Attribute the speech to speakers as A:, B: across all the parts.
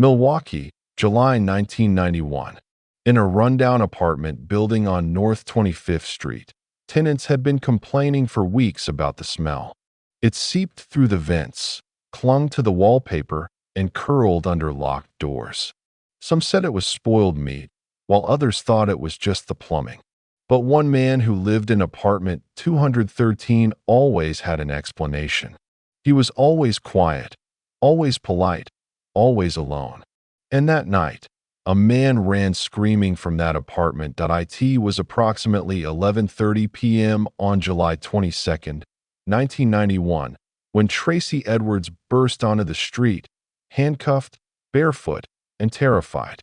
A: Milwaukee, July 1991. In a rundown apartment building on North 25th Street, tenants had been complaining for weeks about the smell. It seeped through the vents, clung to the wallpaper, and curled under locked doors. Some said it was spoiled meat, while others thought it was just the plumbing. But one man who lived in apartment 213 always had an explanation. He was always quiet, always polite, always alone. And that night, a man ran screaming from that apartment. It was approximately 11:30 p.m. on July 22, 1991, when Tracy Edwards burst onto the street, handcuffed, barefoot, and terrified.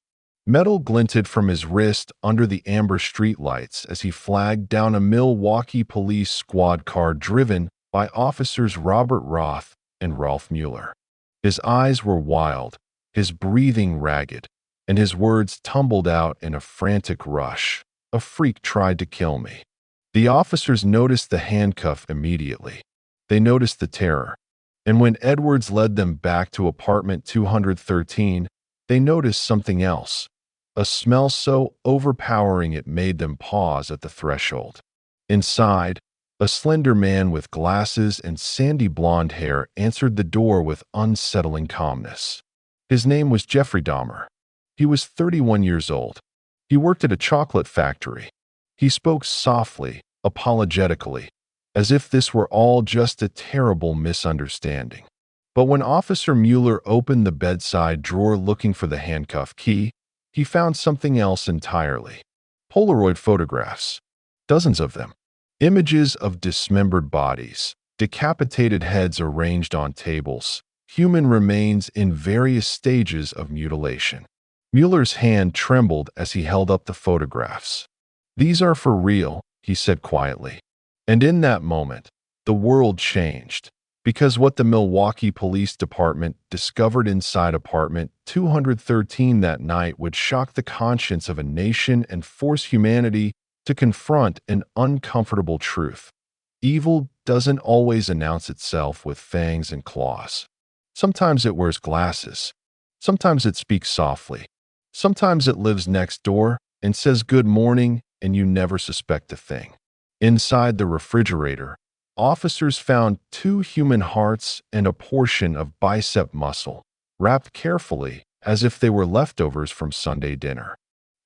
A: Metal glinted from his wrist under the amber streetlights as he flagged down a Milwaukee police squad car driven by officers Robert Roth and Ralph Mueller. His eyes were wild, his breathing ragged, and his words tumbled out in a frantic rush. "A freak tried to kill me." The officers noticed the handcuff immediately. They noticed the terror. And when Edwards led them back to apartment 213, they noticed something else. A smell so overpowering it made them pause at the threshold. Inside, a slender man with glasses and sandy blonde hair answered the door with unsettling calmness. His name was Jeffrey Dahmer. He was 31 years old. He worked at a chocolate factory. He spoke softly, apologetically, as if this were all just a terrible misunderstanding. But when Officer Mueller opened the bedside drawer looking for the handcuff key, he found something else entirely. Polaroid photographs. Dozens of them. Images of dismembered bodies, decapitated heads arranged on tables, human remains in various stages of mutilation. Mueller's hand trembled as he held up the photographs. "These are for real," he said quietly. And in that moment, the world changed, because what the Milwaukee Police Department discovered inside apartment 213 that night would shock the conscience of a nation and force humanity to confront an uncomfortable truth. Evil doesn't always announce itself with fangs and claws. Sometimes it wears glasses. Sometimes it speaks softly. Sometimes it lives next door and says good morning and you never suspect a thing. Inside the refrigerator, officers found 2 human hearts and a portion of bicep muscle, wrapped carefully as if they were leftovers from Sunday dinner.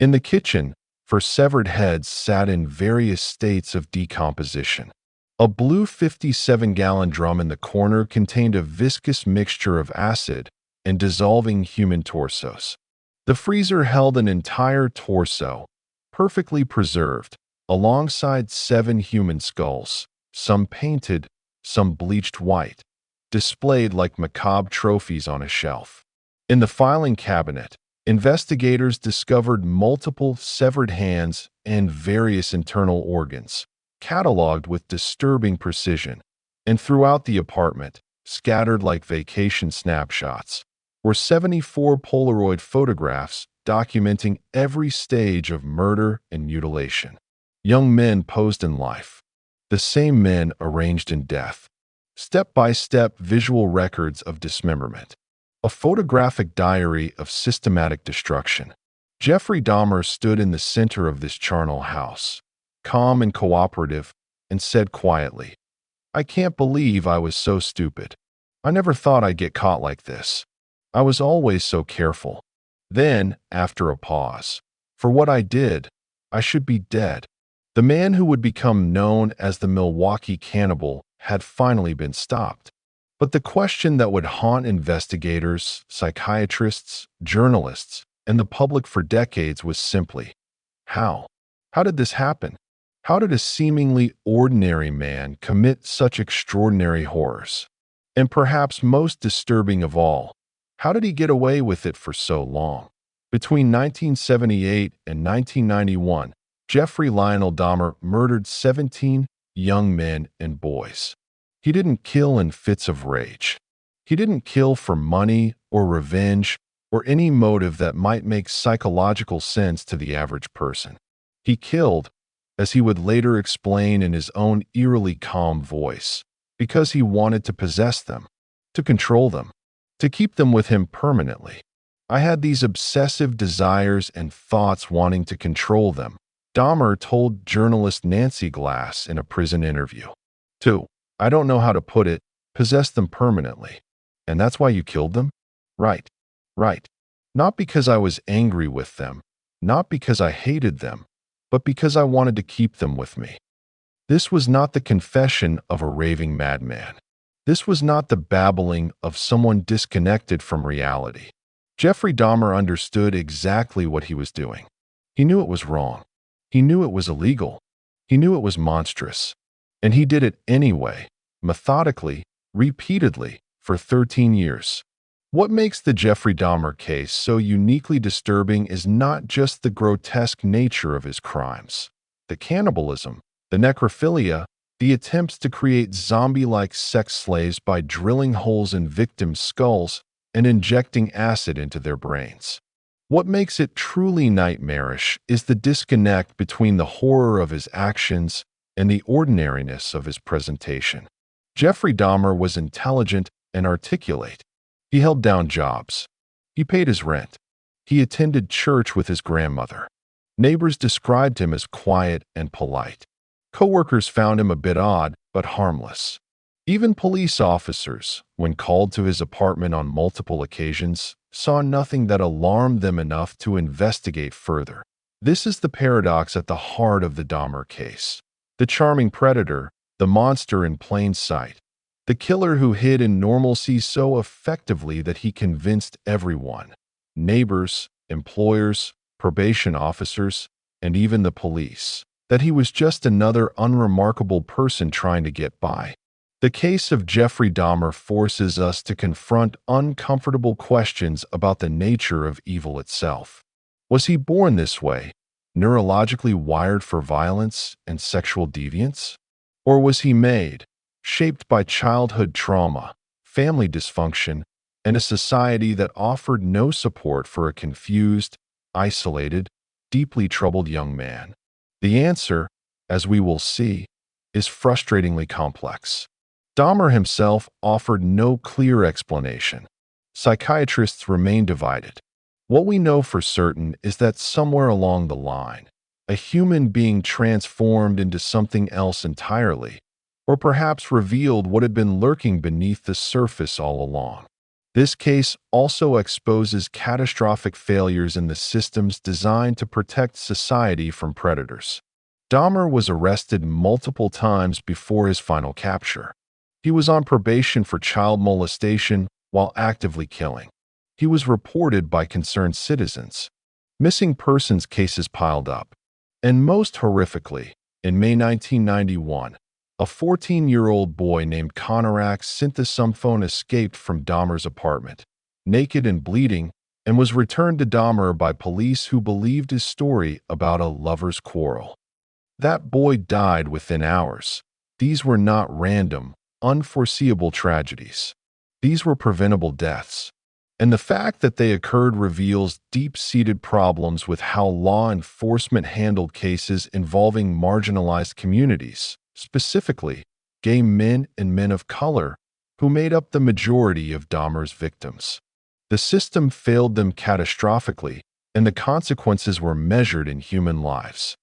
A: In the kitchen, severed heads sat in various states of decomposition. A blue 57-gallon drum in the corner contained a viscous mixture of acid and dissolving human torsos. The freezer held an entire torso, perfectly preserved, alongside 7 human skulls, some painted, some bleached white, displayed like macabre trophies on a shelf. In the filing cabinet, investigators discovered multiple severed hands and various internal organs, cataloged with disturbing precision. And throughout the apartment, scattered like vacation snapshots, were 74 Polaroid photographs documenting every stage of murder and mutilation. Young men posed in life, the same men arranged in death. Step-by-step visual records of dismemberment. A photographic diary of systematic destruction. Jeffrey Dahmer stood in the center of this charnel house, calm and cooperative, and said quietly, "I can't believe I was so stupid. I never thought I'd get caught like this. I was always so careful." Then, after a pause, "For what I did, I should be dead." The man who would become known as the Milwaukee Cannibal had finally been stopped. But the question that would haunt investigators, psychiatrists, journalists, and the public for decades was simply, how? How did this happen? How did a seemingly ordinary man commit such extraordinary horrors? And perhaps most disturbing of all, how did he get away with it for so long? Between 1978 and 1991, Jeffrey Lionel Dahmer murdered 17 young men and boys. He didn't kill in fits of rage. He didn't kill for money or revenge or any motive that might make psychological sense to the average person. He killed, as he would later explain in his own eerily calm voice, because he wanted to possess them, to control them, to keep them with him permanently. I had these obsessive desires and thoughts wanting to control them, Dahmer told journalist Nancy Glass in a prison interview. 2. I don't know how to put it, possessed them permanently. And that's why you killed them? Right. Right. Not because I was angry with them, not because I hated them, but because I wanted to keep them with me. This was not the confession of a raving madman. This was not the babbling of someone disconnected from reality. Jeffrey Dahmer understood exactly what he was doing. He knew it was wrong. He knew it was illegal. He knew it was monstrous. And he did it anyway, methodically, repeatedly, for 13 years. What makes the Jeffrey Dahmer case so uniquely disturbing is not just the grotesque nature of his crimes. The cannibalism, the necrophilia, the attempts to create zombie-like sex slaves by drilling holes in victims' skulls and injecting acid into their brains. What makes it truly nightmarish is the disconnect between the horror of his actions and the ordinariness of his presentation. Jeffrey Dahmer was intelligent and articulate. He held down jobs. He paid his rent. He attended church with his grandmother. Neighbors described him as quiet and polite. Coworkers found him a bit odd, but harmless. Even police officers, when called to his apartment on multiple occasions, saw nothing that alarmed them enough to investigate further. This is the paradox at the heart of the Dahmer case. The charming predator, the monster in plain sight, the killer who hid in normalcy so effectively that he convinced everyone, neighbors, employers, probation officers, and even the police, that he was just another unremarkable person trying to get by. The case of Jeffrey Dahmer forces us to confront uncomfortable questions about the nature of evil itself. Was he born this way, neurologically wired for violence and sexual deviance? Or was he made, shaped by childhood trauma, family dysfunction, and a society that offered no support for a confused, isolated, deeply troubled young man? The answer, as we will see, is frustratingly complex. Dahmer himself offered no clear explanation. Psychiatrists remain divided. What we know for certain is that somewhere along the line, a human being transformed into something else entirely, or perhaps revealed what had been lurking beneath the surface all along. This case also exposes catastrophic failures in the systems designed to protect society from predators. Dahmer was arrested multiple times before his final capture. He was on probation for child molestation while actively killing. He was reported by concerned citizens. Missing persons cases piled up. And most horrifically, in May 1991, a 14-year-old boy named Konorak Synthesumphone escaped from Dahmer's apartment, naked and bleeding, and was returned to Dahmer by police who believed his story about a lover's quarrel. That boy died within hours. These were not random, unforeseeable tragedies. These were preventable deaths. And the fact that they occurred reveals deep-seated problems with how law enforcement handled cases involving marginalized communities, specifically gay men and men of color, who made up the majority of Dahmer's victims. The system failed them catastrophically, and the consequences were measured in human lives.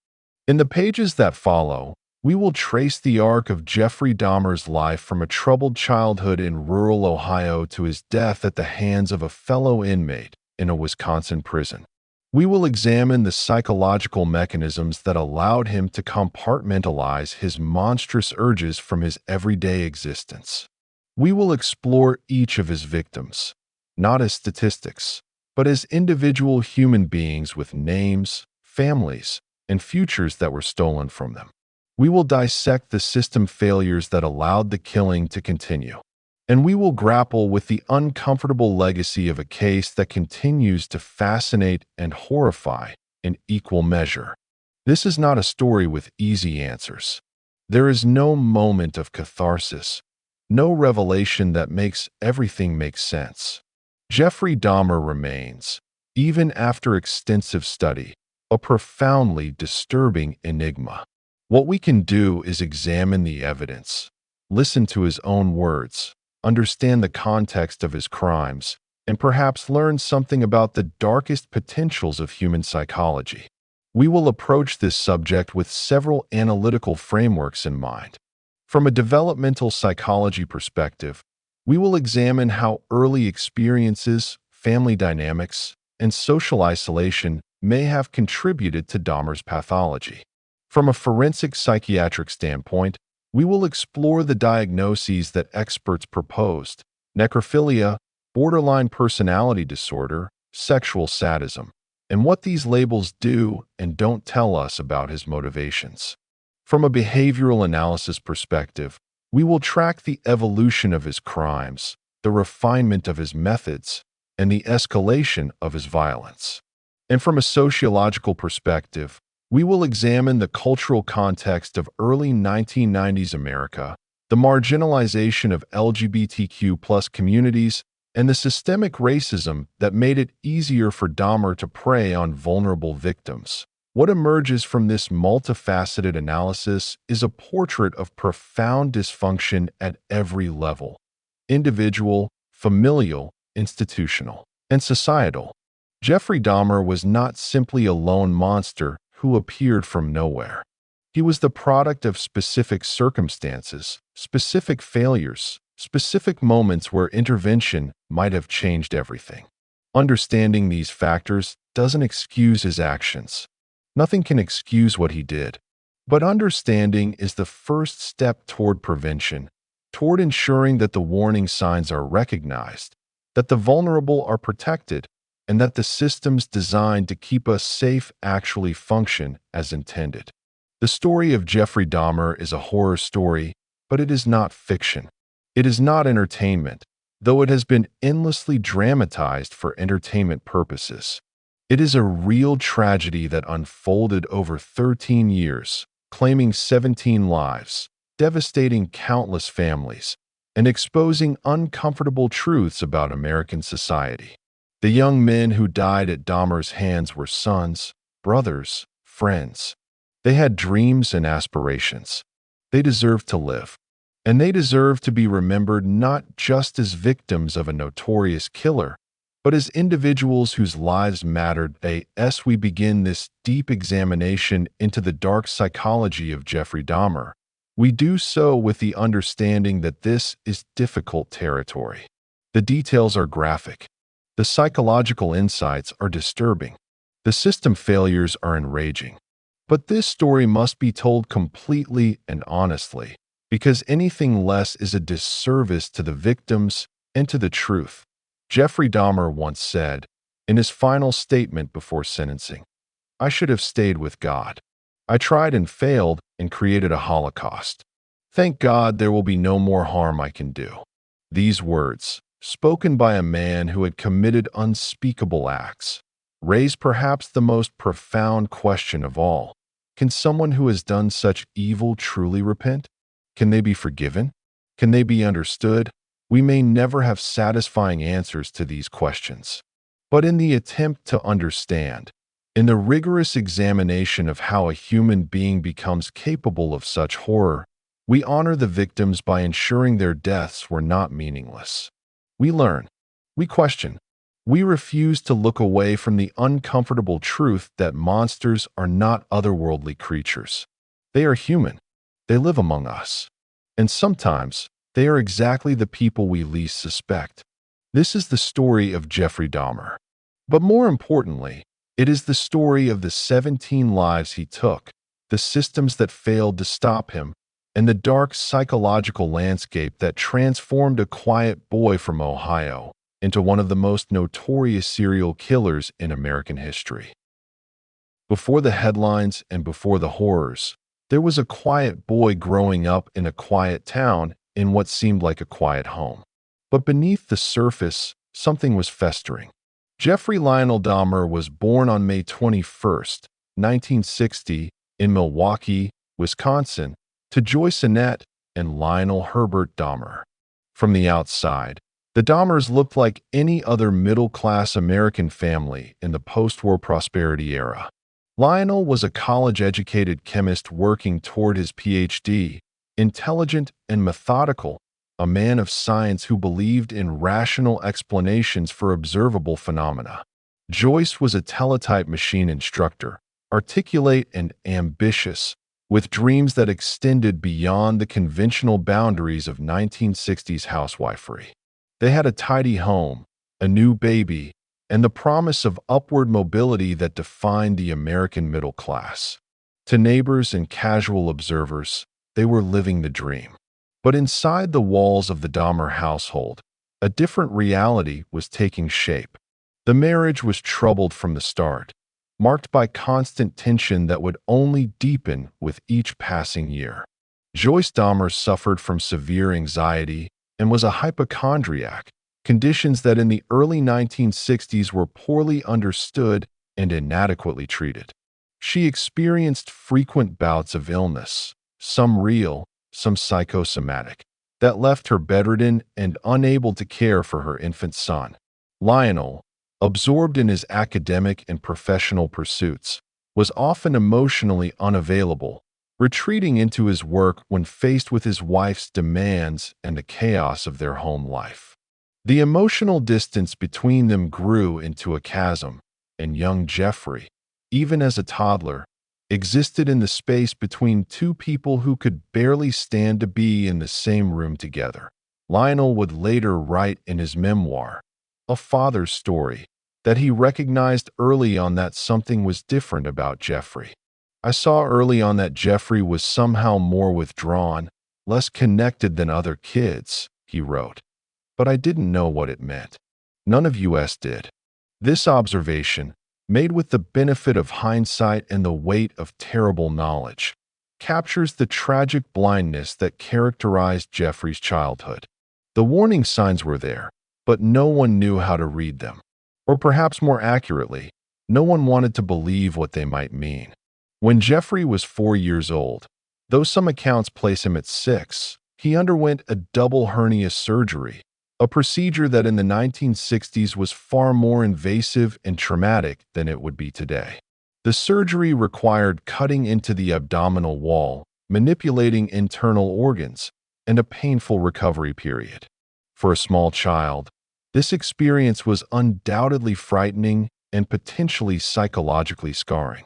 A: In the pages that follow, we will trace the arc of Jeffrey Dahmer's life from a troubled childhood in rural Ohio to his death at the hands of a fellow inmate in a Wisconsin prison. We will examine the psychological mechanisms that allowed him to compartmentalize his monstrous urges from his everyday existence. We will explore each of his victims, not as statistics, but as individual human beings with names, families, and futures that were stolen from them. We will dissect the system failures that allowed the killing to continue. And we will grapple with the uncomfortable legacy of a case that continues to fascinate and horrify in equal measure. This is not a story with easy answers. There is no moment of catharsis, no revelation that makes everything make sense. Jeffrey Dahmer remains, even after extensive study, a profoundly disturbing enigma. What we can do is examine the evidence, listen to his own words, understand the context of his crimes, and perhaps learn something about the darkest potentials of human psychology. We will approach this subject with several analytical frameworks in mind. From a developmental psychology perspective, we will examine how early experiences, family dynamics, and social isolation may have contributed to Dahmer's pathology. From a forensic psychiatric standpoint, we will explore the diagnoses that experts proposed: necrophilia, borderline personality disorder, sexual sadism, and what these labels do and don't tell us about his motivations. From a behavioral analysis perspective, we will track the evolution of his crimes, the refinement of his methods, and the escalation of his violence. And from a sociological perspective, we will examine the cultural context of early 1990s America, the marginalization of LGBTQ+ communities, and the systemic racism that made it easier for Dahmer to prey on vulnerable victims. What emerges from this multifaceted analysis is a portrait of profound dysfunction at every level: individual, familial, institutional, and societal. Jeffrey Dahmer was not simply a lone monster who appeared from nowhere. He was the product of specific circumstances, specific failures, specific moments where intervention might have changed everything. Understanding these factors doesn't excuse his actions. Nothing can excuse what he did. But understanding is the first step toward prevention, toward ensuring that the warning signs are recognized, that the vulnerable are protected, and that the systems designed to keep us safe actually function as intended. The story of Jeffrey Dahmer is a horror story, but it is not fiction. It is not entertainment, though it has been endlessly dramatized for entertainment purposes. It is a real tragedy that unfolded over 13 years, claiming 17 lives, devastating countless families, and exposing uncomfortable truths about American society. The young men who died at Dahmer's hands were sons, brothers, friends. They had dreams and aspirations. They deserved to live. And they deserve to be remembered not just as victims of a notorious killer, but as individuals whose lives mattered. As we begin this deep examination into the dark psychology of Jeffrey Dahmer, we do so with the understanding that this is difficult territory. The details are graphic. The psychological insights are disturbing. The system failures are enraging. But this story must be told completely and honestly, because anything less is a disservice to the victims and to the truth. Jeffrey Dahmer once said, in his final statement before sentencing, "I should have stayed with God. I tried and failed and created a holocaust. Thank God there will be no more harm I can do." These words, spoken by a man who had committed unspeakable acts, raise perhaps the most profound question of all. Can someone who has done such evil truly repent? Can they be forgiven? Can they be understood? We may never have satisfying answers to these questions. But in the attempt to understand, in the rigorous examination of how a human being becomes capable of such horror, we honor the victims by ensuring their deaths were not meaningless. We learn. We question. We refuse to look away from the uncomfortable truth that monsters are not otherworldly creatures. They are human. They live among us. And sometimes, they are exactly the people we least suspect. This is the story of Jeffrey Dahmer. But more importantly, it is the story of the 17 lives he took, the systems that failed to stop him, and the dark psychological landscape that transformed a quiet boy from Ohio into one of the most notorious serial killers in American history. Before the headlines and before the horrors, there was a quiet boy growing up in a quiet town in what seemed like a quiet home. But beneath the surface, something was festering. Jeffrey Lionel Dahmer was born on May 21st, 1960, in Milwaukee, Wisconsin, to Joyce Annette and Lionel Herbert Dahmer. From the outside, the Dahmers looked like any other middle-class American family in the post-war prosperity era. Lionel was a college-educated chemist working toward his PhD, intelligent and methodical, a man of science who believed in rational explanations for observable phenomena. Joyce was a teletype machine instructor, articulate and ambitious, with dreams that extended beyond the conventional boundaries of 1960s housewifery. They had a tidy home, a new baby, and the promise of upward mobility that defined the American middle class. To neighbors and casual observers, they were living the dream. But inside the walls of the Dahmer household, a different reality was taking shape. The marriage was troubled from the start, marked by constant tension that would only deepen with each passing year. Joyce Dahmer suffered from severe anxiety and was a hypochondriac, conditions that in the early 1960s were poorly understood and inadequately treated. She experienced frequent bouts of illness, some real, some psychosomatic, that left her bedridden and unable to care for her infant son. Lionel, absorbed in his academic and professional pursuits, was often emotionally unavailable, retreating into his work when faced with his wife's demands and the chaos of their home life. The emotional distance between them grew into a chasm, and young Jeffrey, even as a toddler, existed in the space between two people who could barely stand to be in the same room together. Lionel would later write in his memoir, A Father's Story, that he recognized early on that something was different about Jeffrey. I saw early on that Jeffrey was somehow more withdrawn, less connected than other kids, he wrote. But I didn't know what it meant. None of us did. This observation, made with the benefit of hindsight and the weight of terrible knowledge, captures the tragic blindness that characterized Jeffrey's childhood. The warning signs were there, but no one knew how to read them. Or perhaps more accurately, no one wanted to believe what they might mean. When Jeffrey was 4 years old, though some accounts place him at 6, he underwent a double hernia surgery, a procedure that in the 1960s was far more invasive and traumatic than it would be today. The surgery required cutting into the abdominal wall, manipulating internal organs, and a painful recovery period. For a small child, this experience was undoubtedly frightening and potentially psychologically scarring.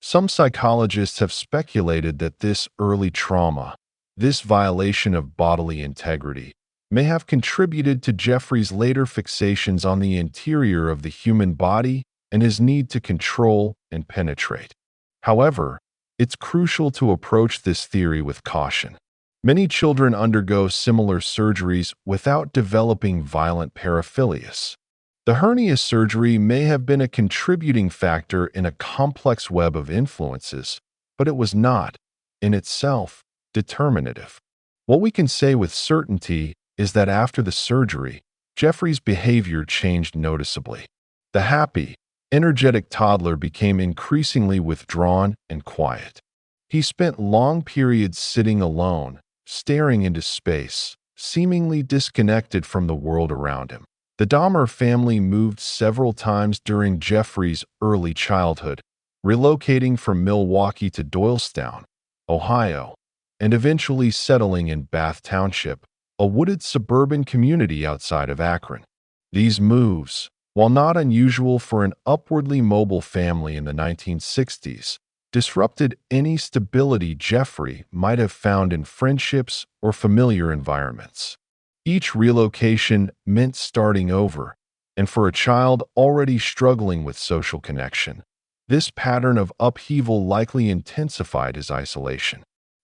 A: Some psychologists have speculated that this early trauma, this violation of bodily integrity, may have contributed to Jeffrey's later fixations on the interior of the human body and his need to control and penetrate. However, it's crucial to approach this theory with caution. Many children undergo similar surgeries without developing violent paraphilias. The hernia surgery may have been a contributing factor in a complex web of influences, but it was not, in itself, determinative. What we can say with certainty is that after the surgery, Jeffrey's behavior changed noticeably. The happy, energetic toddler became increasingly withdrawn and quiet. He spent long periods sitting alone, staring into space, seemingly disconnected from the world around him. The Dahmer family moved several times during Jeffrey's early childhood, relocating from Milwaukee to Doylestown, Ohio, and eventually settling in Bath Township, a wooded suburban community outside of Akron. These moves, while not unusual for an upwardly mobile family in the 1960s, disrupted any stability Jeffrey might have found in friendships or familiar environments. Each relocation meant starting over, and for a child already struggling with social connection, this pattern of upheaval likely intensified his isolation.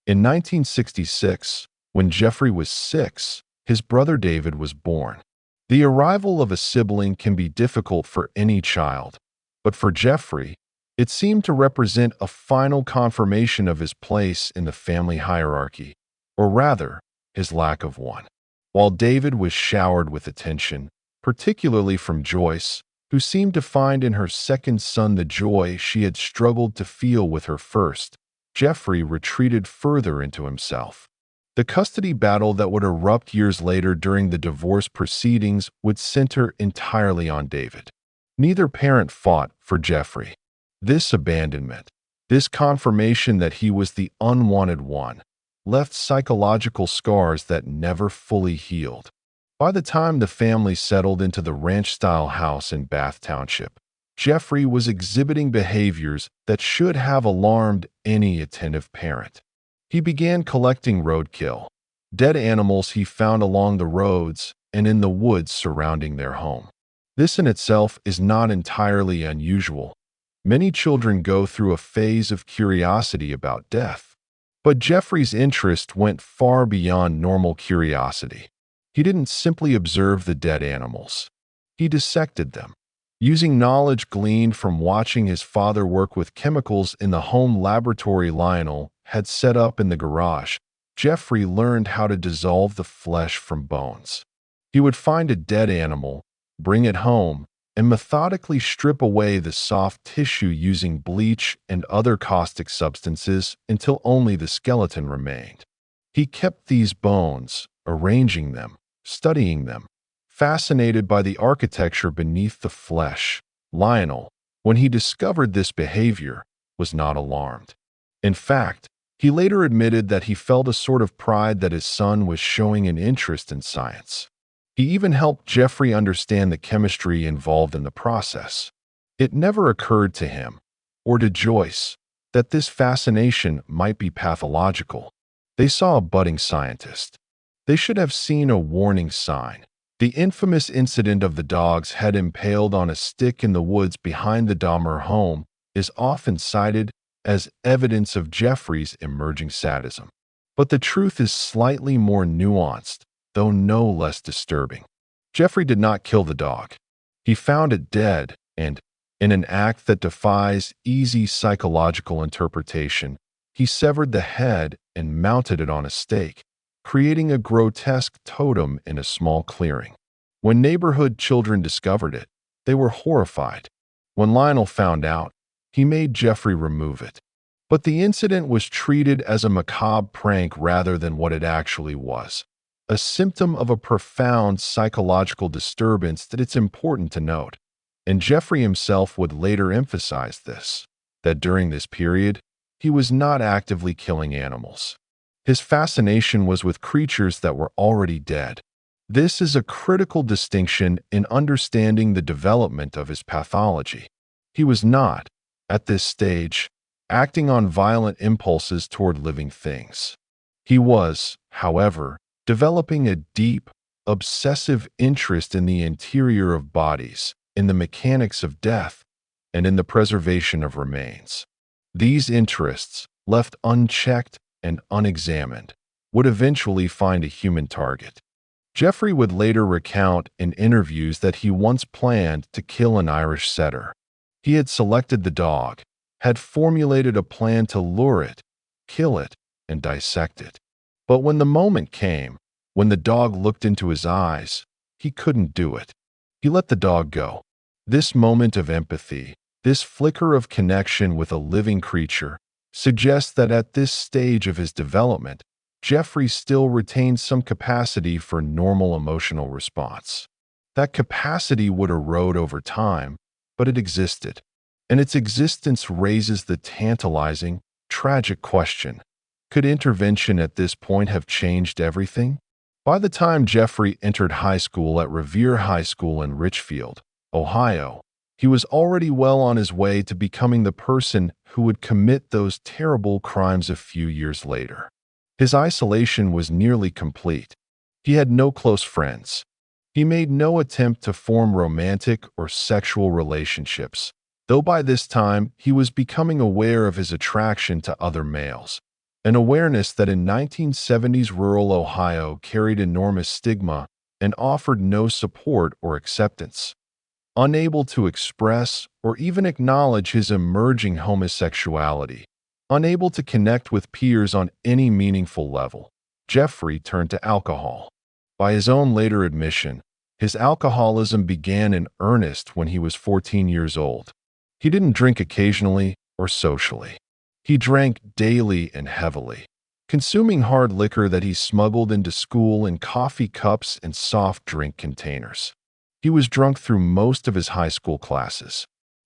A: In 1966, when Jeffrey was 6, his brother David was born. The arrival of a sibling can be difficult for any child, but for Jeffrey, it seemed to represent a final confirmation of his place in the family hierarchy, or rather, his lack of one. While David was showered with attention, particularly from Joyce, who seemed to find in her second son the joy she had struggled to feel with her first, Jeffrey retreated further into himself. The custody battle that would erupt years later during the divorce proceedings would center entirely on David. Neither parent fought for Jeffrey. This abandonment, this confirmation that he was the unwanted one, left psychological scars that never fully healed. By the time the family settled into the ranch-style house in Bath Township, Jeffrey was exhibiting behaviors that should have alarmed any attentive parent. He began collecting roadkill, dead animals he found along the roads and in the woods surrounding their home. This in itself is not entirely unusual. Many children go through a phase of curiosity about death. But Jeffrey's interest went far beyond normal curiosity. He didn't simply observe the dead animals. He dissected them. Using knowledge gleaned from watching his father work with chemicals in the home laboratory Lionel had set up in the garage, Jeffrey learned how to dissolve the flesh from bones. He would find a dead animal, bring it home, and methodically strip away the soft tissue using bleach and other caustic substances until only the skeleton remained. He kept these bones, arranging them, studying them, fascinated by the architecture beneath the flesh. Lionel, when he discovered this behavior, was not alarmed. In fact, he later admitted that he felt a sort of pride that his son was showing an interest in science. He even helped Jeffrey understand the chemistry involved in the process. It never occurred to him, or to Joyce, that this fascination might be pathological. They saw a budding scientist. They should have seen a warning sign. The infamous incident of the dog's head impaled on a stick in the woods behind the Dahmer home is often cited as evidence of Jeffrey's emerging sadism. But the truth is slightly more nuanced, though no less disturbing. Jeffrey did not kill the dog. He found it dead and, in an act that defies easy psychological interpretation, he severed the head and mounted it on a stake, creating a grotesque totem in a small clearing. When neighborhood children discovered it, they were horrified. When Lionel found out, he made Jeffrey remove it. But the incident was treated as a macabre prank rather than what it actually was, a symptom of a profound psychological disturbance that it's important to note. And Jeffrey himself would later emphasize this, that during this period, he was not actively killing animals. His fascination was with creatures that were already dead. This is a critical distinction in understanding the development of his pathology. He was not, at this stage, acting on violent impulses toward living things. He was, however, developing a deep, obsessive interest in the interior of bodies, in the mechanics of death, and in the preservation of remains. These interests, left unchecked and unexamined, would eventually find a human target. Jeffrey would later recount in interviews that he once planned to kill an Irish setter. He had selected the dog, had formulated a plan to lure it, kill it, and dissect it. But when the moment came, when the dog looked into his eyes, he couldn't do it. He let the dog go. This moment of empathy, this flicker of connection with a living creature, suggests that at this stage of his development, Jeffrey still retained some capacity for normal emotional response. That capacity would erode over time, but it existed. And its existence raises the tantalizing, tragic question: could intervention at this point have changed everything? By the time Jeffrey entered high school at Revere High School in Richfield, Ohio, he was already well on his way to becoming the person who would commit those terrible crimes a few years later. His isolation was nearly complete. He had no close friends. He made no attempt to form romantic or sexual relationships, though by this time he was becoming aware of his attraction to other males, an awareness that in 1970s rural Ohio carried enormous stigma and offered no support or acceptance. Unable to express or even acknowledge his emerging homosexuality, unable to connect with peers on any meaningful level, Jeffrey turned to alcohol. By his own later admission, his alcoholism began in earnest when he was 14 years old. He didn't drink occasionally or socially. He drank daily and heavily, consuming hard liquor that he smuggled into school in coffee cups and soft drink containers. He was drunk through most of his high school classes.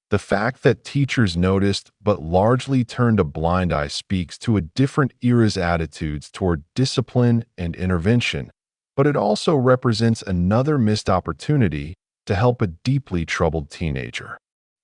A: The fact that teachers noticed but largely turned a blind eye speaks to a different era's attitudes toward discipline and intervention, but it also represents another missed opportunity to help a deeply troubled teenager.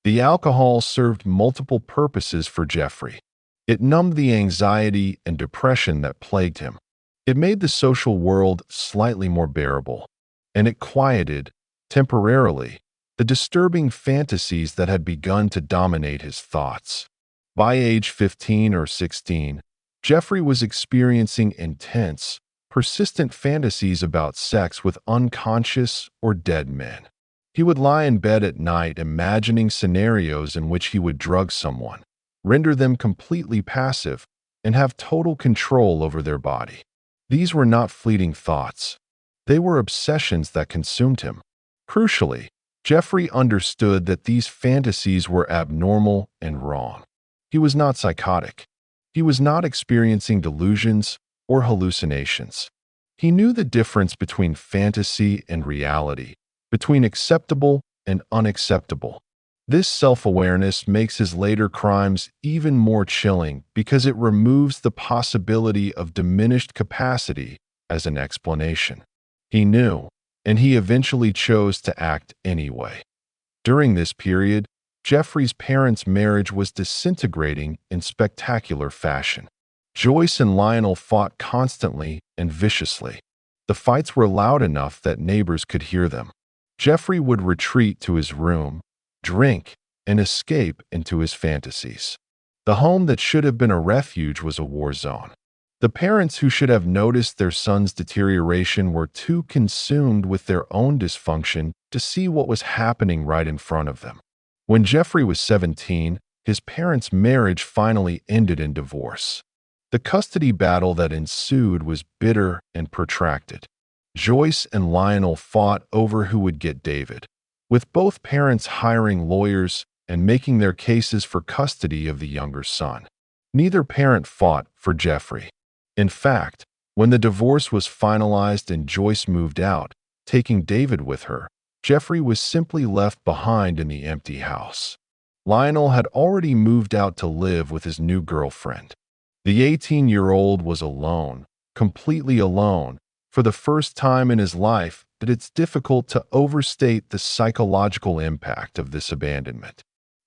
A: The alcohol served multiple purposes for Jeffrey. It numbed the anxiety and depression that plagued him. It made the social world slightly more bearable, and it quieted, temporarily, the disturbing fantasies that had begun to dominate his thoughts. By age 15 or 16, Jeffrey was experiencing intense, persistent fantasies about sex with unconscious or dead men. He would lie in bed at night imagining scenarios in which he would drug someone, render them completely passive, and have total control over their body. These were not fleeting thoughts. They were obsessions that consumed him. Crucially, Jeffrey understood that these fantasies were abnormal and wrong. He was not psychotic. He was not experiencing delusions or hallucinations. He knew the difference between fantasy and reality, between acceptable and unacceptable. This self-awareness makes his later crimes even more chilling because it removes the possibility of diminished capacity as an explanation. He knew, and he eventually chose to act anyway. During this period, Jeffrey's parents' marriage was disintegrating in spectacular fashion. Joyce and Lionel fought constantly and viciously. The fights were loud enough that neighbors could hear them. Jeffrey would retreat to his room, drink, and escape into his fantasies. The home that should have been a refuge was a war zone. The parents who should have noticed their son's deterioration were too consumed with their own dysfunction to see what was happening right in front of them. When Jeffrey was 17, his parents' marriage finally ended in divorce. The custody battle that ensued was bitter and protracted. Joyce and Lionel fought over who would get David, with both parents hiring lawyers and making their cases for custody of the younger son. Neither parent fought for Jeffrey. In fact, when the divorce was finalized and Joyce moved out, taking David with her, Jeffrey was simply left behind in the empty house. Lionel had already moved out to live with his new girlfriend. The 18-year-old was alone, completely alone, for the first time in his life that it's difficult to overstate the psychological impact of this abandonment.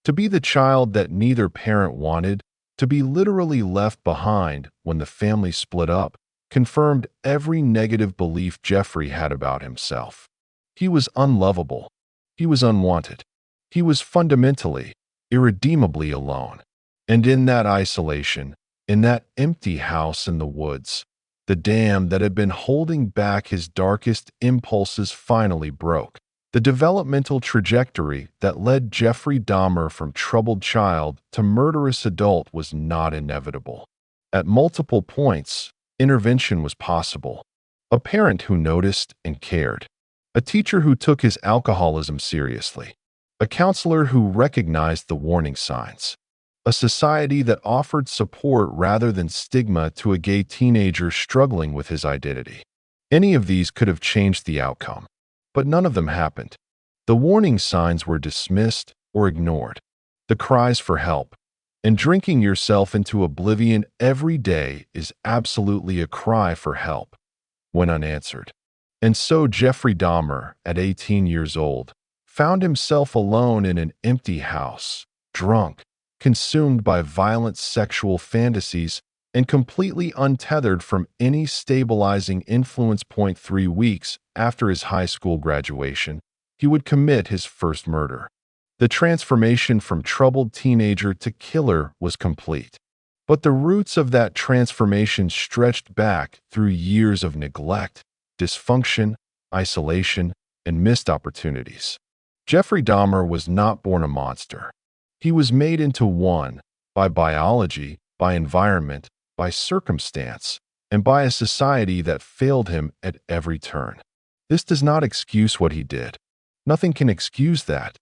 A: To be the child that neither parent wanted, to be literally left behind when the family split up, confirmed every negative belief Jeffrey had about himself. He was unlovable. He was unwanted. He was fundamentally, irredeemably alone. And in that isolation, in that empty house in the woods, the dam that had been holding back his darkest impulses finally broke. The developmental trajectory that led Jeffrey Dahmer from troubled child to murderous adult was not inevitable. At multiple points, intervention was possible. A parent who noticed and cared. A teacher who took his alcoholism seriously. A counselor who recognized the warning signs. A society that offered support rather than stigma to a gay teenager struggling with his identity. Any of these could have changed the outcome. But none of them happened. The warning signs were dismissed or ignored. The cries for help. And drinking yourself into oblivion every day is absolutely a cry for help, when unanswered. And so Jeffrey Dahmer, at 18 years old, found himself alone in an empty house, drunk, consumed by violent sexual fantasies, and completely untethered from any stabilizing influence. 3 weeks after his high school graduation, he would commit his first murder. The transformation from troubled teenager to killer was complete. But the roots of that transformation stretched back through years of neglect, dysfunction, isolation, and missed opportunities. Jeffrey Dahmer was not born a monster. He was made into one by biology, by environment, by circumstance, and by a society that failed him at every turn. This does not excuse what he did. Nothing can excuse that.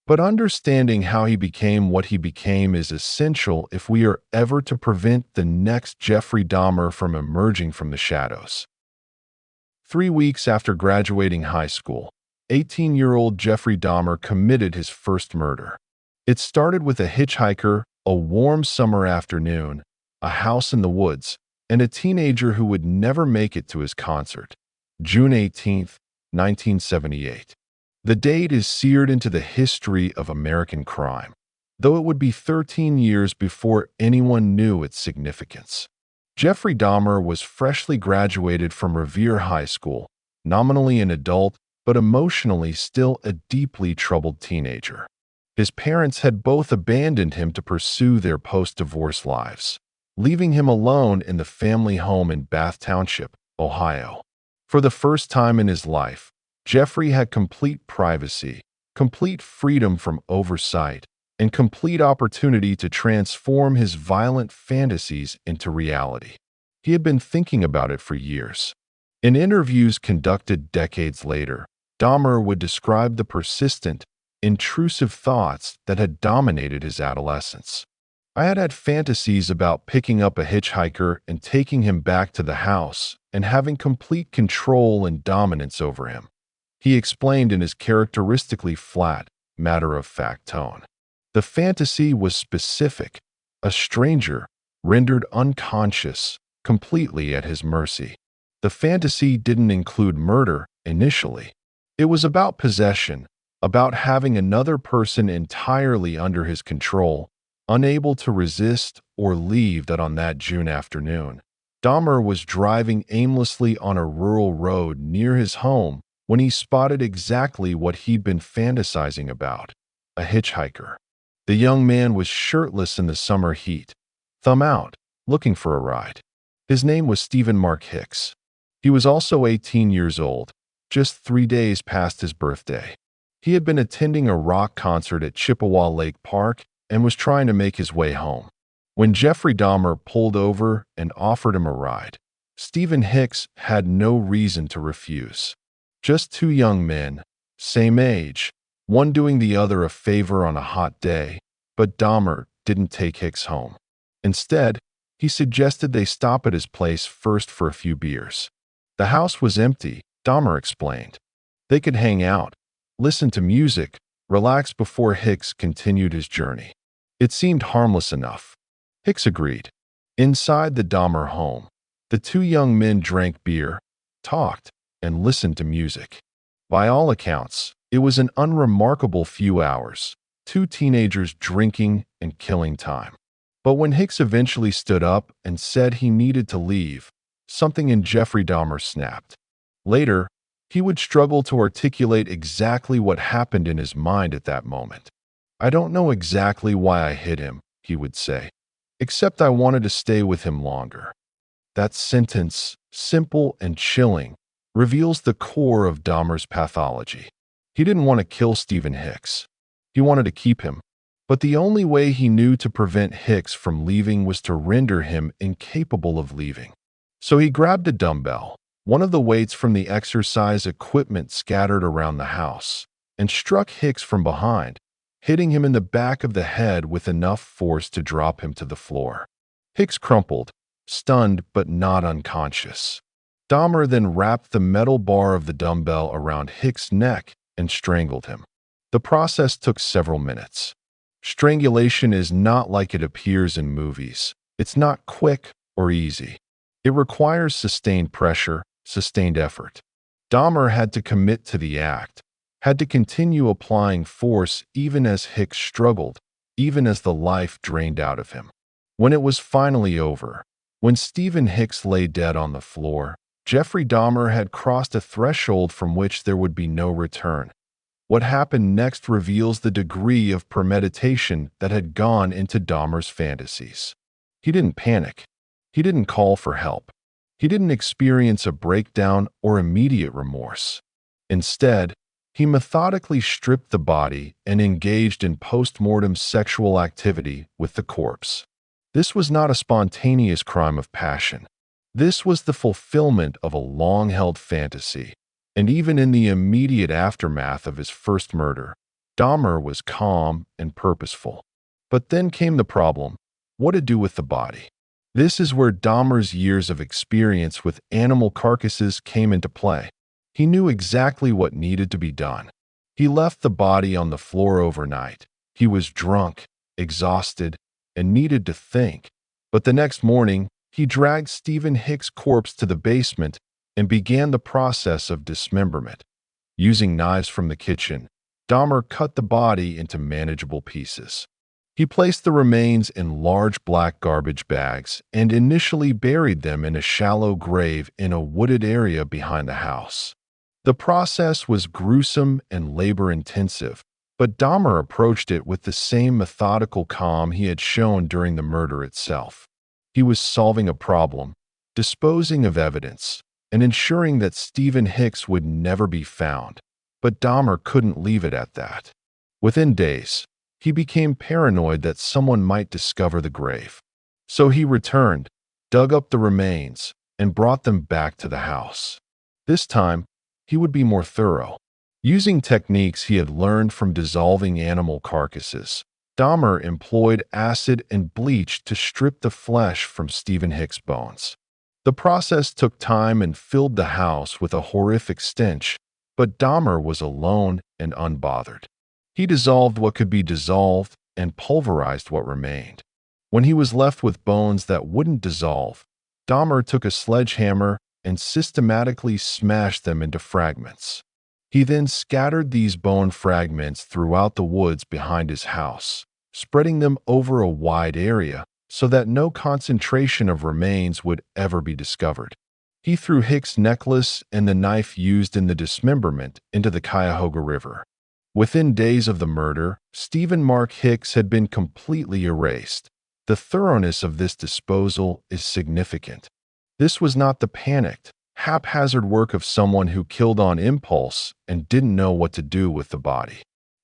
A: But understanding how he became what he became is essential if we are ever to prevent the next Jeffrey Dahmer from emerging from the shadows. 3 weeks after graduating high school, 18-year-old Jeffrey Dahmer committed his first murder. It started with a hitchhiker, a warm summer afternoon, a house in the woods, and a teenager who would never make it to his concert. June 18th, 1978. The date is seared into the history of American crime, though it would be 13 years before anyone knew its significance. Jeffrey Dahmer was freshly graduated from Revere High School, nominally an adult, but emotionally still a deeply troubled teenager. His parents had both abandoned him to pursue their post-divorce lives, leaving him alone in the family home in Bath Township, Ohio. For the first time in his life, Jeffrey had complete privacy, complete freedom from oversight, and complete opportunity to transform his violent fantasies into reality. He had been thinking about it for years. In interviews conducted decades later, Dahmer would describe the persistent, intrusive thoughts that had dominated his adolescence. I had had fantasies about picking up a hitchhiker and taking him back to the house and having complete control and dominance over him, he explained in his characteristically flat, matter-of-fact tone. The fantasy was specific, a stranger, rendered unconscious, completely at his mercy. The fantasy didn't include murder initially. It was about possession, about having another person entirely under his control, unable to resist or leave. That on that June afternoon, Dahmer was driving aimlessly on a rural road near his home when he spotted exactly what he'd been fantasizing about: a hitchhiker. The young man was shirtless in the summer heat, thumb out, looking for a ride. His name was Stephen Mark Hicks. He was also 18 years old, just 3 days past his birthday. He had been attending a rock concert at Chippewa Lake Park and was trying to make his way home. When Jeffrey Dahmer pulled over and offered him a ride, Stephen Hicks had no reason to refuse. Just two young men, same age, one doing the other a favor on a hot day, but Dahmer didn't take Hicks home. Instead, he suggested they stop at his place first for a few beers. The house was empty, Dahmer explained. They could hang out, listen to music, relax before Hicks continued his journey. It seemed harmless enough. Hicks agreed. Inside the Dahmer home, the two young men drank beer, talked, and listened to music. By all accounts, it was an unremarkable few hours, two teenagers drinking and killing time. But when Hicks eventually stood up and said he needed to leave, something in Jeffrey Dahmer snapped. Later, he would struggle to articulate exactly what happened in his mind at that moment. "I don't know exactly why I hit him," he would say, "except I wanted to stay with him longer." That sentence, simple and chilling, reveals the core of Dahmer's pathology. He didn't want to kill Stephen Hicks. He wanted to keep him. But the only way he knew to prevent Hicks from leaving was to render him incapable of leaving. So he grabbed a dumbbell, one of the weights from the exercise equipment scattered around the house, and struck Hicks from behind, hitting him in the back of the head with enough force to drop him to the floor. Hicks crumpled, stunned but not unconscious. Dahmer then wrapped the metal bar of the dumbbell around Hicks' neck and strangled him. The process took several minutes. Strangulation is not like it appears in movies. It's not quick or easy. It requires sustained pressure, sustained effort. Dahmer had to commit to the act, had to continue applying force even as Hicks struggled, even as the life drained out of him. When it was finally over, when Stephen Hicks lay dead on the floor, Jeffrey Dahmer had crossed a threshold from which there would be no return. What happened next reveals the degree of premeditation that had gone into Dahmer's fantasies. He didn't panic. He didn't call for help. He didn't experience a breakdown or immediate remorse. Instead, he methodically stripped the body and engaged in post-mortem sexual activity with the corpse. This was not a spontaneous crime of passion. This was the fulfillment of a long-held fantasy. And even in the immediate aftermath of his first murder, Dahmer was calm and purposeful. But then came the problem: what to do with the body. This is where Dahmer's years of experience with animal carcasses came into play. He knew exactly what needed to be done. He left the body on the floor overnight. He was drunk, exhausted, and needed to think. But the next morning, he dragged Stephen Hicks' corpse to the basement and began the process of dismemberment. Using knives from the kitchen, Dahmer cut the body into manageable pieces. He placed the remains in large black garbage bags and initially buried them in a shallow grave in a wooded area behind the house. The process was gruesome and labor-intensive, but Dahmer approached it with the same methodical calm he had shown during the murder itself. He was solving a problem, disposing of evidence, and ensuring that Stephen Hicks would never be found. But Dahmer couldn't leave it at that. Within days, he became paranoid that someone might discover the grave. So he returned, dug up the remains, and brought them back to the house. This time, he would be more thorough. Using techniques he had learned from dissolving animal carcasses, Dahmer employed acid and bleach to strip the flesh from Stephen Hicks' bones. The process took time and filled the house with a horrific stench, but Dahmer was alone and unbothered. He dissolved what could be dissolved and pulverized what remained. When he was left with bones that wouldn't dissolve, Dahmer took a sledgehammer and systematically smashed them into fragments. He then scattered these bone fragments throughout the woods behind his house, spreading them over a wide area so that no concentration of remains would ever be discovered. He threw Hicks' necklace and the knife used in the dismemberment into the Cuyahoga River. Within days of the murder, Stephen Mark Hicks had been completely erased. The thoroughness of this disposal is significant. This was not the panicked, haphazard work of someone who killed on impulse and didn't know what to do with the body.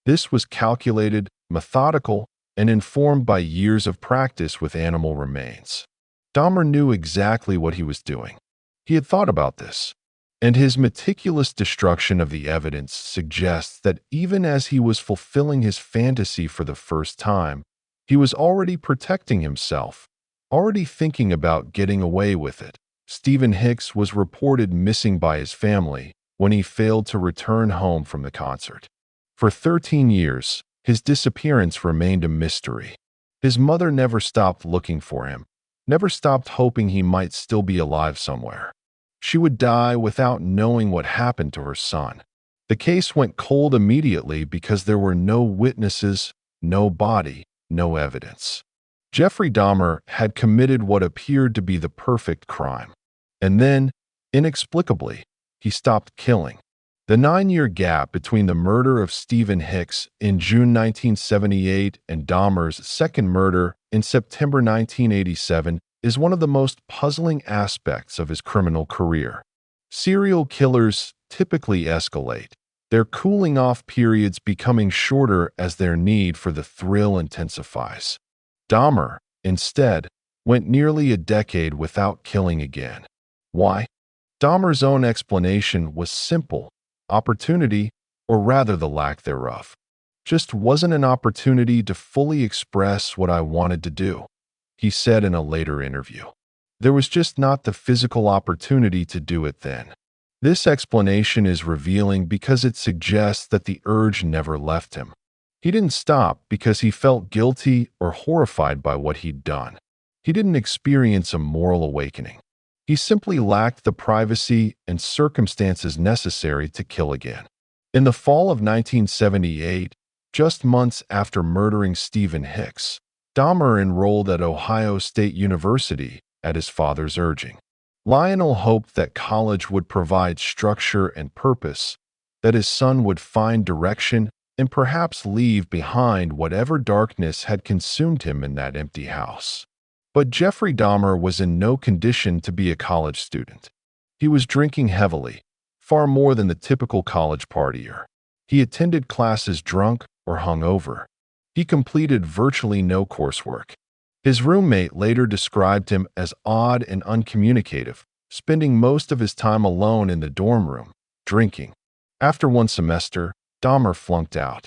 A: This was calculated, methodical, and informed by years of practice with animal remains. Dahmer knew exactly what he was doing. He had thought about this, and his meticulous destruction of the evidence suggests that even as he was fulfilling his fantasy for the first time, he was already protecting himself, already thinking about getting away with it. Stephen Hicks was reported missing by his family when he failed to return home from the concert. For 13 years, his disappearance remained a mystery. His mother never stopped looking for him, never stopped hoping he might still be alive somewhere. She would die without knowing what happened to her son. The case went cold immediately because there were no witnesses, no body, no evidence. Jeffrey Dahmer had committed what appeared to be the perfect crime. And then, inexplicably, he stopped killing. The 9-year gap between the murder of Stephen Hicks in June 1978 and Dahmer's second murder in September 1987 is one of the most puzzling aspects of his criminal career. Serial killers typically escalate, their cooling-off periods becoming shorter as their need for the thrill intensifies. Dahmer, instead, went nearly a decade without killing again. Why? Dahmer's own explanation was simple: opportunity, or rather the lack thereof. Just wasn't an opportunity to fully express what I wanted to do, he said in a later interview. There was just not the physical opportunity to do it then. This explanation is revealing because it suggests that the urge never left him. He didn't stop because he felt guilty or horrified by what he'd done. He didn't experience a moral awakening. He simply lacked the privacy and circumstances necessary to kill again. In the fall of 1978, just months after murdering Stephen Hicks, Dahmer enrolled at Ohio State University at his father's urging. Lionel hoped that college would provide structure and purpose, that his son would find direction and perhaps leave behind whatever darkness had consumed him in that empty house. But Jeffrey Dahmer was in no condition to be a college student. He was drinking heavily, far more than the typical college partier. He attended classes drunk or hungover. He completed virtually no coursework. His roommate later described him as odd and uncommunicative, spending most of his time alone in the dorm room, drinking. After one semester, Dahmer flunked out.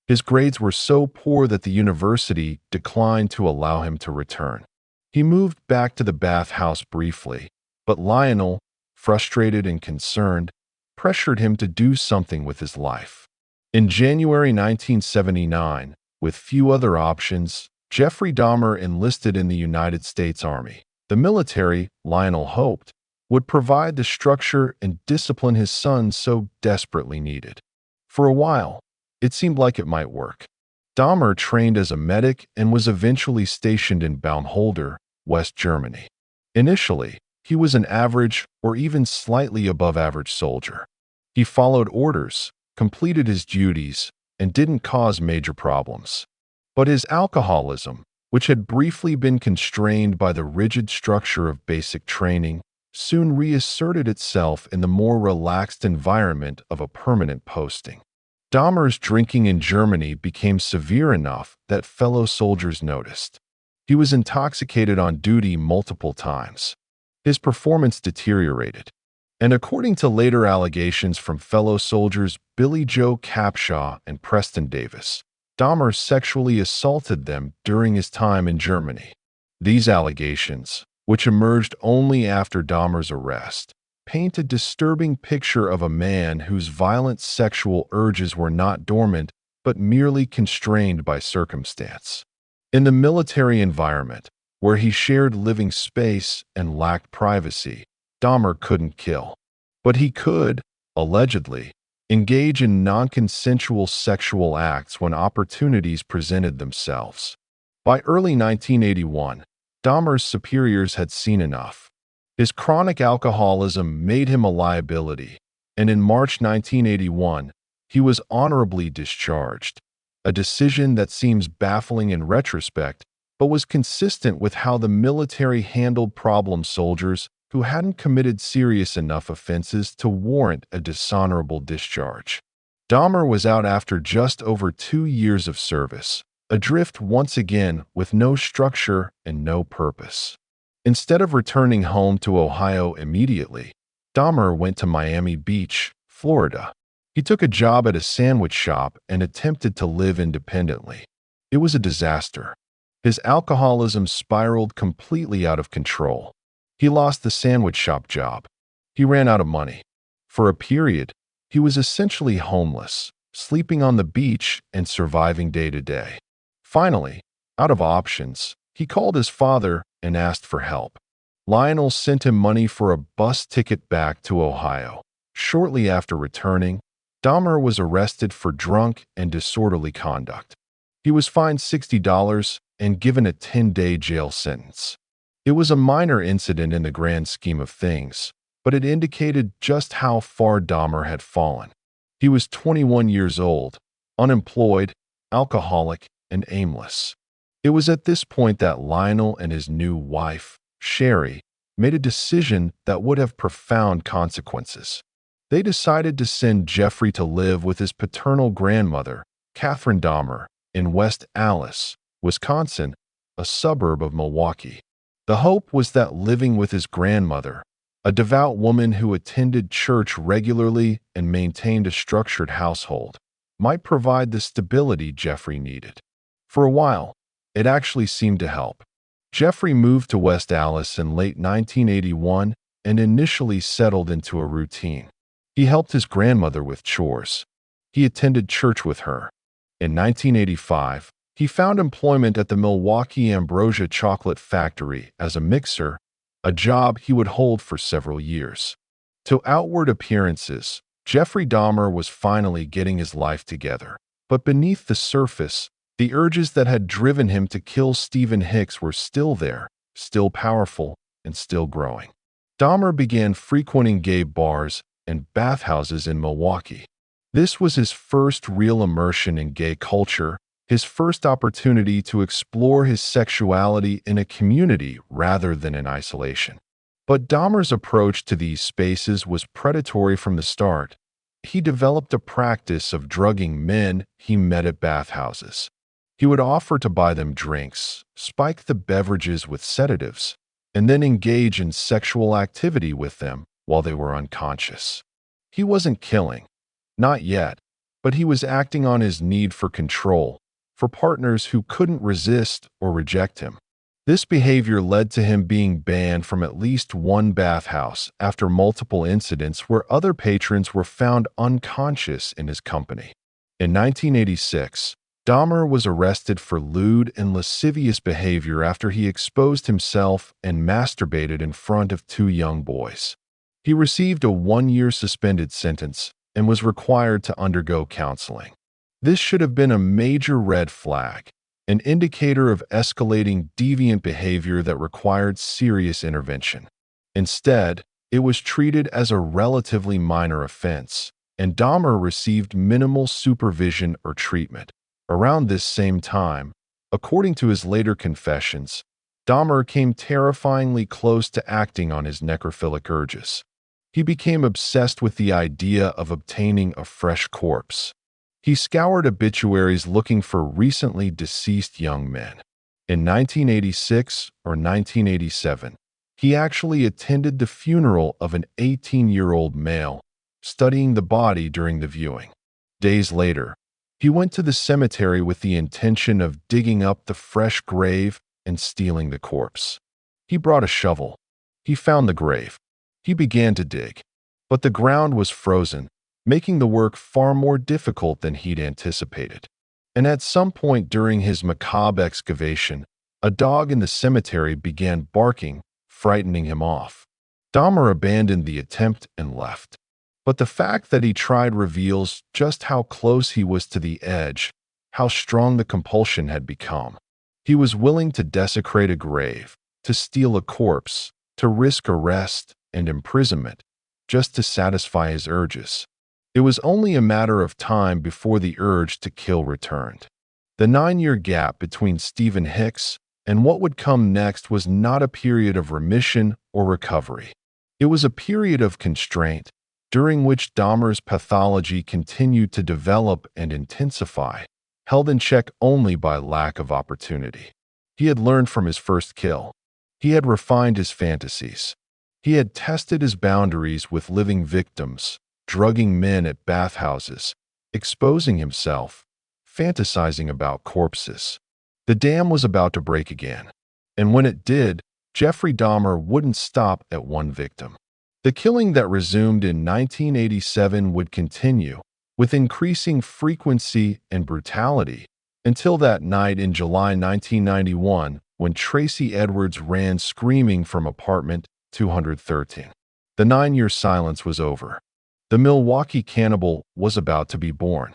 A: His grades were so poor that the university declined to allow him to return. He moved back to the bathhouse briefly, but Lionel, frustrated and concerned, pressured him to do something with his life. In January 1979, With few other options, Jeffrey Dahmer enlisted in the United States Army. The military, Lionel hoped, would provide the structure and discipline his son so desperately needed. For a while, it seemed like it might work. Dahmer trained as a medic and was eventually stationed in Baumholder, West Germany. Initially, he was an average or even slightly above average soldier. He followed orders, completed his duties, and didn't cause major problems. But his alcoholism, which had briefly been constrained by the rigid structure of basic training, soon reasserted itself in the more relaxed environment of a permanent posting. Dahmer's drinking in Germany became severe enough that fellow soldiers noticed. He was intoxicated on duty multiple times. His performance deteriorated, and according to later allegations from fellow soldiers Billy Joe Capshaw and Preston Davis, Dahmer sexually assaulted them during his time in Germany. These allegations, which emerged only after Dahmer's arrest, paint a disturbing picture of a man whose violent sexual urges were not dormant but merely constrained by circumstance. In the military environment, where he shared living space and lacked privacy, Dahmer couldn't kill. But he could, allegedly, engage in non-consensual sexual acts when opportunities presented themselves. By early 1981, Dahmer's superiors had seen enough. His chronic alcoholism made him a liability, and in March 1981, he was honorably discharged, a decision that seems baffling in retrospect, but was consistent with how the military handled problem soldiers who hadn't committed serious enough offenses to warrant a dishonorable discharge. Dahmer was out after just over 2 years of service, adrift once again with no structure and no purpose. Instead of returning home to Ohio immediately, Dahmer went to Miami Beach, Florida. He took a job at a sandwich shop and attempted to live independently. It was a disaster. His alcoholism spiraled completely out of control. He lost the sandwich shop job. He ran out of money. For a period, he was essentially homeless, sleeping on the beach and surviving day to day. Finally, out of options, he called his father and asked for help. Lionel sent him money for a bus ticket back to Ohio. Shortly after returning, Dahmer was arrested for drunk and disorderly conduct. He was fined $60 and given a 10-day jail sentence. It was a minor incident in the grand scheme of things, but it indicated just how far Dahmer had fallen. He was 21 years old, unemployed, alcoholic, and aimless. It was at this point that Lionel and his new wife, Sherry, made a decision that would have profound consequences. They decided to send Jeffrey to live with his paternal grandmother, Catherine Dahmer, in West Allis, Wisconsin, a suburb of Milwaukee. The hope was that living with his grandmother, a devout woman who attended church regularly and maintained a structured household, might provide the stability Jeffrey needed. For a while, it actually seemed to help. Jeffrey moved to West Allis in late 1981 and initially settled into a routine. He helped his grandmother with chores. He attended church with her. In 1985, he found employment at the Milwaukee Ambrosia Chocolate Factory as a mixer, a job he would hold for several years. To outward appearances, Jeffrey Dahmer was finally getting his life together. But beneath the surface, the urges that had driven him to kill Stephen Hicks were still there, still powerful, and still growing. Dahmer began frequenting gay bars and bathhouses in Milwaukee. This was his first real immersion in gay culture, his first opportunity to explore his sexuality in a community rather than in isolation. But Dahmer's approach to these spaces was predatory from the start. He developed a practice of drugging men he met at bathhouses. He would offer to buy them drinks, spike the beverages with sedatives, and then engage in sexual activity with them while they were unconscious. He wasn't killing, not yet, but he was acting on his need for control, for partners who couldn't resist or reject him. This behavior led to him being banned from at least one bathhouse after multiple incidents where other patrons were found unconscious in his company. In 1986, Dahmer was arrested for lewd and lascivious behavior after he exposed himself and masturbated in front of two young boys. He received a 1-year suspended sentence and was required to undergo counseling. This should have been a major red flag, an indicator of escalating deviant behavior that required serious intervention. Instead, it was treated as a relatively minor offense, and Dahmer received minimal supervision or treatment. Around this same time, according to his later confessions, Dahmer came terrifyingly close to acting on his necrophilic urges. He became obsessed with the idea of obtaining a fresh corpse. He scoured obituaries looking for recently deceased young men. In 1986 or 1987, he actually attended the funeral of an 18-year-old male, studying the body during the viewing. Days later, he went to the cemetery with the intention of digging up the fresh grave and stealing the corpse. He brought a shovel. He found the grave. He began to dig, but the ground was frozen, making the work far more difficult than he'd anticipated. And at some point during his macabre excavation, a dog in the cemetery began barking, frightening him off. Dahmer abandoned the attempt and left. But the fact that he tried reveals just how close he was to the edge, how strong the compulsion had become. He was willing to desecrate a grave, to steal a corpse, to risk arrest and imprisonment, just to satisfy his urges. It was only a matter of time before the urge to kill returned. The 9-year gap between Stephen Hicks and what would come next was not a period of remission or recovery. It was a period of constraint, during which Dahmer's pathology continued to develop and intensify, held in check only by lack of opportunity. He had learned from his first kill. He had refined his fantasies. He had tested his boundaries with living victims, drugging men at bathhouses, exposing himself, fantasizing about corpses. The dam was about to break again. And when it did, Jeffrey Dahmer wouldn't stop at one victim. The killing that resumed in 1987 would continue, with increasing frequency and brutality, until that night in July 1991 when Tracy Edwards ran screaming from apartment 213. The 9-year silence was over. The Milwaukee cannibal was about to be born.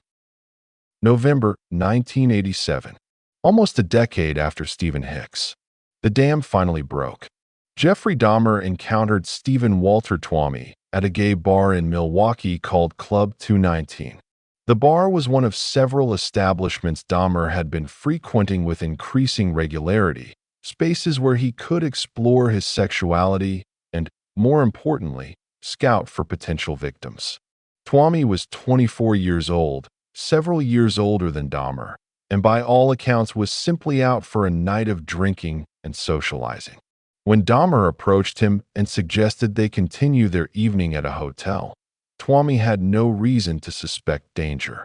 A: November 1987, almost a decade after Stephen Hicks. The dam finally broke. Jeffrey Dahmer encountered Stephen Walter Twomey at a gay bar in Milwaukee called Club 219. The bar was one of several establishments Dahmer had been frequenting with increasing regularity, spaces where he could explore his sexuality and, more importantly, scout for potential victims. Twomey was 24 years old, several years older than Dahmer, and by all accounts was simply out for a night of drinking and socializing. When Dahmer approached him and suggested they continue their evening at a hotel, Twomey had no reason to suspect danger.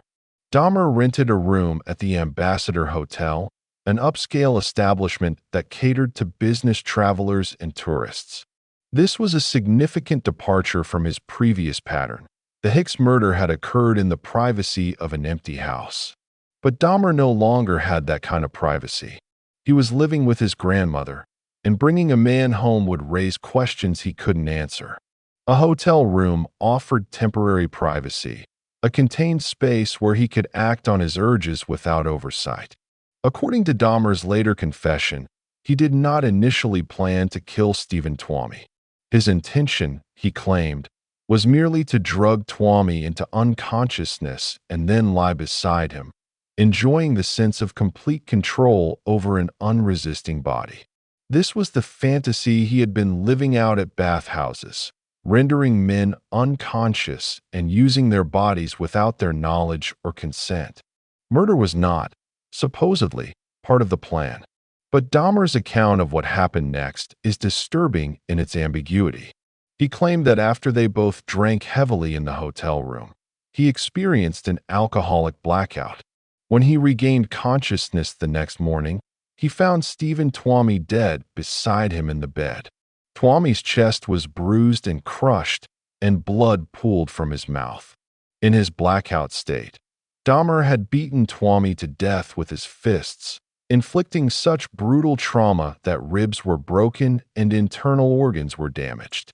A: Dahmer rented a room at the Ambassador Hotel, an upscale establishment that catered to business travelers and tourists. This was a significant departure from his previous pattern. The Hicks murder had occurred in the privacy of an empty house. But Dahmer no longer had that kind of privacy. He was living with his grandmother, and bringing a man home would raise questions he couldn't answer. A hotel room offered temporary privacy, a contained space where he could act on his urges without oversight. According to Dahmer's later confession, he did not initially plan to kill Stephen Twomey. His intention, he claimed, was merely to drug Twomey into unconsciousness and then lie beside him, enjoying the sense of complete control over an unresisting body. This was the fantasy he had been living out at bathhouses, rendering men unconscious and using their bodies without their knowledge or consent. Murder was not, supposedly, part of the plan. But Dahmer's account of what happened next is disturbing in its ambiguity. He claimed that after they both drank heavily in the hotel room, he experienced an alcoholic blackout. When he regained consciousness the next morning, he found Stephen Twomey dead beside him in the bed. Twomey's chest was bruised and crushed, and blood pooled from his mouth. In his blackout state, Dahmer had beaten Twomey to death with his fists, inflicting such brutal trauma that ribs were broken and internal organs were damaged.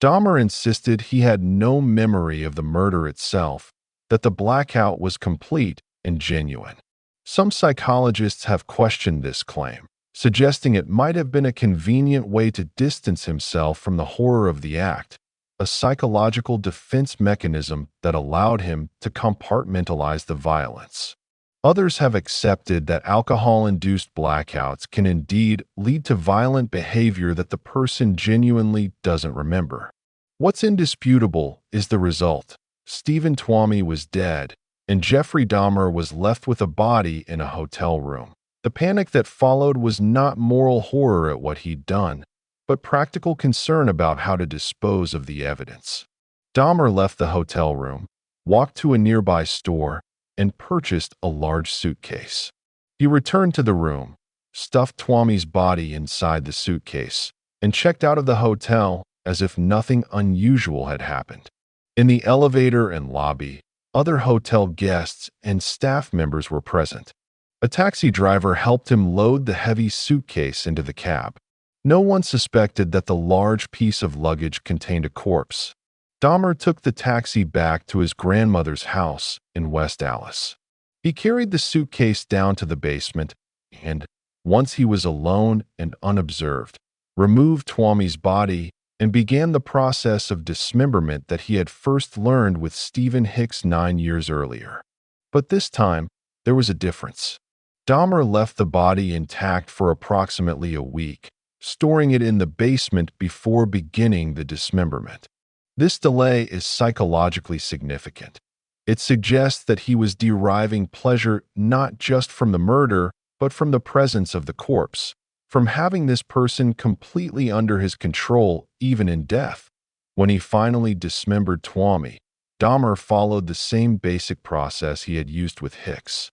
A: Dahmer insisted he had no memory of the murder itself, that the blackout was complete and genuine. Some psychologists have questioned this claim, suggesting it might have been a convenient way to distance himself from the horror of the act, a psychological defense mechanism that allowed him to compartmentalize the violence. Others have accepted that alcohol-induced blackouts can indeed lead to violent behavior that the person genuinely doesn't remember. What's indisputable is the result. Stephen Twomey was dead, and Jeffrey Dahmer was left with a body in a hotel room. The panic that followed was not moral horror at what he'd done, but practical concern about how to dispose of the evidence. Dahmer left the hotel room, walked to a nearby store, and purchased a large suitcase. He returned to the room, stuffed Twomey's body inside the suitcase, and checked out of the hotel as if nothing unusual had happened. In the elevator and lobby, other hotel guests and staff members were present. A taxi driver helped him load the heavy suitcase into the cab. No one suspected that the large piece of luggage contained a corpse. Dahmer took the taxi back to his grandmother's house in West Allis. He carried the suitcase down to the basement and, once he was alone and unobserved, removed Twomey's body and began the process of dismemberment that he had first learned with Stephen Hicks 9 years earlier. But this time, there was a difference. Dahmer left the body intact for approximately a week, storing it in the basement before beginning the dismemberment. This delay is psychologically significant. It suggests that he was deriving pleasure not just from the murder, but from the presence of the corpse, from having this person completely under his control even in death. When he finally dismembered Twomey, Dahmer followed the same basic process he had used with Hicks.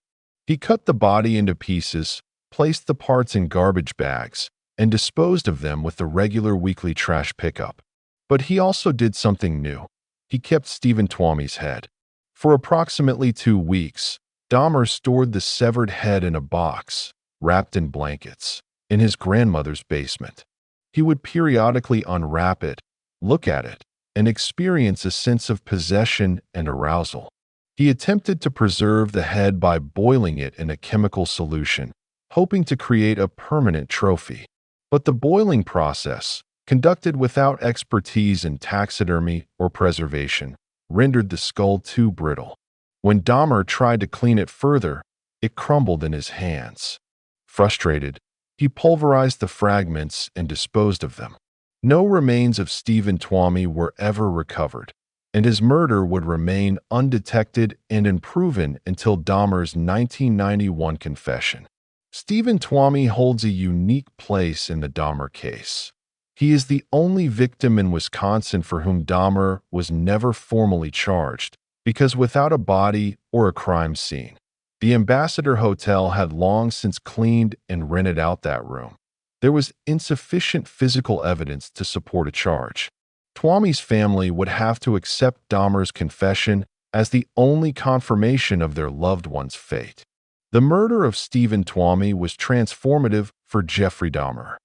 A: He cut the body into pieces, placed the parts in garbage bags, and disposed of them with the regular weekly trash pickup. But he also did something new. He kept Stephen Twomey's head. For approximately 2 weeks, Dahmer stored the severed head in a box, wrapped in blankets, in his grandmother's basement. He would periodically unwrap it, look at it, and experience a sense of possession and arousal. He attempted to preserve the head by boiling it in a chemical solution, hoping to create a permanent trophy. But the boiling process, conducted without expertise in taxidermy or preservation, rendered the skull too brittle. When Dahmer tried to clean it further, it crumbled in his hands. Frustrated, he pulverized the fragments and disposed of them. No remains of Stephen Twomey were ever recovered, and his murder would remain undetected and unproven until Dahmer's 1991 confession. Stephen Twomey holds a unique place in the Dahmer case. He is the only victim in Wisconsin for whom Dahmer was never formally charged, because without a body or a crime scene, the Ambassador Hotel had long since cleaned and rented out that room. There was insufficient physical evidence to support a charge. Twomey's family would have to accept Dahmer's confession as the only confirmation of their loved one's fate. The murder of Stephen Twomey was transformative for Jeffrey Dahmer.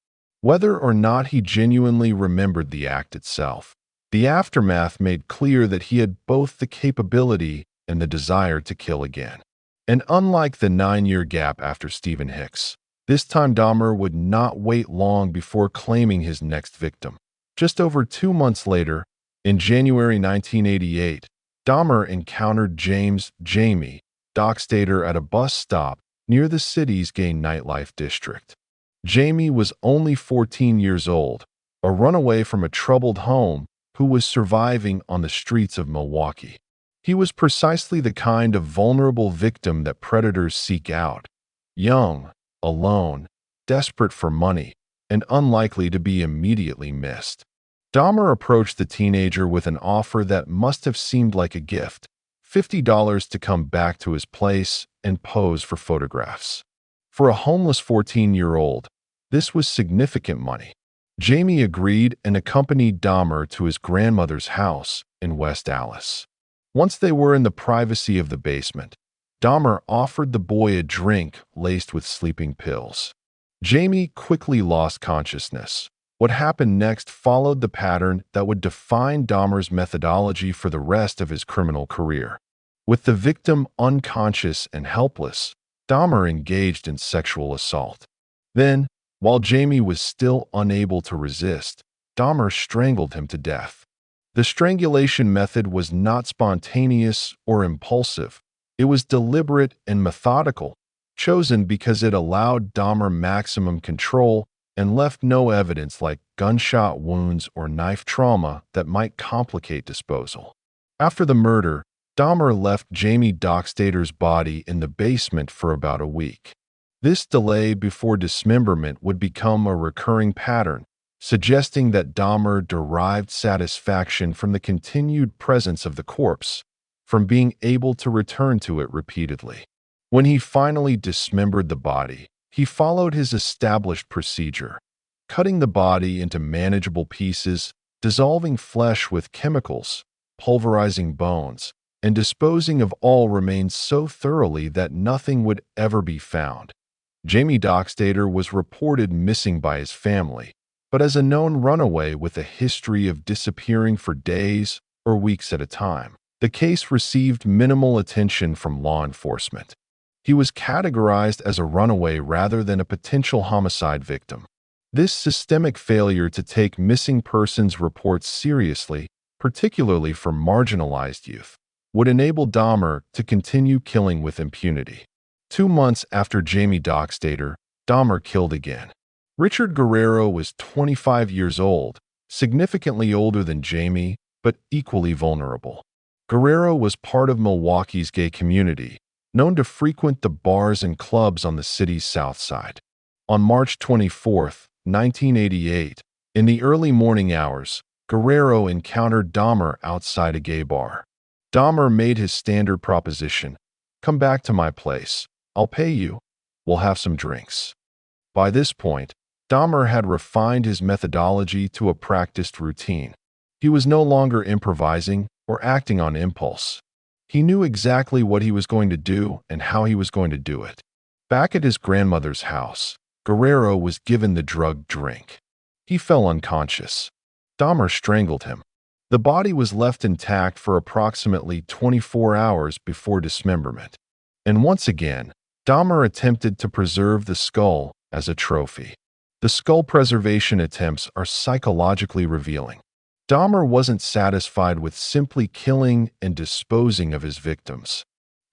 A: Whether or not he genuinely remembered the act itself, the aftermath made clear that he had both the capability and the desire to kill again. And unlike the 9-year gap after Stephen Hicks, this time Dahmer would not wait long before claiming his next victim. Just over 2 months later, in January 1988, Dahmer encountered James "Jamie" Dockstader at a bus stop near the city's gay nightlife district. Jamie was only 14 years old, a runaway from a troubled home who was surviving on the streets of Milwaukee. He was precisely the kind of vulnerable victim that predators seek out: young, alone, desperate for money, and unlikely to be immediately missed. Dahmer approached the teenager with an offer that must have seemed like a gift: $50 to come back to his place and pose for photographs. For a homeless 14-year-old, this was significant money. Jamie agreed and accompanied Dahmer to his grandmother's house in West Allis. Once they were in the privacy of the basement, Dahmer offered the boy a drink laced with sleeping pills. Jamie quickly lost consciousness. What happened next followed the pattern that would define Dahmer's methodology for the rest of his criminal career. With the victim unconscious and helpless, Dahmer engaged in sexual assault. Then, while Jamie was still unable to resist, Dahmer strangled him to death. The strangulation method was not spontaneous or impulsive. It was deliberate and methodical, chosen because it allowed Dahmer maximum control and left no evidence like gunshot wounds or knife trauma that might complicate disposal. After the murder, Dahmer left Jamie Dockstader's body in the basement for about a week. This delay before dismemberment would become a recurring pattern, suggesting that Dahmer derived satisfaction from the continued presence of the corpse, from being able to return to it repeatedly. When he finally dismembered the body, he followed his established procedure, cutting the body into manageable pieces, dissolving flesh with chemicals, pulverizing bones, and disposing of all remains so thoroughly that nothing would ever be found. Jamie Dockstader was reported missing by his family, but as a known runaway with a history of disappearing for days or weeks at a time, the case received minimal attention from law enforcement. He was categorized as a runaway rather than a potential homicide victim. This systemic failure to take missing persons reports seriously, particularly for marginalized youth, would enable Dahmer to continue killing with impunity. 2 months after Jamie Dockstader, Dahmer killed again. Richard Guerrero was 25 years old, significantly older than Jamie, but equally vulnerable. Guerrero was part of Milwaukee's gay community, known to frequent the bars and clubs on the city's south side. On March 24, 1988, in the early morning hours, Guerrero encountered Dahmer outside a gay bar. Dahmer made his standard proposition: "Come back to my place. I'll pay you. We'll have some drinks." By this point, Dahmer had refined his methodology to a practiced routine. He was no longer improvising or acting on impulse. He knew exactly what he was going to do and how he was going to do it. Back at his grandmother's house, Guerrero was given the drug drink. He fell unconscious. Dahmer strangled him. The body was left intact for approximately 24 hours before dismemberment. And once again, Dahmer attempted to preserve the skull as a trophy. The skull preservation attempts are psychologically revealing. Dahmer wasn't satisfied with simply killing and disposing of his victims.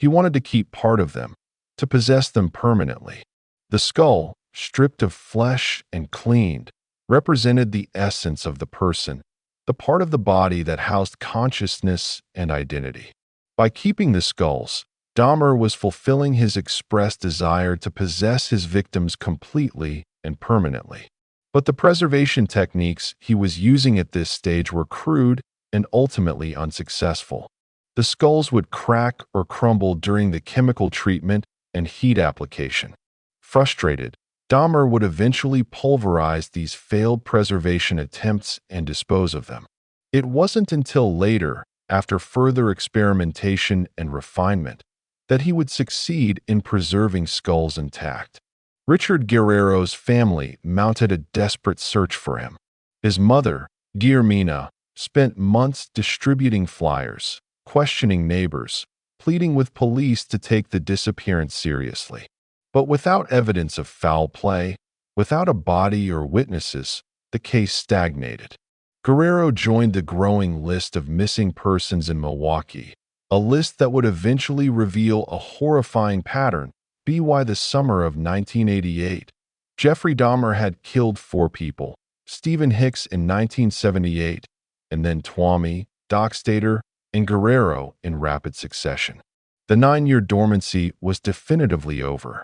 A: He wanted to keep part of them, to possess them permanently. The skull, stripped of flesh and cleaned, represented the essence of the person, the part of the body that housed consciousness and identity. By keeping the skulls, Dahmer was fulfilling his expressed desire to possess his victims completely and permanently. But the preservation techniques he was using at this stage were crude and ultimately unsuccessful. The skulls would crack or crumble during the chemical treatment and heat application. Frustrated, Dahmer would eventually pulverize these failed preservation attempts and dispose of them. It wasn't until later, after further experimentation and refinement, that he would succeed in preserving skulls intact. Richard Guerrero's family mounted a desperate search for him. His mother, Dear Mina, spent months distributing flyers, questioning neighbors, pleading with police to take the disappearance seriously. But without evidence of foul play, without a body or witnesses, the case stagnated. Guerrero joined the growing list of missing persons in Milwaukee, a list that would eventually reveal a horrifying pattern. By the summer of 1988, Jeffrey Dahmer had killed 4 people: Stephen Hicks in 1978, and then Twomey, Dockstader, and Guerrero in rapid succession. The 9-year dormancy was definitively over.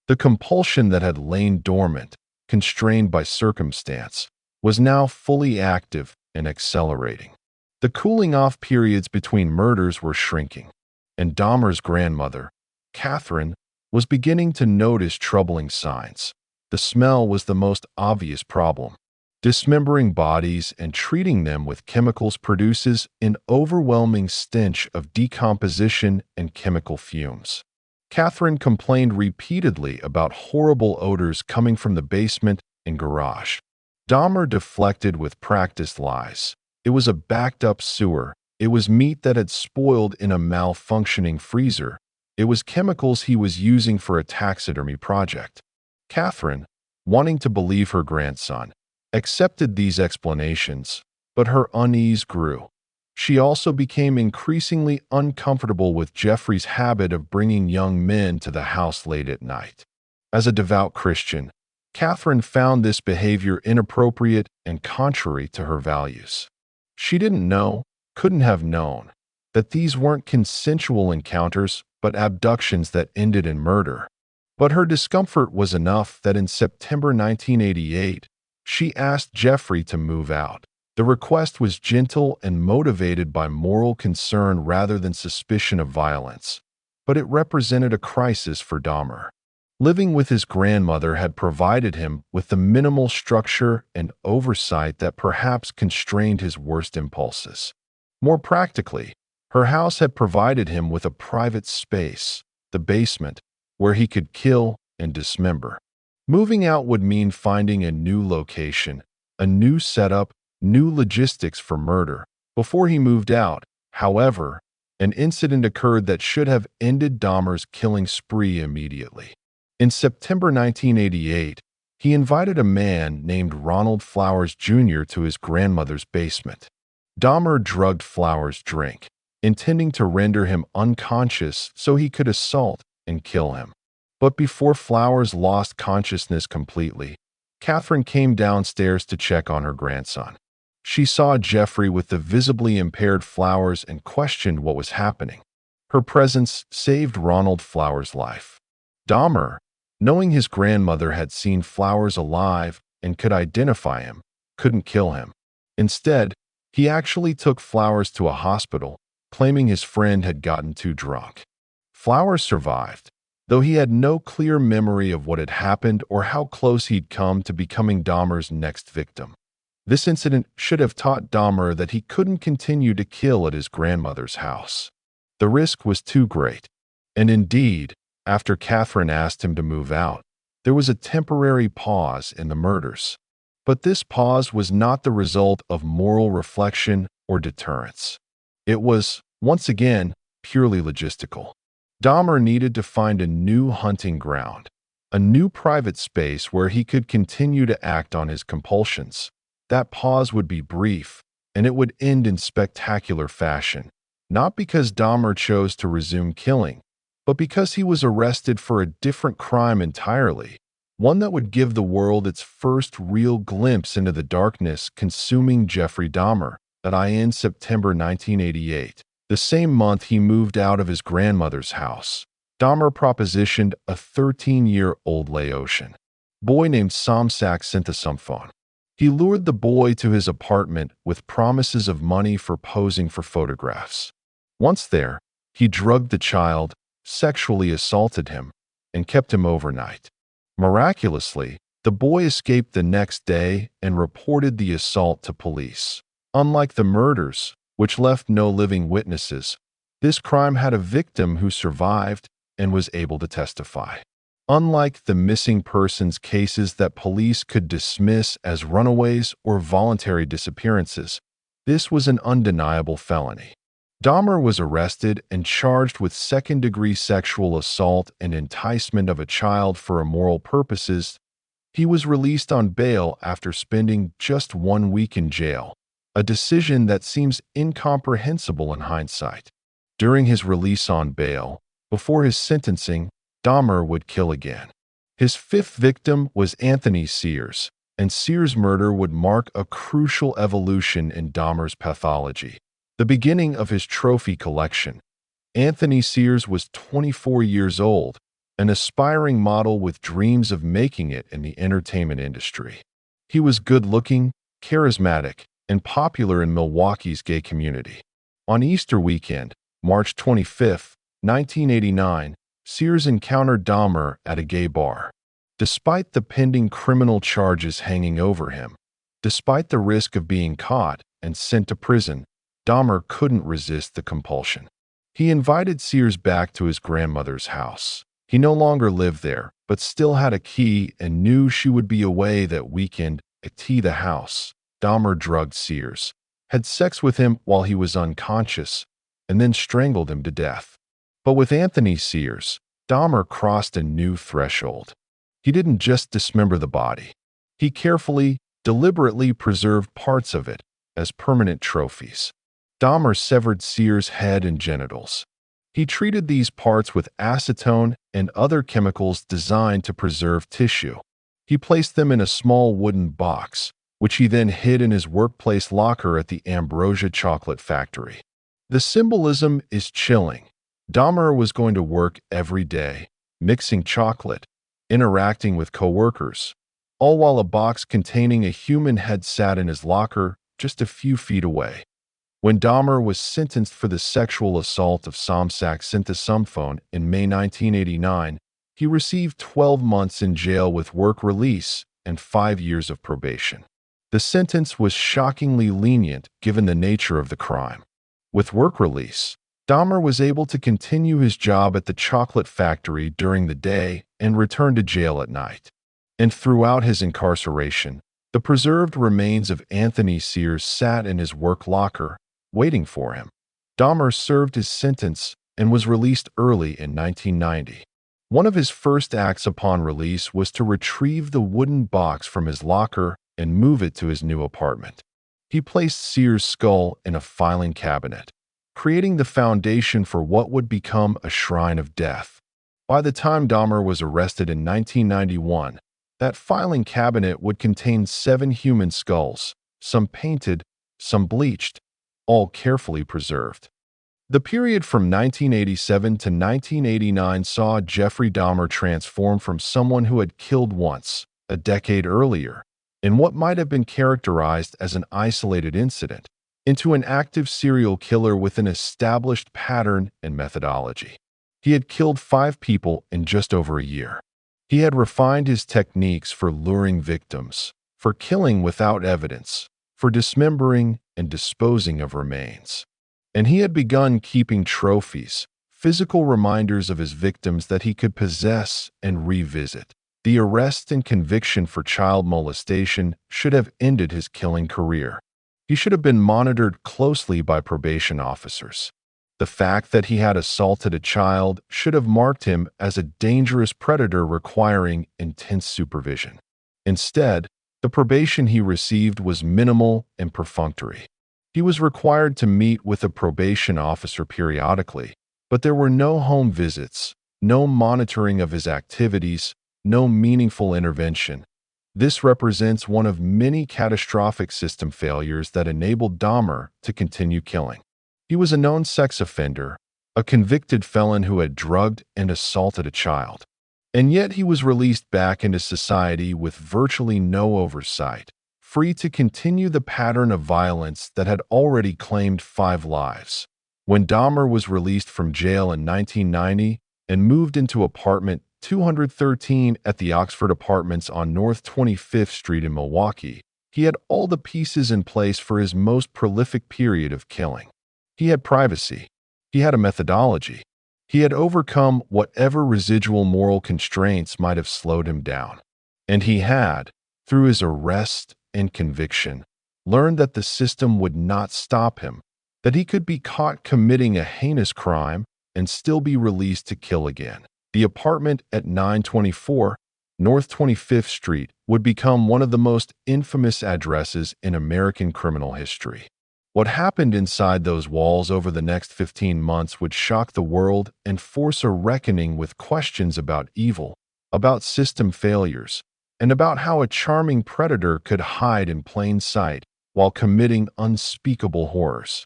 A: The compulsion that had lain dormant, constrained by circumstance, was now fully active and accelerating. The cooling-off periods between murders were shrinking, and Dahmer's grandmother, Catherine, was beginning to notice troubling signs. The smell was the most obvious problem. Dismembering bodies and treating them with chemicals produces an overwhelming stench of decomposition and chemical fumes. Catherine complained repeatedly about horrible odors coming from the basement and garage. Dahmer deflected with practiced lies. It was a backed-up sewer. It was meat that had spoiled in a malfunctioning freezer. It was chemicals he was using for a taxidermy project. Catherine, wanting to believe her grandson, accepted these explanations, but her unease grew. She also became increasingly uncomfortable with Jeffrey's habit of bringing young men to the house late at night. As a devout Christian, Catherine found this behavior inappropriate and contrary to her values. She didn't know, couldn't have known, that these weren't consensual encounters but abductions that ended in murder. But her discomfort was enough that in September 1988, she asked Jeffrey to move out. The request was gentle and motivated by moral concern rather than suspicion of violence, but it represented a crisis for Dahmer. Living with his grandmother had provided him with the minimal structure and oversight that perhaps constrained his worst impulses. More practically, her house had provided him with a private space, the basement, where he could kill and dismember. Moving out would mean finding a new location, a new setup, new logistics for murder. Before he moved out, however, an incident occurred that should have ended Dahmer's killing spree immediately. In September 1988, he invited a man named Ronald Flowers Jr. to his grandmother's basement. Dahmer drugged Flowers' drink, intending to render him unconscious so he could assault and kill him. But before Flowers lost consciousness completely, Catherine came downstairs to check on her grandson. She saw Jeffrey with the visibly impaired Flowers and questioned what was happening. Her presence saved Ronald Flowers' life. Dahmer, knowing his grandmother had seen Flowers alive and could identify him, couldn't kill him. Instead, he actually took Flowers to a hospital, claiming his friend had gotten too drunk. Flowers survived, though he had no clear memory of what had happened or how close he'd come to becoming Dahmer's next victim. This incident should have taught Dahmer that he couldn't continue to kill at his grandmother's house. The risk was too great. And indeed, after Catherine asked him to move out, there was a temporary pause in the murders. But this pause was not the result of moral reflection or deterrence. It was, once again, purely logistical. Dahmer needed to find a new hunting ground, a new private space where he could continue to act on his compulsions. That pause would be brief, and it would end in spectacular fashion, not because Dahmer chose to resume killing, but because he was arrested for a different crime entirely, one that would give the world its first real glimpse into the darkness consuming Jeffrey Dahmer. That in September 1988, the same month he moved out of his grandmother's house, Dahmer propositioned a 13-year-old Laotian boy named Somsak Synthesumphone. He lured the boy to his apartment with promises of money for posing for photographs. Once there, he drugged the child, sexually assaulted him, and kept him overnight. Miraculously, the boy escaped the next day and reported the assault to police. Unlike the murders, which left no living witnesses, this crime had a victim who survived and was able to testify. Unlike the missing persons cases that police could dismiss as runaways or voluntary disappearances, this was an undeniable felony. Dahmer was arrested and charged with second-degree sexual assault and enticement of a child for immoral purposes. He was released on bail after spending just 1 week in jail, a decision that seems incomprehensible in hindsight. During his release on bail, before his sentencing, Dahmer would kill again. His 5th victim was Anthony Sears, and Sears' murder would mark a crucial evolution in Dahmer's pathology, the beginning of his trophy collection. Anthony Sears was 24 years old, an aspiring model with dreams of making it in the entertainment industry. He was good-looking, charismatic, and popular in Milwaukee's gay community. On Easter weekend, March 25, 1989, Sears encountered Dahmer at a gay bar. Despite the pending criminal charges hanging over him, despite the risk of being caught and sent to prison, Dahmer couldn't resist the compulsion. He invited Sears back to his grandmother's house. He no longer lived there, but still had a key and knew she would be away that weekend at the house. Dahmer drugged Sears, had sex with him while he was unconscious, and then strangled him to death. But with Anthony Sears, Dahmer crossed a new threshold. He didn't just dismember the body. He carefully, deliberately preserved parts of it as permanent trophies. Dahmer severed Sears' head and genitals. He treated these parts with acetone and other chemicals designed to preserve tissue. He placed them in a small wooden box, which he then hid in his workplace locker at the Ambrosia Chocolate Factory. The symbolism is chilling. Dahmer was going to work every day, mixing chocolate, interacting with coworkers, all while a box containing a human head sat in his locker just a few feet away. When Dahmer was sentenced for the sexual assault of Somsak Synthesumphone in May 1989, he received 12 months in jail with work release and 5 years of probation. The sentence was shockingly lenient given the nature of the crime. With work release, Dahmer was able to continue his job at the chocolate factory during the day and return to jail at night. And throughout his incarceration, the preserved remains of Anthony Sears sat in his work locker, waiting for him. Dahmer served his sentence and was released early in 1990. One of his first acts upon release was to retrieve the wooden box from his locker and move it to his new apartment. He placed Sears' skull in a filing cabinet, creating the foundation for what would become a shrine of death. By the time Dahmer was arrested in 1991, that filing cabinet would contain 7 human skulls, some painted, some bleached, all carefully preserved. The period from 1987 to 1989 saw Jeffrey Dahmer transform from someone who had killed once, a decade earlier, in what might have been characterized as an isolated incident, into an active serial killer with an established pattern and methodology. He had killed 5 people in just over a year. He had refined his techniques for luring victims, for killing without evidence, for dismembering and disposing of remains. And he had begun keeping trophies, physical reminders of his victims that he could possess and revisit. The arrest and conviction for child molestation should have ended his killing career. He should have been monitored closely by probation officers. The fact that he had assaulted a child should have marked him as a dangerous predator requiring intense supervision. Instead, the probation he received was minimal and perfunctory. He was required to meet with a probation officer periodically, but there were no home visits, no monitoring of his activities, no meaningful intervention. This represents one of many catastrophic system failures that enabled Dahmer to continue killing. He was a known sex offender, a convicted felon who had drugged and assaulted a child. And yet he was released back into society with virtually no oversight, free to continue the pattern of violence that had already claimed 5 lives. When Dahmer was released from jail in 1990 and moved into apartment 213 at the Oxford Apartments on North 25th Street in Milwaukee, he had all the pieces in place for his most prolific period of killing. He had privacy. He had a methodology. He had overcome whatever residual moral constraints might have slowed him down. And he had, through his arrest and conviction, learned that the system would not stop him, that he could be caught committing a heinous crime and still be released to kill again. The apartment at 924 North 25th Street would become one of the most infamous addresses in American criminal history. What happened inside those walls over the next 15 months would shock the world and force a reckoning with questions about evil, about system failures, and about how a charming predator could hide in plain sight while committing unspeakable horrors.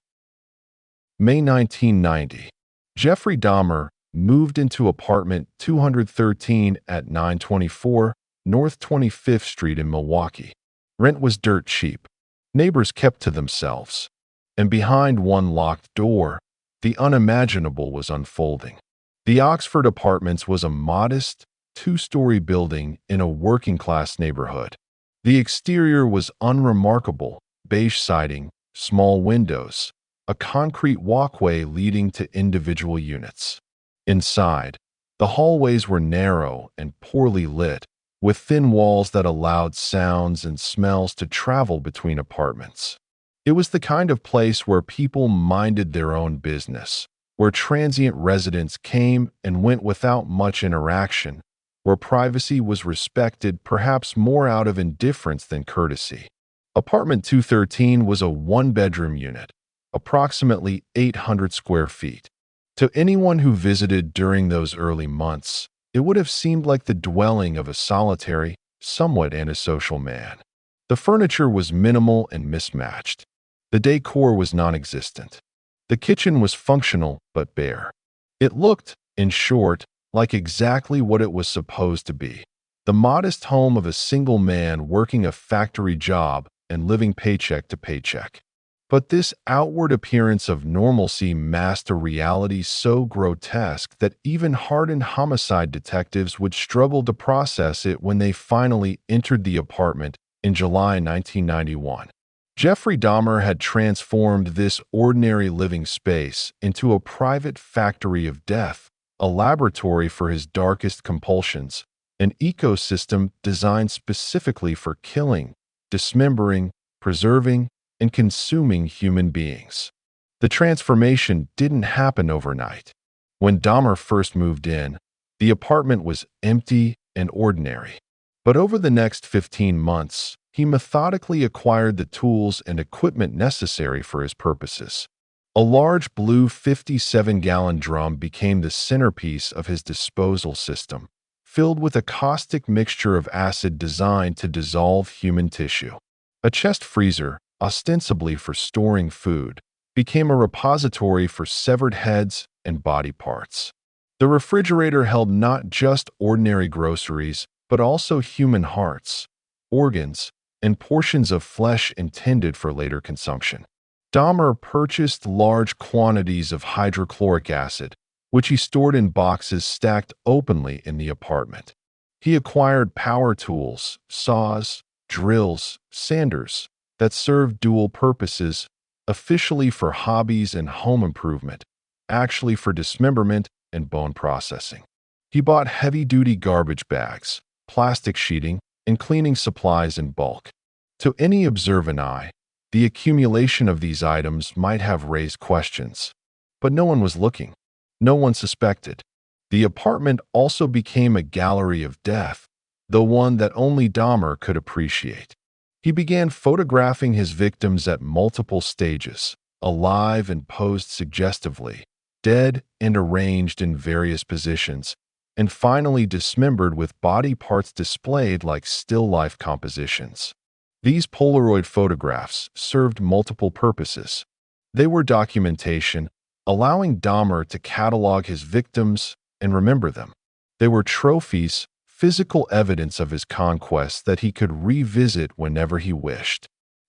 A: May 1990. Jeffrey Dahmer moved into apartment 213 at 924 North 25th Street in Milwaukee. Rent was dirt cheap. Neighbors kept to themselves. And behind one locked door, the unimaginable was unfolding. The Oxford Apartments was a modest, 2-story building in a working-class neighborhood. The exterior was unremarkable, beige siding, small windows, a concrete walkway leading to individual units. Inside, the hallways were narrow and poorly lit, with thin walls that allowed sounds and smells to travel between apartments. It was the kind of place where people minded their own business, where transient residents came and went without much interaction, where privacy was respected perhaps more out of indifference than courtesy. Apartment 213 was a one-bedroom unit, approximately 800 square feet. To anyone who visited during those early months, it would have seemed like the dwelling of a solitary, somewhat antisocial man. The furniture was minimal and mismatched. The decor was non-existent. The kitchen was functional but bare. It looked, in short, like exactly what it was supposed to be: the modest home of a single man working a factory job and living paycheck to paycheck. But this outward appearance of normalcy masked a reality so grotesque that even hardened homicide detectives would struggle to process it when they finally entered the apartment in July 1991. Jeffrey Dahmer had transformed this ordinary living space into a private factory of death, a laboratory for his darkest compulsions, an ecosystem designed specifically for killing, dismembering, preserving, and consuming human beings. The transformation didn't happen overnight. When Dahmer first moved in, the apartment was empty and ordinary. But over the next 15 months, he methodically acquired the tools and equipment necessary for his purposes. A large blue 57-gallon drum became the centerpiece of his disposal system, filled with a caustic mixture of acid designed to dissolve human tissue. A chest freezer, ostensibly for storing food, became a repository for severed heads and body parts. The refrigerator held not just ordinary groceries, but also human hearts, organs, and portions of flesh intended for later consumption. Dahmer purchased large quantities of hydrochloric acid, which he stored in boxes stacked openly in the apartment. He acquired power tools, saws, drills, sanders, that served dual purposes, officially for hobbies and home improvement, actually for dismemberment and bone processing. He bought heavy-duty garbage bags, plastic sheeting, and cleaning supplies in bulk. To any observant eye, the accumulation of these items might have raised questions. But no one was looking. No one suspected. The apartment also became a gallery of death, though one that only Dahmer could appreciate. He began photographing his victims at multiple stages, alive and posed suggestively, dead and arranged in various positions, and finally dismembered with body parts displayed like still-life compositions. These Polaroid photographs served multiple purposes. They were documentation, allowing Dahmer to catalog his victims and remember them. They were trophies, physical evidence of his conquest that he could revisit whenever he wished.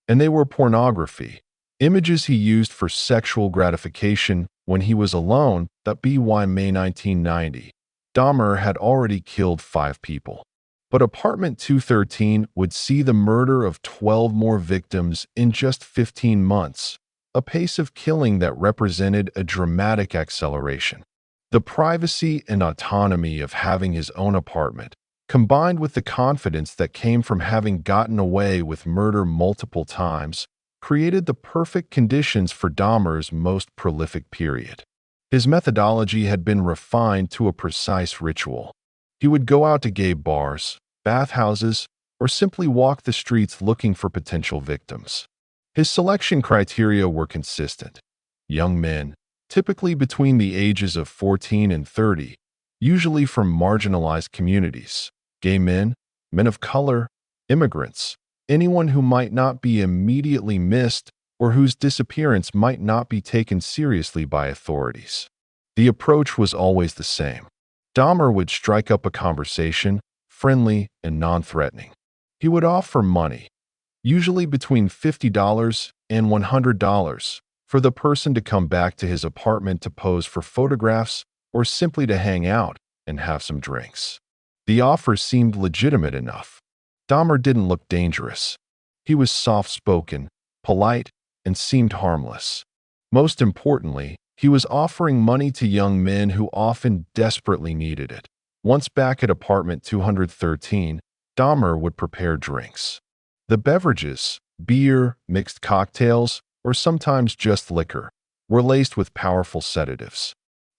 A: And they were pornography, images he used for sexual gratification when he was alone. By May 1990, Dahmer had already killed 5 people. But Apartment 213 would see the murder of 12 more victims in just 15 months, a pace of killing that represented a dramatic acceleration. The privacy and autonomy of having his own apartment, combined with the confidence that came from having gotten away with murder multiple times, created the perfect conditions for Dahmer's most prolific period. His methodology had been refined to a precise ritual. He would go out to gay bars, bathhouses, or simply walk the streets looking for potential victims. His selection criteria were consistent: young men, typically between the ages of 14 and 30, usually from marginalized communities, gay men, men of color, immigrants, anyone who might not be immediately missed or whose disappearance might not be taken seriously by authorities. The approach was always the same. Dahmer would strike up a conversation, friendly and non-threatening. He would offer money, usually between $50 and $100, for the person to come back to his apartment to pose for photographs or simply to hang out and have some drinks. The offer seemed legitimate enough. Dahmer didn't look dangerous. He was soft-spoken, polite, and seemed harmless. Most importantly, he was offering money to young men who often desperately needed it. Once back at apartment 213, Dahmer would prepare drinks. The beverages, beer, mixed cocktails, or sometimes just liquor, were laced with powerful sedatives.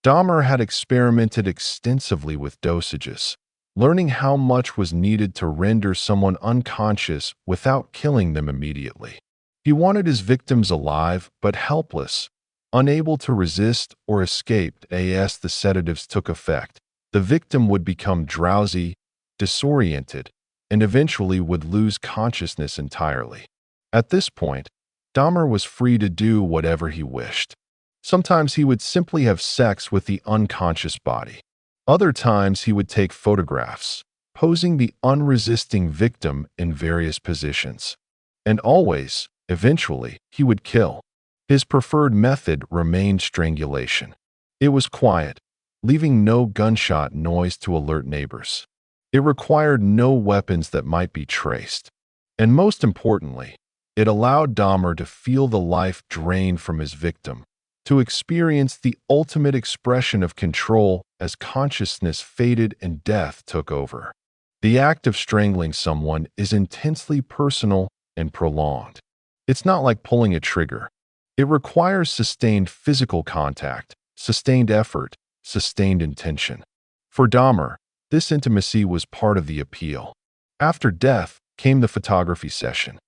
A: Dahmer had experimented extensively with dosages, learning how much was needed to render someone unconscious without killing them immediately. He wanted his victims alive but helpless, unable to resist or escape. As the sedatives took effect, the victim would become drowsy, disoriented, and eventually would lose consciousness entirely. At this point, Dahmer was free to do whatever he wished. Sometimes he would simply have sex with the unconscious body. Other times he would take photographs, posing the unresisting victim in various positions. And always, eventually, he would kill. His preferred method remained strangulation. It was quiet, leaving no gunshot noise to alert neighbors. It required no weapons that might be traced. And most importantly, it allowed Dahmer to feel the life drained from his victim, to experience the ultimate expression of control as consciousness faded and death took over. The act of strangling someone is intensely personal and prolonged. It's not like pulling a trigger. It requires sustained physical contact, sustained effort, sustained intention. For Dahmer, this intimacy was part of the appeal. After death came the photography session.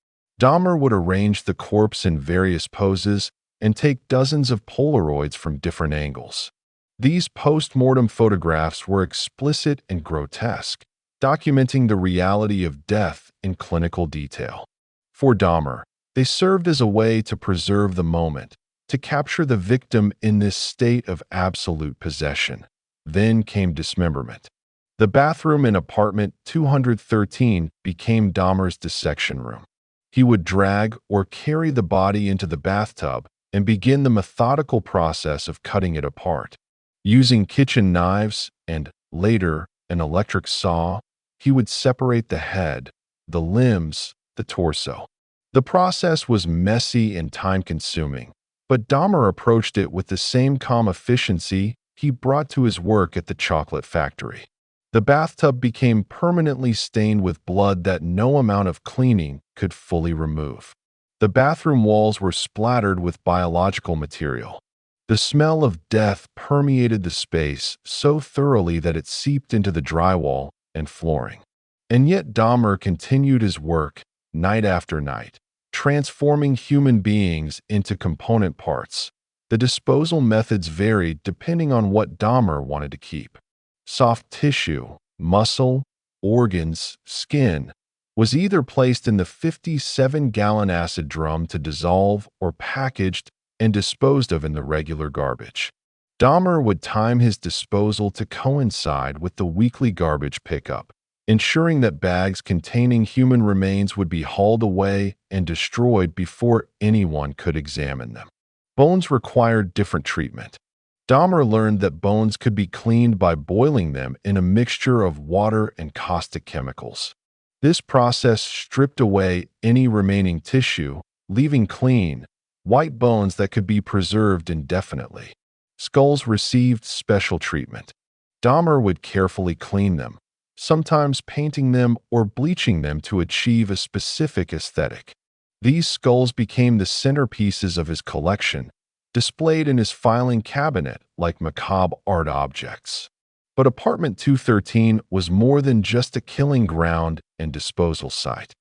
A: Dahmer would arrange the corpse in various poses and take dozens of Polaroids from different angles. These post-mortem photographs were explicit and grotesque, documenting the reality of death in clinical detail. For Dahmer, they served as a way to preserve the moment, to capture the victim in this state of absolute possession. Then came dismemberment. The bathroom in apartment 213 became Dahmer's dissection room. He would drag or carry the body into the bathtub and begin the methodical process of cutting it apart. Using kitchen knives and, later, an electric saw, he would separate the head, the limbs, the torso. The process was messy and time-consuming, but Dahmer approached it with the same calm efficiency he brought to his work at the chocolate factory. The bathtub became permanently stained with blood that no amount of cleaning could fully remove. The bathroom walls were splattered with biological material. The smell of death permeated the space so thoroughly that it seeped into the drywall and flooring. And yet Dahmer continued his work night after night, transforming human beings into component parts. The disposal methods varied depending on what Dahmer wanted to keep. Soft tissue, muscle, organs, skin was either placed in the 57-gallon acid drum to dissolve or packaged and disposed of in the regular garbage. Dahmer would time his disposal to coincide with the weekly garbage pickup, ensuring that bags containing human remains would be hauled away and destroyed before anyone could examine them. Bones required different treatment. Dahmer learned that bones could be cleaned by boiling them in a mixture of water and caustic chemicals. This process stripped away any remaining tissue, leaving clean, white bones that could be preserved indefinitely. Skulls received special treatment. Dahmer would carefully clean them, sometimes painting them or bleaching them to achieve a specific aesthetic. These skulls became the centerpieces of his collection, displayed in his filing cabinet like macabre art objects. But apartment 213 was more than just a killing ground and disposal site.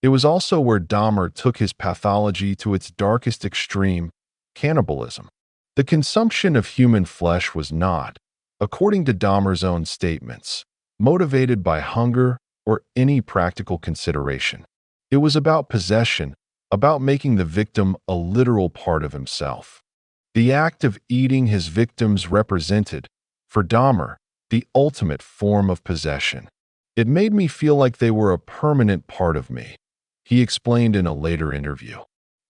A: It was also where Dahmer took his pathology to its darkest extreme, cannibalism. The consumption of human flesh was not, according to Dahmer's own statements, motivated by hunger or any practical consideration. It was about possession, about making the victim a literal part of himself. The act of eating his victims represented, for Dahmer, the ultimate form of possession. It made me feel like they were a permanent part of me, he explained in a later interview.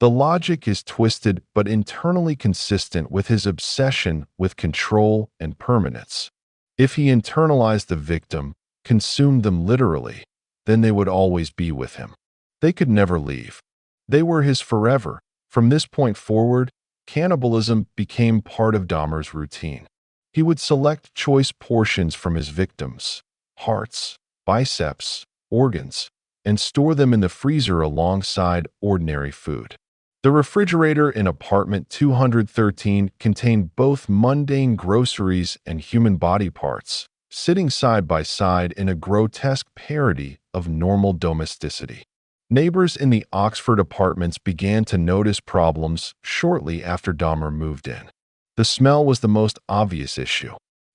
A: The logic is twisted but internally consistent with his obsession with control and permanence. If he internalized the victim, consumed them literally, then they would always be with him. They could never leave. They were his forever. From this point forward, Cannibalism became part of Dahmer's routine. He would select choice portions from his victims, hearts, biceps, organs, and store them in the freezer alongside ordinary food. The refrigerator in apartment 213 contained both mundane groceries and human body parts, sitting side by side in a grotesque parody of normal domesticity. Neighbors in the Oxford apartments began to notice problems shortly after Dahmer moved in. The smell was the most obvious issue.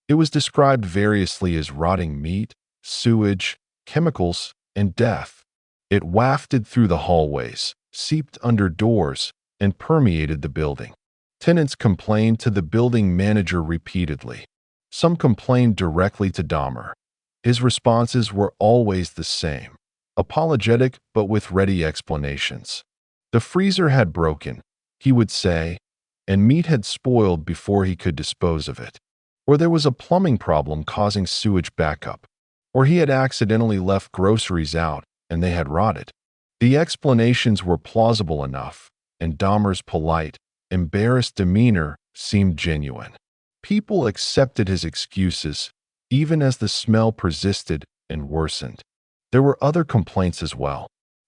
A: It was described variously as rotting meat, sewage, chemicals, and death. It wafted through the hallways, seeped under doors, and permeated the building. Tenants complained to the building manager repeatedly. Some complained directly to Dahmer. His responses were always the same: apologetic but with ready explanations. The freezer had broken, he would say, and meat had spoiled before he could dispose of it. Or there was a plumbing problem causing sewage backup. Or he had accidentally left groceries out and they had rotted. The explanations were plausible enough, and Dahmer's polite, embarrassed demeanor seemed genuine. People accepted his excuses, even as the smell persisted and worsened. There were other complaints as well.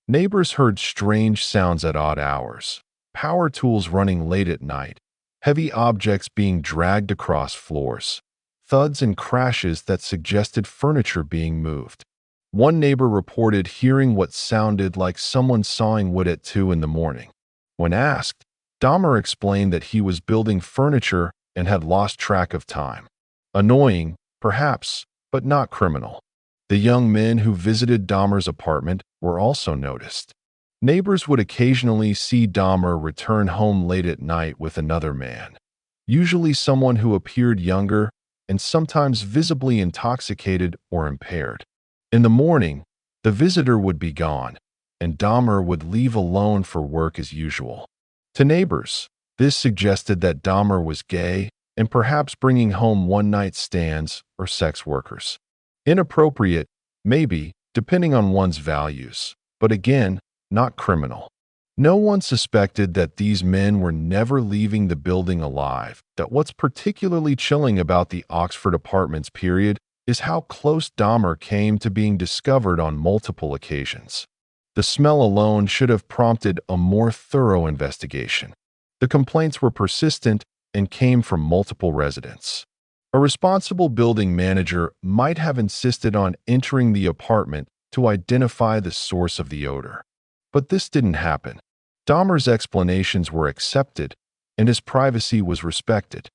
A: Neighbors heard strange sounds at odd hours, power tools running late at night, heavy objects being dragged across floors, thuds and crashes that suggested furniture being moved. One neighbor reported hearing what sounded like someone sawing wood at 2 in the morning. When asked, Dahmer explained that he was building furniture and had lost track of time. Annoying, perhaps, but not criminal. The young men who visited Dahmer's apartment were also noticed. Neighbors would occasionally see Dahmer return home late at night with another man, usually someone who appeared younger and sometimes visibly intoxicated or impaired. In the morning, the visitor would be gone, and Dahmer would leave alone for work as usual. To neighbors, this suggested that Dahmer was gay and perhaps bringing home one-night stands or sex workers. Inappropriate, maybe, depending on one's values, but again, not criminal. No one suspected that these men were never leaving the building alive. That what's particularly chilling about the Oxford apartments period is how close Dahmer came to being discovered on multiple occasions. The smell alone should have prompted a more thorough investigation. The complaints were persistent and came from multiple residents. A responsible building manager might have insisted on entering the apartment to identify the source of the odor. But this didn't happen. Dahmer's explanations were accepted, and his privacy was respected.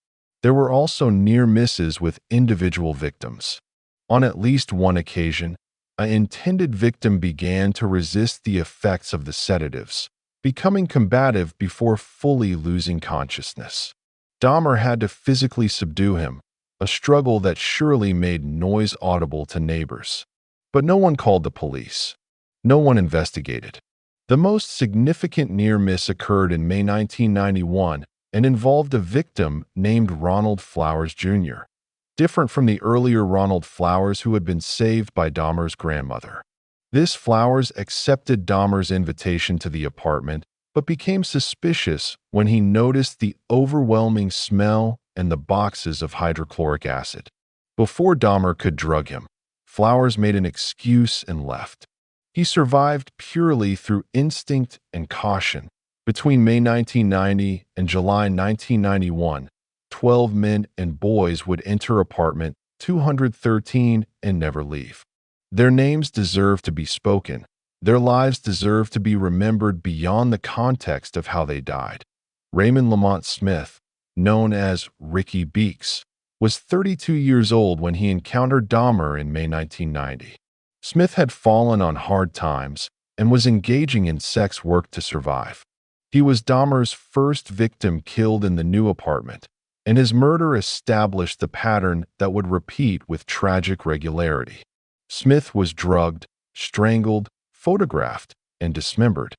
A: There were also near misses with individual victims. On at least one occasion, an intended victim began to resist the effects of the sedatives, becoming combative before fully losing consciousness. Dahmer had to physically subdue him, a struggle that surely made noise audible to neighbors. But no one called the police. No one investigated. The most significant near miss occurred in May 1991 and involved a victim named Ronald Flowers Jr., different from the earlier Ronald Flowers who had been saved by Dahmer's grandmother. This Flowers accepted Dahmer's invitation to the apartment, but became suspicious when he noticed the overwhelming smell and the boxes of hydrochloric acid. Before Dahmer could drug him, Flowers made an excuse and left. He survived purely through instinct and caution. Between May 1990 and July 1991, 12 men and boys would enter apartment 213 and never leave. Their names deserve to be spoken. Their lives deserve to be remembered beyond the context of how they died. Raymond Lamont Smith, known as Ricky Beeks, was 32 years old when he encountered Dahmer in May 1990. Smith had fallen on hard times and was engaging in sex work to survive. He was Dahmer's first victim killed in the new apartment, and his murder established the pattern that would repeat with tragic regularity. Smith was drugged, strangled, photographed, and dismembered.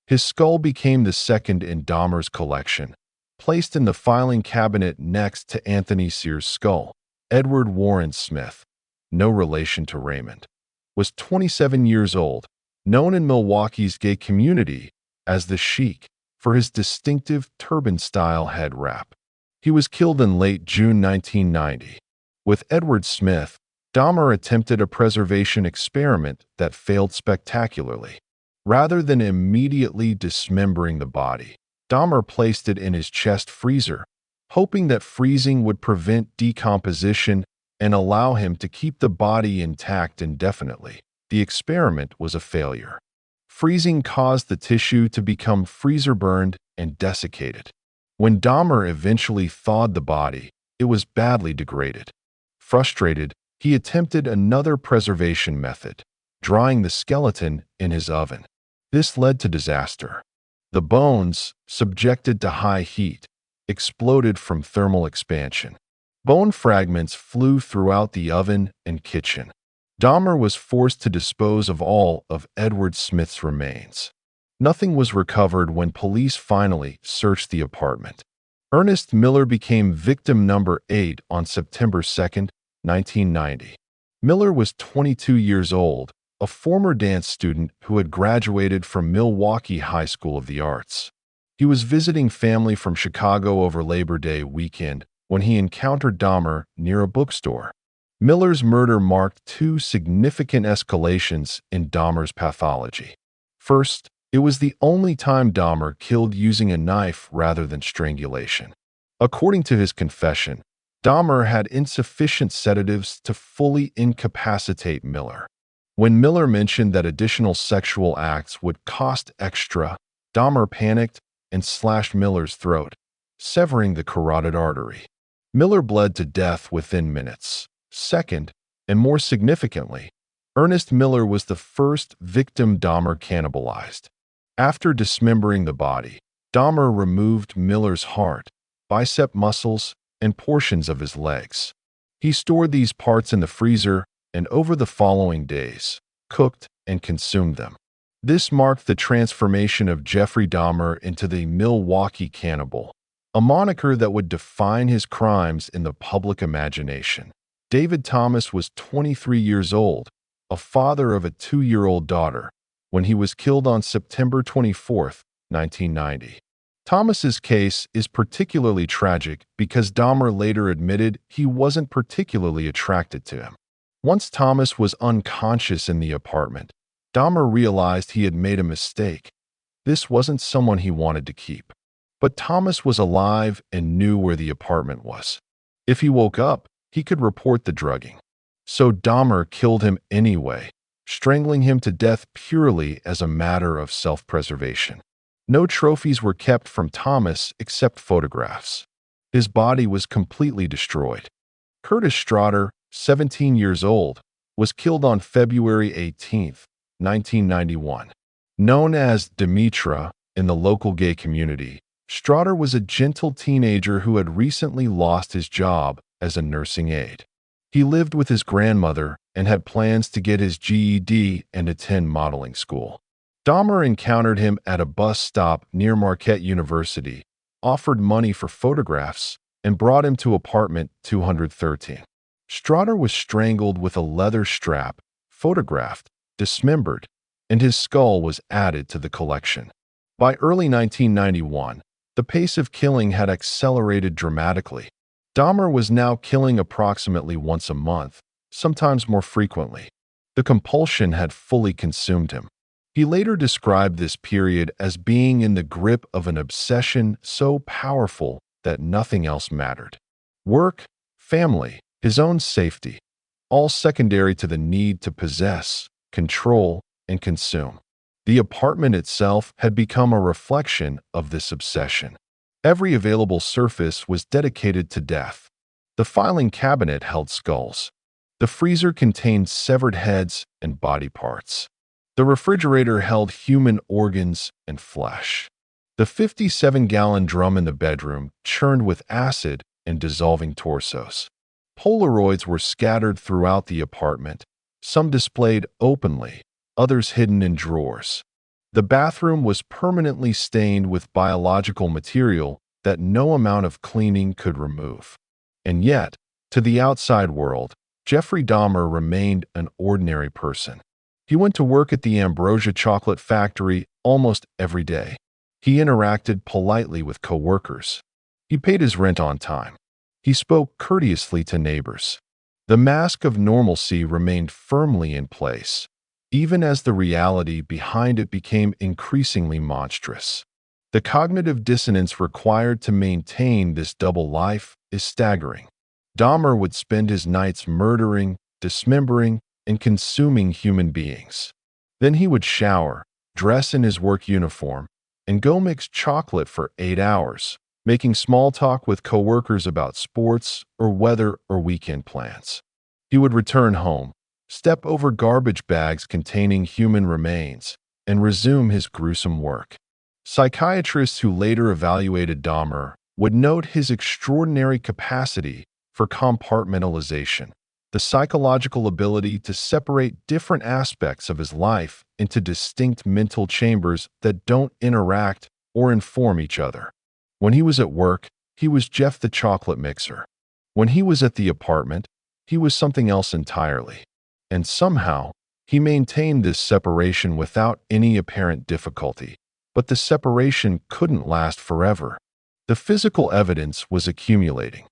A: His skull became the second in Dahmer's collection, placed in the filing cabinet next to Anthony Sears' skull. Edward Warren Smith, no relation to Raymond, was 27 years old, known in Milwaukee's gay community as the Sheik, for his distinctive turban-style head wrap. He was killed in late June 1990. With Edward Smith, Dahmer attempted a preservation experiment that failed spectacularly. Rather than immediately dismembering the body, Dahmer placed it in his chest freezer, hoping that freezing would prevent decomposition and allow him to keep the body intact indefinitely. The experiment was a failure. Freezing caused the tissue to become freezer-burned and desiccated. When Dahmer eventually thawed the body, it was badly degraded. Frustrated, he attempted another preservation method, drying the skeleton in his oven. This led to disaster. The bones, subjected to high heat, exploded from thermal expansion. Bone fragments flew throughout the oven and kitchen. Dahmer was forced to dispose of all of Edward Smith's remains. Nothing was recovered when police finally searched the apartment. Ernest Miller became victim number 8 on September 2, 1990. Miller was 22 years old, a former dance student who had graduated from Milwaukee High School of the Arts. He was visiting family from Chicago over Labor Day weekend when he encountered Dahmer near a bookstore. Miller's murder marked two significant escalations in Dahmer's pathology. First, it was the only time Dahmer killed using a knife rather than strangulation. According to his confession, Dahmer had insufficient sedatives to fully incapacitate Miller. When Miller mentioned that additional sexual acts would cost extra, Dahmer panicked and slashed Miller's throat, severing the carotid artery. Miller bled to death within minutes. Second, and more significantly, Ernest Miller was the first victim Dahmer cannibalized. After dismembering the body, Dahmer removed Miller's heart, bicep muscles, and portions of his legs. He stored these parts in the freezer and over the following days, cooked and consumed them. This marked the transformation of Jeffrey Dahmer into the Milwaukee Cannibal, a moniker that would define his crimes in the public imagination. David Thomas was 23 years old, a father of a 2-year-old daughter, when he was killed on September 24, 1990. Thomas's case is particularly tragic because Dahmer later admitted he wasn't particularly attracted to him. Once Thomas was unconscious in the apartment, Dahmer realized he had made a mistake. This wasn't someone he wanted to keep. But Thomas was alive and knew where the apartment was. If he woke up, he could report the drugging. So Dahmer killed him anyway, strangling him to death purely as a matter of self-preservation. No trophies were kept from Thomas except photographs. His body was completely destroyed. Curtis Strader, 17 years old, was killed on February 18, 1991. Known as Demetra in the local gay community, Strader was a gentle teenager who had recently lost his job as a nursing aide. He lived with his grandmother and had plans to get his GED and attend modeling school. Dahmer encountered him at a bus stop near Marquette University, offered money for photographs, and brought him to apartment 213. Strader was strangled with a leather strap, photographed, dismembered, and his skull was added to the collection. By early 1991, the pace of killing had accelerated dramatically. Dahmer was now killing approximately once a month, sometimes more frequently. The compulsion had fully consumed him. He later described this period as being in the grip of an obsession so powerful that nothing else mattered. Work, family, his own safety, all secondary to the need to possess, control, and consume. The apartment itself had become a reflection of this obsession. Every available surface was dedicated to death. The filing cabinet held skulls. The freezer contained severed heads and body parts. The refrigerator held human organs and flesh. The 57-gallon drum in the bedroom churned with acid and dissolving torsos. Polaroids were scattered throughout the apartment, some displayed openly, others hidden in drawers. The bathroom was permanently stained with biological material that no amount of cleaning could remove. And yet, to the outside world, Jeffrey Dahmer remained an ordinary person. He went to work at the Ambrosia Chocolate Factory almost every day. He interacted politely with coworkers. He paid his rent on time. He spoke courteously to neighbors. The mask of normalcy remained firmly in place, even as the reality behind it became increasingly monstrous. The cognitive dissonance required to maintain this double life is staggering. Dahmer would spend his nights murdering, dismembering, and consuming human beings. Then he would shower, dress in his work uniform, and go mix chocolate for 8 hours, making small talk with coworkers about sports or weather or weekend plans. He would return home, step over garbage bags containing human remains, and resume his gruesome work. Psychiatrists who later evaluated Dahmer would note his extraordinary capacity for compartmentalization, the psychological ability to separate different aspects of his life into distinct mental chambers that don't interact or inform each other. When he was at work, he was Jeff the chocolate mixer. When he was at the apartment, he was something else entirely. And somehow, he maintained this separation without any apparent difficulty. But the separation couldn't last forever. The physical evidence was accumulating.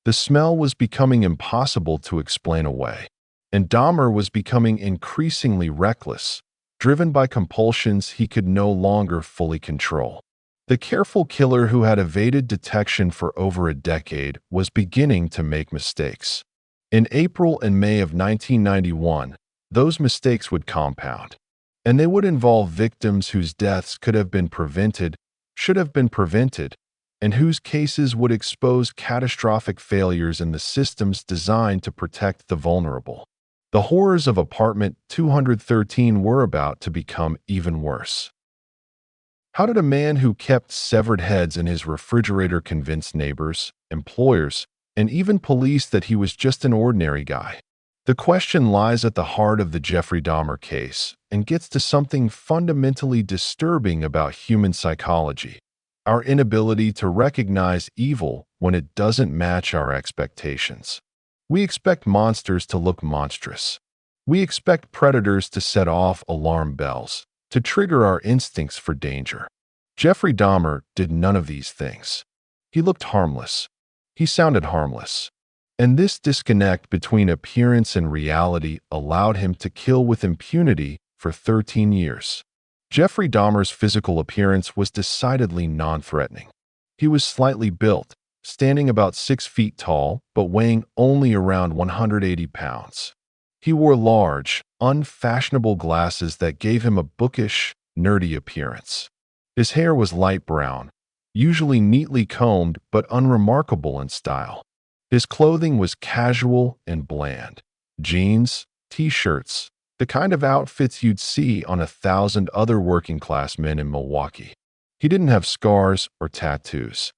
A: The smell was becoming impossible to explain away. And Dahmer was becoming increasingly reckless, driven by compulsions he could no longer fully control. The careful killer who had evaded detection for over a decade was beginning to make mistakes. In April and May of 1991, those mistakes would compound. And they would involve victims whose deaths could have been prevented, should have been prevented, and whose cases would expose catastrophic failures in the systems designed to protect the vulnerable. The horrors of apartment 213 were about to become even worse. How did a man who kept severed heads in his refrigerator convince neighbors, employers, and even police that he was just an ordinary guy? The question lies at the heart of the Jeffrey Dahmer case and gets to something fundamentally disturbing about human psychology: our inability to recognize evil when it doesn't match our expectations. We expect monsters to look monstrous. We expect predators to set off alarm bells, to trigger our instincts for danger. Jeffrey Dahmer did none of these things. He looked harmless. He sounded harmless. And this disconnect between appearance and reality allowed him to kill with impunity for 13 years. Jeffrey Dahmer's physical appearance was decidedly non-threatening. He was slightly built, standing about 6 feet tall, but weighing only around 180 pounds. He wore large, unfashionable glasses that gave him a bookish, nerdy appearance. His hair was light brown, usually neatly combed but unremarkable in style. His clothing was casual and bland. Jeans, t-shirts, the kind of outfits you'd see on 1,000 other working-class men in Milwaukee. He didn't have scars or tattoos.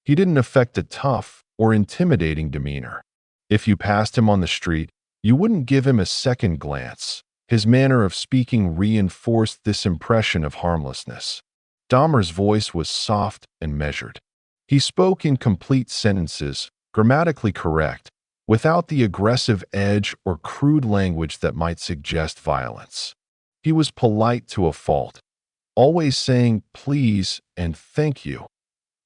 A: He didn't affect a tough or intimidating demeanor. If you passed him on the street, you wouldn't give him a second glance. His manner of speaking reinforced this impression of harmlessness. Dahmer's voice was soft and measured. He spoke in complete sentences, grammatically correct, without the aggressive edge or crude language that might suggest violence. He was polite to a fault, always saying please and thank you,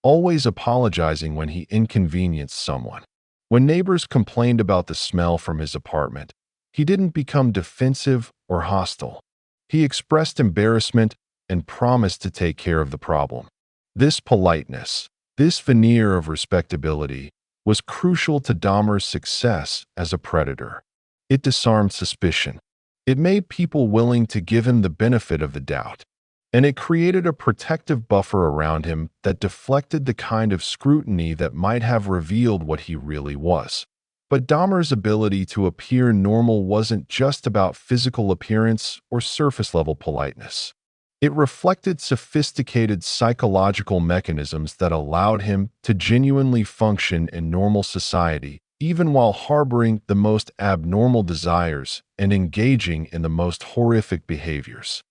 A: always apologizing when he inconvenienced someone. When neighbors complained about the smell from his apartment, he didn't become defensive or hostile. He expressed embarrassment and promised to take care of the problem. This politeness, this veneer of respectability, was crucial to Dahmer's success as a predator. It disarmed suspicion. It made people willing to give him the benefit of the doubt. And it created a protective buffer around him that deflected the kind of scrutiny that might have revealed what he really was. But Dahmer's ability to appear normal wasn't just about physical appearance or surface-level politeness. It reflected sophisticated psychological mechanisms that allowed him to genuinely function in normal society, even while harboring the most abnormal desires and engaging in the most horrific behaviors.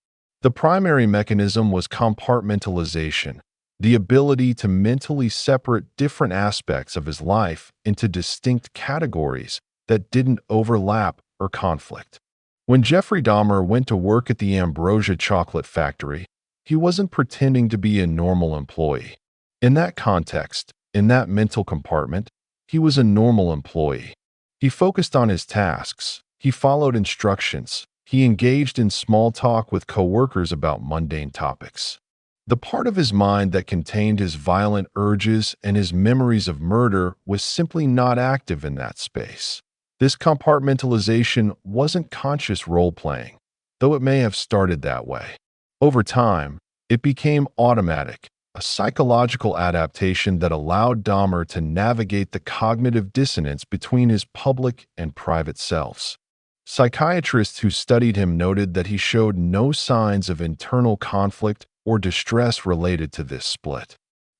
A: The primary mechanism was compartmentalization, the ability to mentally separate different aspects of his life into distinct categories that didn't overlap or conflict. When Jeffrey Dahmer went to work at the Ambrosia Chocolate Factory, He wasn't pretending to be a normal employee. In that context, in that mental compartment, he was a normal employee. He focused on his tasks. He followed instructions. He engaged in small talk with coworkers about mundane topics. The part of his mind that contained his violent urges and his memories of murder was simply not active in that space. This compartmentalization wasn't conscious role-playing, though it may have started that way. Over time, it became automatic, a psychological adaptation that allowed Dahmer to navigate the cognitive dissonance between his public and private selves. Psychiatrists who studied him noted that he showed no signs of internal conflict or distress related to this split.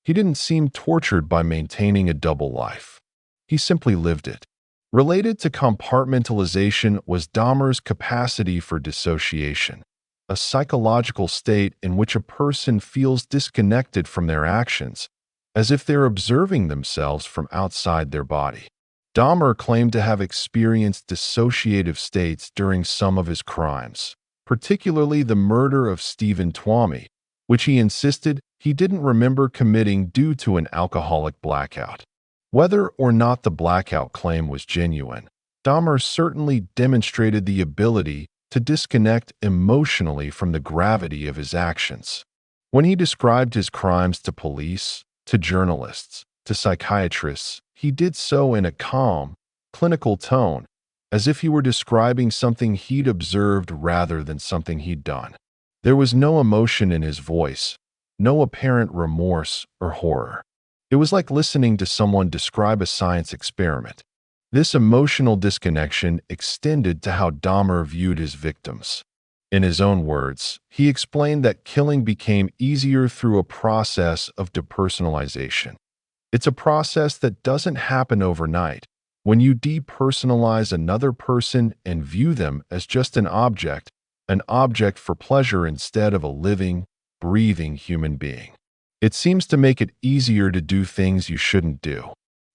A: He didn't seem tortured by maintaining a double life. He simply lived it. Related to compartmentalization was Dahmer's capacity for dissociation, a psychological state in which a person feels disconnected from their actions, as if they're observing themselves from outside their body. Dahmer claimed to have experienced dissociative states during some of his crimes, particularly the murder of Stephen Twomey, which he insisted he didn't remember committing due to an alcoholic blackout. Whether or not the blackout claim was genuine, Dahmer certainly demonstrated the ability to disconnect emotionally from the gravity of his actions. When he described his crimes to police, to journalists, to psychiatrists, he did so in a calm, clinical tone, as if he were describing something he'd observed rather than something he'd done. There was no emotion in his voice, no apparent remorse or horror. It was like listening to someone describe a science experiment. This emotional disconnection extended to how Dahmer viewed his victims. In his own words, he explained that killing became easier through a process of depersonalization. It's a process that doesn't happen overnight. When you depersonalize another person and view them as just an object for pleasure instead of a living, breathing human being. It seems to make it easier to do things you shouldn't do.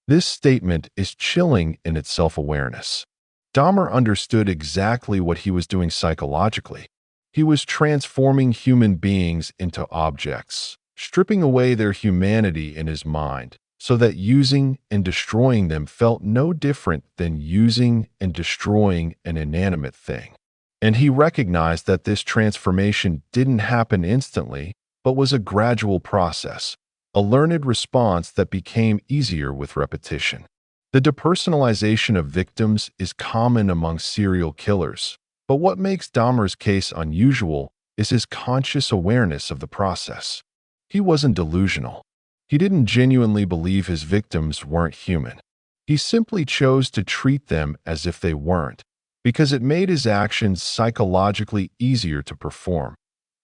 A: This statement is chilling in its self-awareness. Dahmer understood exactly what he was doing psychologically. He was transforming human beings into objects, stripping away their humanity in his mind, so that using and destroying them felt no different than using and destroying an inanimate thing. And he recognized that this transformation didn't happen instantly, but was a gradual process, a learned response that became easier with repetition. The depersonalization of victims is common among serial killers, but what makes Dahmer's case unusual is his conscious awareness of the process. He wasn't delusional. He didn't genuinely believe his victims weren't human. He simply chose to treat them as if they weren't, because it made his actions psychologically easier to perform.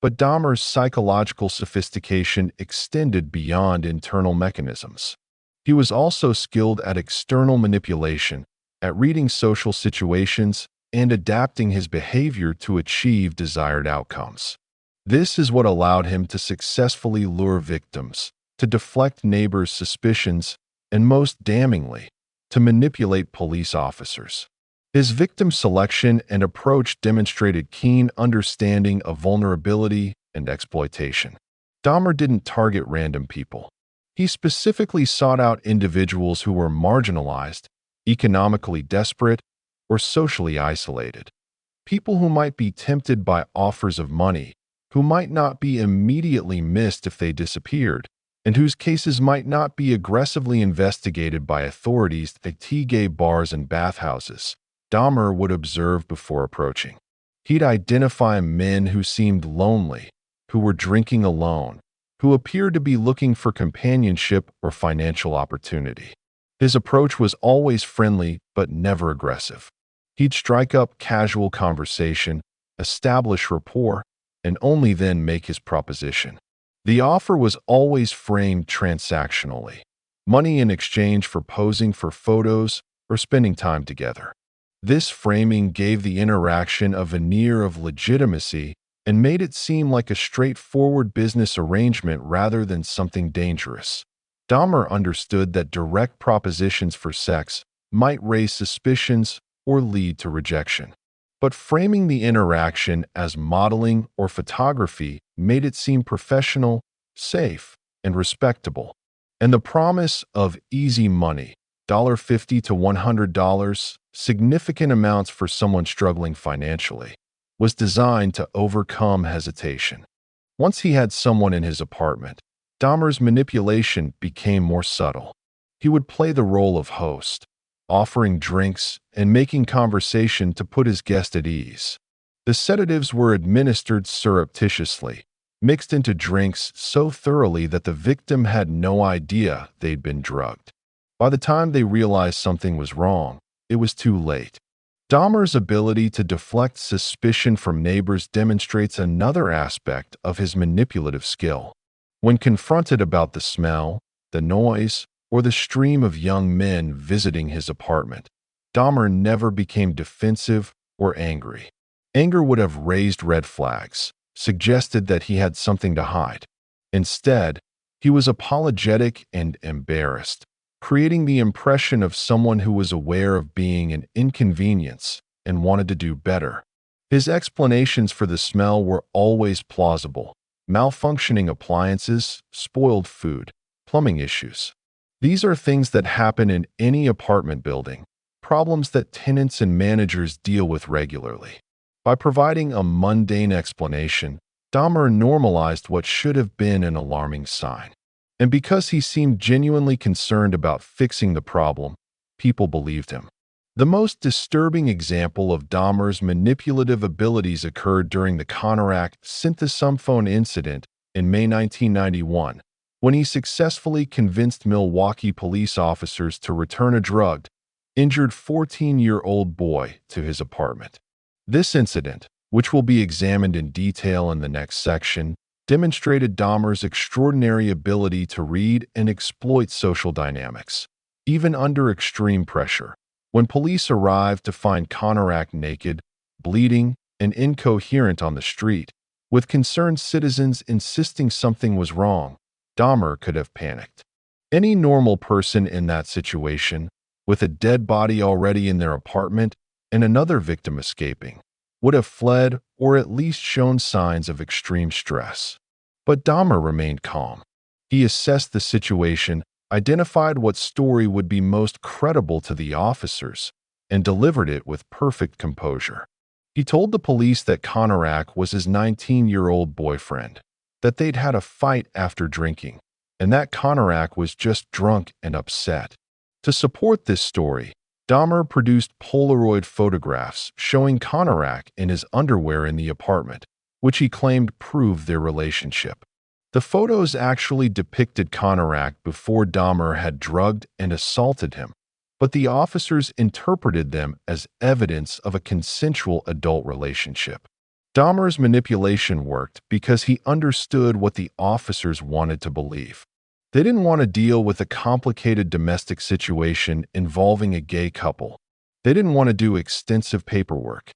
A: But Dahmer's psychological sophistication extended beyond internal mechanisms. He was also skilled at external manipulation, at reading social situations, and adapting his behavior to achieve desired outcomes. This is what allowed him to successfully lure victims, to deflect neighbors' suspicions, and most damningly, to manipulate police officers. His victim selection and approach demonstrated keen understanding of vulnerability and exploitation. Dahmer didn't target random people. He specifically sought out individuals who were marginalized, economically desperate, or socially isolated. People who might be tempted by offers of money, who might not be immediately missed if they disappeared, and whose cases might not be aggressively investigated by authorities at gay bars and bathhouses. Dahmer would observe before approaching. He'd identify men who seemed lonely, who were drinking alone, who appeared to be looking for companionship or financial opportunity. His approach was always friendly but never aggressive. He'd strike up casual conversation, establish rapport, and only then make his proposition. The offer was always framed transactionally, money in exchange for posing for photos or spending time together. This framing gave the interaction a veneer of legitimacy and made it seem like a straightforward business arrangement rather than something dangerous. Dahmer understood that direct propositions for sex might raise suspicions or lead to rejection. But framing the interaction as modeling or photography made it seem professional, safe, and respectable. And the promise of easy money, $50 to $100, significant amounts for someone struggling financially, was designed to overcome hesitation. Once he had someone in his apartment, Dahmer's manipulation became more subtle. He would play the role of host, offering drinks and making conversation to put his guest at ease. The sedatives were administered surreptitiously, mixed into drinks so thoroughly that the victim had no idea they'd been drugged. By the time they realized something was wrong, it was too late. Dahmer's ability to deflect suspicion from neighbors demonstrates another aspect of his manipulative skill. When confronted about the smell, the noise, or the stream of young men visiting his apartment, Dahmer never became defensive or angry. Anger would have raised red flags, suggested that he had something to hide. Instead, he was apologetic and embarrassed, creating the impression of someone who was aware of being an inconvenience and wanted to do better. His explanations for the smell were always plausible: malfunctioning appliances, spoiled food, plumbing issues. These are things that happen in any apartment building, problems that tenants and managers deal with regularly. By providing a mundane explanation, Dahmer normalized what should have been an alarming sign. And because he seemed genuinely concerned about fixing the problem, people believed him. The most disturbing example of Dahmer's manipulative abilities occurred during the Konarak synthesomphone incident in May 1991, when he successfully convinced Milwaukee police officers to return a drugged, injured 14-year-old boy to his apartment. This incident, which will be examined in detail in the next section, demonstrated Dahmer's extraordinary ability to read and exploit social dynamics, even under extreme pressure. When police arrived to find Konarak naked, bleeding, and incoherent on the street, with concerned citizens insisting something was wrong, Dahmer could have panicked. Any normal person in that situation, with a dead body already in their apartment and another victim escaping, would have fled or at least shown signs of extreme stress. But Dahmer remained calm. He assessed the situation, identified what story would be most credible to the officers, and delivered it with perfect composure. He told the police that Konarak was his 19-year-old boyfriend, that they'd had a fight after drinking, and that Konarak was just drunk and upset. To support this story, Dahmer produced Polaroid photographs showing Konarak in his underwear in the apartment, which he claimed proved their relationship. The photos actually depicted Konarak before Dahmer had drugged and assaulted him, but the officers interpreted them as evidence of a consensual adult relationship. Dahmer's manipulation worked because he understood what the officers wanted to believe. They didn't want to deal with a complicated domestic situation involving a gay couple. They didn't want to do extensive paperwork.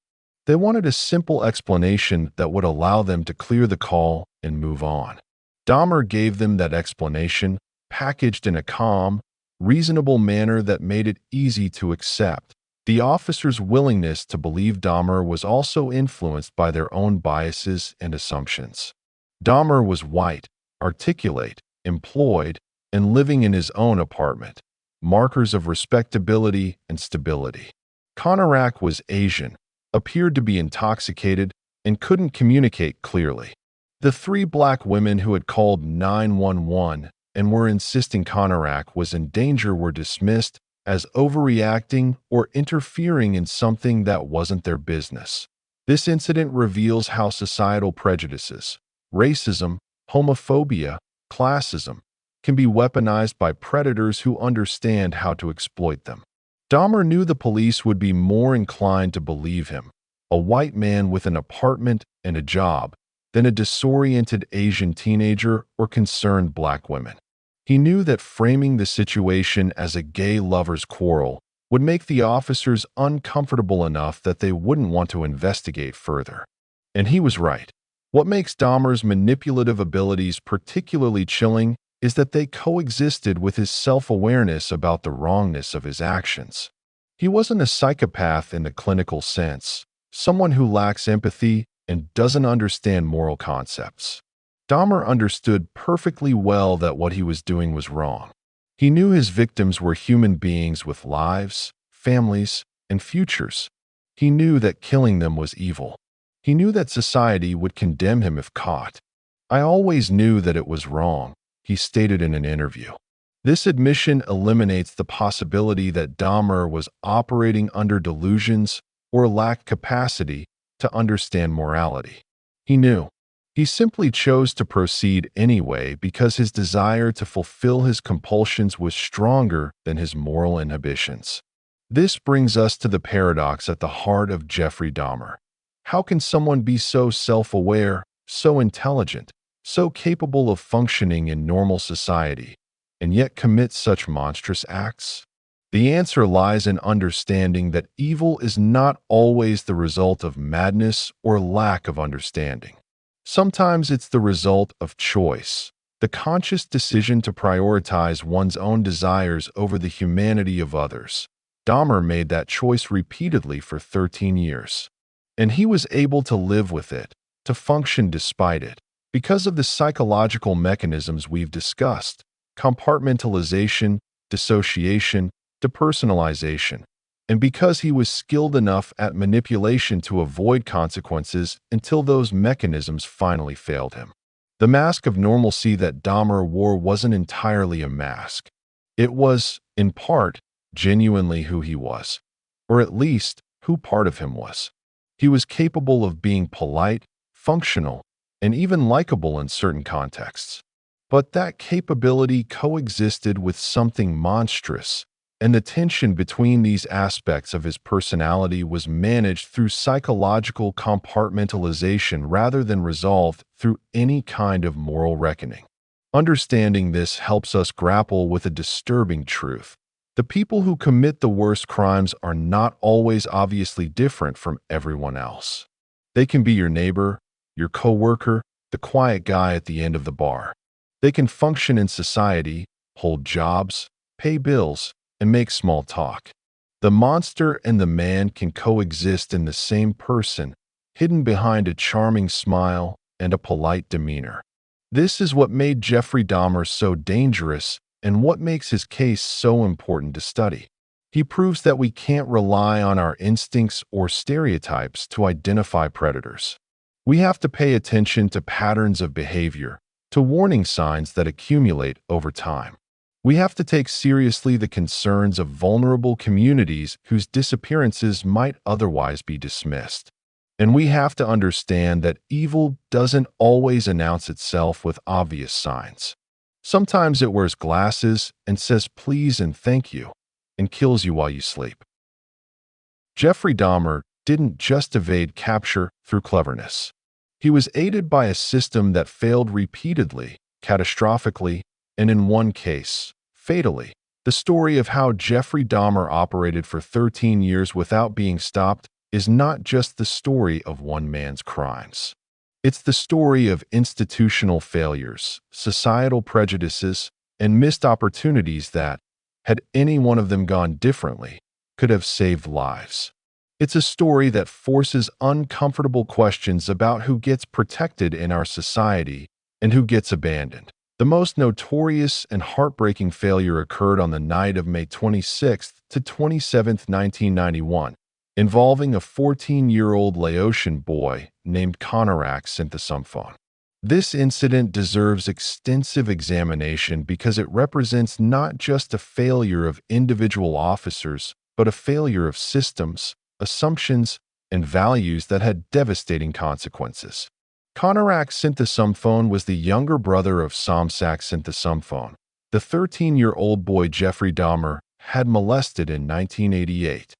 A: They wanted a simple explanation that would allow them to clear the call and move on. Dahmer gave them that explanation, packaged in a calm, reasonable manner that made it easy to accept. The officers' willingness to believe Dahmer was also influenced by their own biases and assumptions. Dahmer was white, articulate, employed, and living in his own apartment, markers of respectability and stability. Konarak was Asian, appeared to be intoxicated, and couldn't communicate clearly. The three black women who had called 911 and were insisting Konarak was in danger were dismissed as overreacting or interfering in something that wasn't their business. This incident reveals how societal prejudices, racism, homophobia, classism, can be weaponized by predators who understand how to exploit them. Dahmer knew the police would be more inclined to believe him, a white man with an apartment and a job, than a disoriented Asian teenager or concerned black women. He knew that framing the situation as a gay lover's quarrel would make the officers uncomfortable enough that they wouldn't want to investigate further. And he was right. What makes Dahmer's manipulative abilities particularly chilling is that they coexisted with his self-awareness about the wrongness of his actions. He wasn't a psychopath in the clinical sense, someone who lacks empathy and doesn't understand moral concepts. Dahmer understood perfectly well that what he was doing was wrong. He knew his victims were human beings with lives, families, and futures. He knew that killing them was evil. He knew that society would condemn him if caught. "I always knew that it was wrong," he stated in an interview. This admission eliminates the possibility that Dahmer was operating under delusions or lacked capacity to understand morality. He knew. He simply chose to proceed anyway because his desire to fulfill his compulsions was stronger than his moral inhibitions. This brings us to the paradox at the heart of Jeffrey Dahmer. How can someone be so self-aware, so intelligent, so capable of functioning in normal society, and yet commit such monstrous acts? The answer lies in understanding that evil is not always the result of madness or lack of understanding. Sometimes it's the result of choice, the conscious decision to prioritize one's own desires over the humanity of others. Dahmer made that choice repeatedly for 13 years. And he was able to live with it, to function despite it, because of the psychological mechanisms we've discussed: compartmentalization, dissociation, depersonalization, and because he was skilled enough at manipulation to avoid consequences until those mechanisms finally failed him. The mask of normalcy that Dahmer wore wasn't entirely a mask. It was, in part, genuinely who he was, or at least who part of him was. He was capable of being polite, functional, and even likable in certain contexts. But that capability coexisted with something monstrous, and the tension between these aspects of his personality was managed through psychological compartmentalization rather than resolved through any kind of moral reckoning. Understanding this helps us grapple with a disturbing truth. The people who commit the worst crimes are not always obviously different from everyone else. They can be your neighbor, your coworker, the quiet guy at the end of the bar. They can function in society, hold jobs, pay bills, and make small talk. The monster and the man can coexist in the same person, hidden behind a charming smile and a polite demeanor. This is what made Jeffrey Dahmer so dangerous and what makes his case so important to study. He proves that we can't rely on our instincts or stereotypes to identify predators. We have to pay attention to patterns of behavior, to warning signs that accumulate over time. We have to take seriously the concerns of vulnerable communities whose disappearances might otherwise be dismissed. And we have to understand that evil doesn't always announce itself with obvious signs. Sometimes it wears glasses and says please and thank you, and kills you while you sleep. Jeffrey Dahmer didn't just evade capture through cleverness. He was aided by a system that failed repeatedly, catastrophically, and in one case, fatally. The story of how Jeffrey Dahmer operated for 13 years without being stopped is not just the story of one man's crimes. It's the story of institutional failures, societal prejudices, and missed opportunities that, had any one of them gone differently, could have saved lives. It's a story that forces uncomfortable questions about who gets protected in our society and who gets abandoned. The most notorious and heartbreaking failure occurred on the night of May 26th to 27th, 1991, involving a 14-year-old Laotian boy named Konarak Synthesumphone. This incident deserves extensive examination because it represents not just a failure of individual officers, but a failure of systems, assumptions, and values that had devastating consequences. Konarak Synthesumphone was the younger brother of Somsak Synthesumphone. The 13-year-old boy Jeffrey Dahmer had molested in 1988.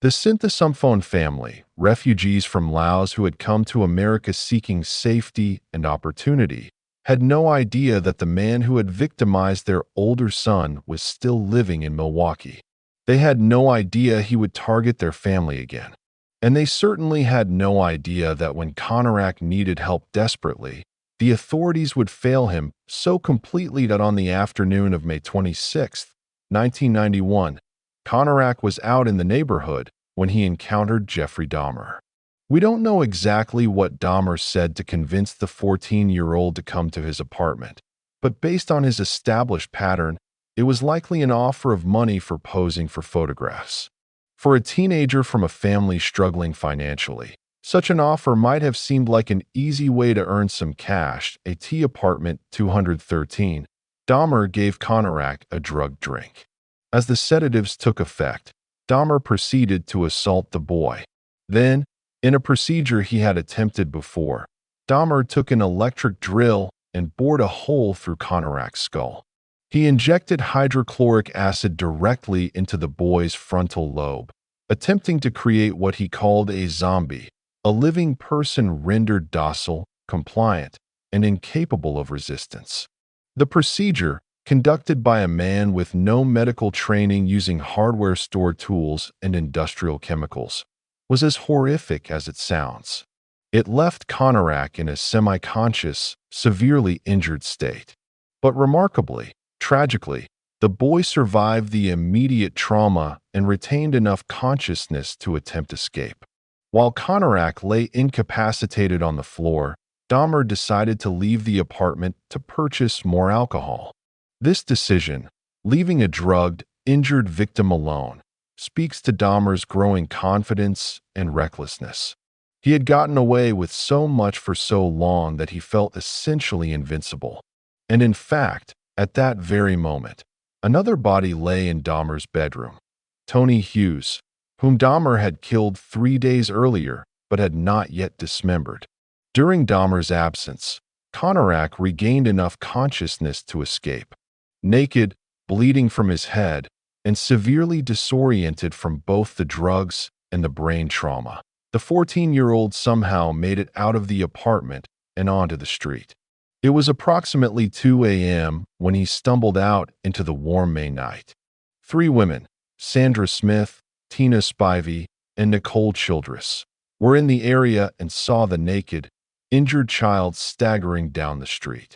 A: The Synthesumphone family, refugees from Laos who had come to America seeking safety and opportunity, had no idea that the man who had victimized their older son was still living in Milwaukee. They had no idea he would target their family again. And they certainly had no idea that when Konarak needed help desperately, the authorities would fail him so completely that on the afternoon of May 26, 1991, Konarak was out in the neighborhood when he encountered Jeffrey Dahmer. We don't know exactly what Dahmer said to convince the 14-year-old to come to his apartment, but based on his established pattern, it was likely an offer of money for posing for photographs. For a teenager from a family struggling financially, such an offer might have seemed like an easy way to earn some cash. At apartment 213, Dahmer gave Konarak a drugged drink. As the sedatives took effect, Dahmer proceeded to assault the boy. Then, in a procedure he had attempted before, Dahmer took an electric drill and bored a hole through Konarak's skull. He injected hydrochloric acid directly into the boy's frontal lobe, attempting to create what he called a zombie, a living person rendered docile, compliant, and incapable of resistance. The procedure, conducted by a man with no medical training using hardware store tools and industrial chemicals, was as horrific as it sounds. It left Konarak in a semi-conscious, severely injured state. But remarkably, tragically, the boy survived the immediate trauma and retained enough consciousness to attempt escape. While Konarak lay incapacitated on the floor, Dahmer decided to leave the apartment to purchase more alcohol. This decision, leaving a drugged, injured victim alone, speaks to Dahmer's growing confidence and recklessness. He had gotten away with so much for so long that he felt essentially invincible. And in fact, at that very moment, another body lay in Dahmer's bedroom. Tony Hughes, whom Dahmer had killed 3 days earlier but had not yet dismembered. During Dahmer's absence, Konarak regained enough consciousness to escape. Naked, bleeding from his head, and severely disoriented from both the drugs and the brain trauma, the 14-year-old somehow made it out of the apartment and onto the street. It was approximately 2 a.m. when he stumbled out into the warm May night. 3 women, Sandra Smith, Tina Spivey, and Nicole Childress, were in the area and saw the naked, injured child staggering down the street.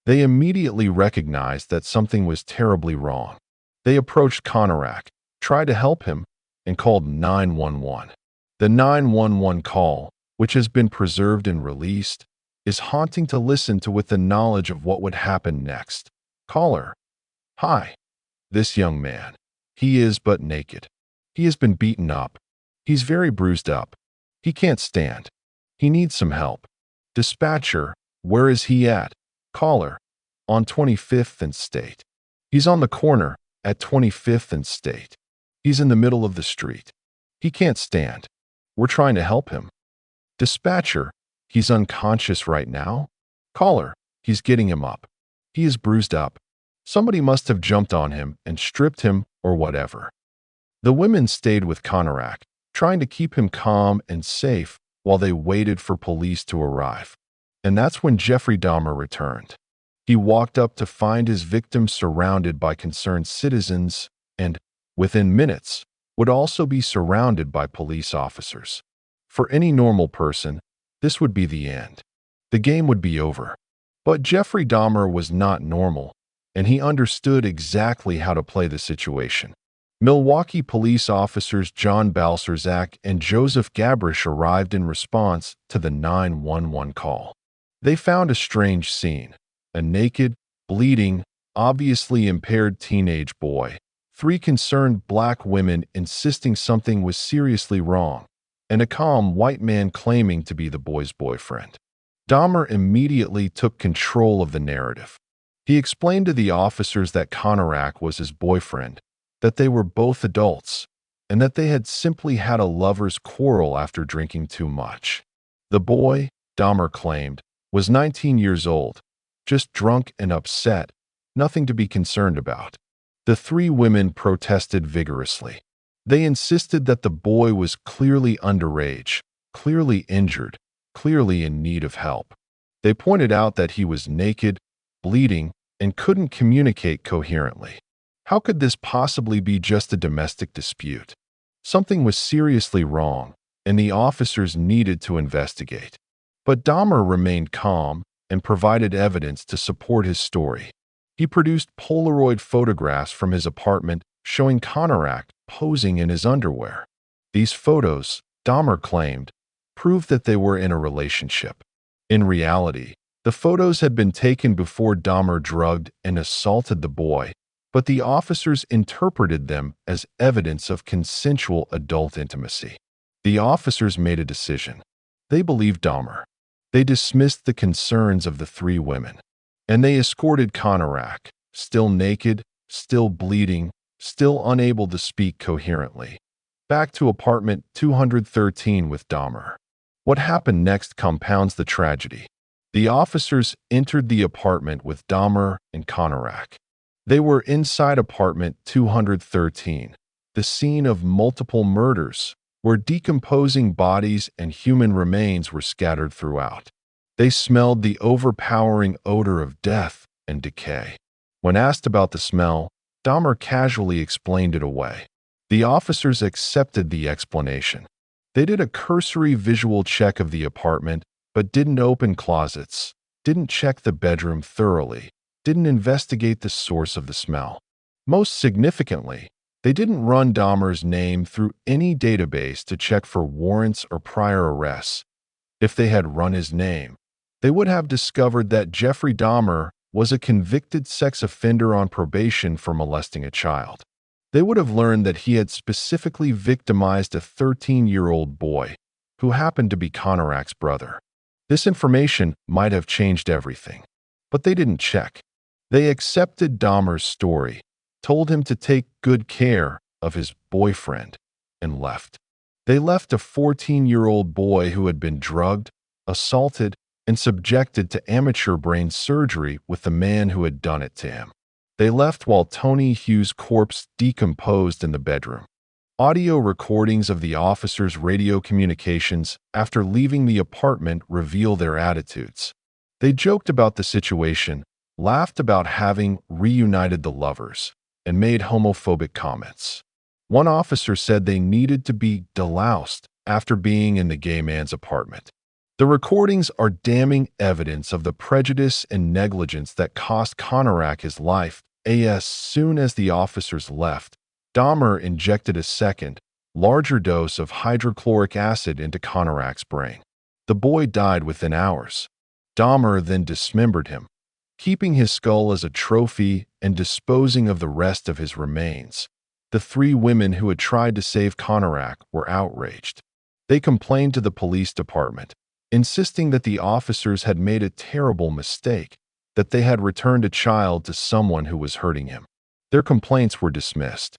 A: They immediately recognized that something was terribly wrong. They approached Konarak, tried to help him, and called 911. The 911 call, which has been preserved and released, is haunting to listen to with the knowledge of what would happen next. Caller: "Hi. This young man. He is but naked. He has been beaten up. He's very bruised up. He can't stand. He needs some help. Dispatcher: Where is he at? Caller: On 25th and State. He's on the corner at 25th and State. He's in the middle of the street. He can't stand. We're trying to help him. Dispatcher: He's unconscious right now? Caller: He's getting him up. He is bruised up. Somebody must have jumped on him and stripped him or whatever." The women stayed with Konarak, trying to keep him calm and safe while they waited for police to arrive. And that's when Jeffrey Dahmer returned. He walked up to find his victim surrounded by concerned citizens and, within minutes, would also be surrounded by police officers. For any normal person, this would be the end. The game would be over. But Jeffrey Dahmer was not normal, and he understood exactly how to play the situation. Milwaukee police officers John Balserzak and Joseph Gabrish arrived in response to the 911 call. They found a strange scene: a naked, bleeding, obviously impaired teenage boy, 3 concerned black women insisting something was seriously wrong, and a calm white man claiming to be the boy's boyfriend. Dahmer immediately took control of the narrative. He explained to the officers that Konarak was his boyfriend, that they were both adults, and that they had simply had a lover's quarrel after drinking too much. The boy, Dahmer claimed, was 19 years old, just drunk and upset, nothing to be concerned about. The 3 women protested vigorously. They insisted that the boy was clearly underage, clearly injured, clearly in need of help. They pointed out that he was naked, bleeding, and couldn't communicate coherently. How could this possibly be just a domestic dispute? Something was seriously wrong, and the officers needed to investigate. But Dahmer remained calm and provided evidence to support his story. He produced Polaroid photographs from his apartment showing Konarak posing in his underwear. These photos, Dahmer claimed, proved that they were in a relationship. In reality, the photos had been taken before Dahmer drugged and assaulted the boy, but the officers interpreted them as evidence of consensual adult intimacy. The officers made a decision. They believed Dahmer. They dismissed the concerns of the three women, and they escorted Konarak, still naked, still bleeding, still unable to speak coherently, back to apartment 213 with Dahmer. What happened next compounds the tragedy. The officers entered the apartment with Dahmer and Konarak. They were inside apartment 213, the scene of multiple murders, where decomposing bodies and human remains were scattered throughout. They smelled the overpowering odor of death and decay. When asked about the smell, Dahmer casually explained it away. The officers accepted the explanation. They did a cursory visual check of the apartment, but didn't open closets, didn't check the bedroom thoroughly, didn't investigate the source of the smell. Most significantly, they didn't run Dahmer's name through any database to check for warrants or prior arrests. If they had run his name, they would have discovered that Jeffrey Dahmer was a convicted sex offender on probation for molesting a child. They would have learned that he had specifically victimized a 13-year-old boy, who happened to be Konarak's brother. This information might have changed everything, but they didn't check. They accepted Dahmer's story, told him to take good care of his boyfriend, and left. They left a 14-year-old boy who had been drugged, assaulted, and subjected to amateur brain surgery with the man who had done it to him. They left while Tony Hughes' corpse decomposed in the bedroom. Audio recordings of the officers' radio communications after leaving the apartment reveal their attitudes. They joked about the situation, laughed about having reunited the lovers, and made homophobic comments. One officer said they needed to be deloused after being in the gay man's apartment. The recordings are damning evidence of the prejudice and negligence that cost Konarak his life. As soon as the officers left, Dahmer injected a second, larger dose of hydrochloric acid into Konarak's brain. The boy died within hours. Dahmer then dismembered him, keeping his skull as a trophy and disposing of the rest of his remains. The three women who had tried to save Konarak were outraged. They complained to the police department, insisting that the officers had made a terrible mistake, that they had returned a child to someone who was hurting him. Their complaints were dismissed.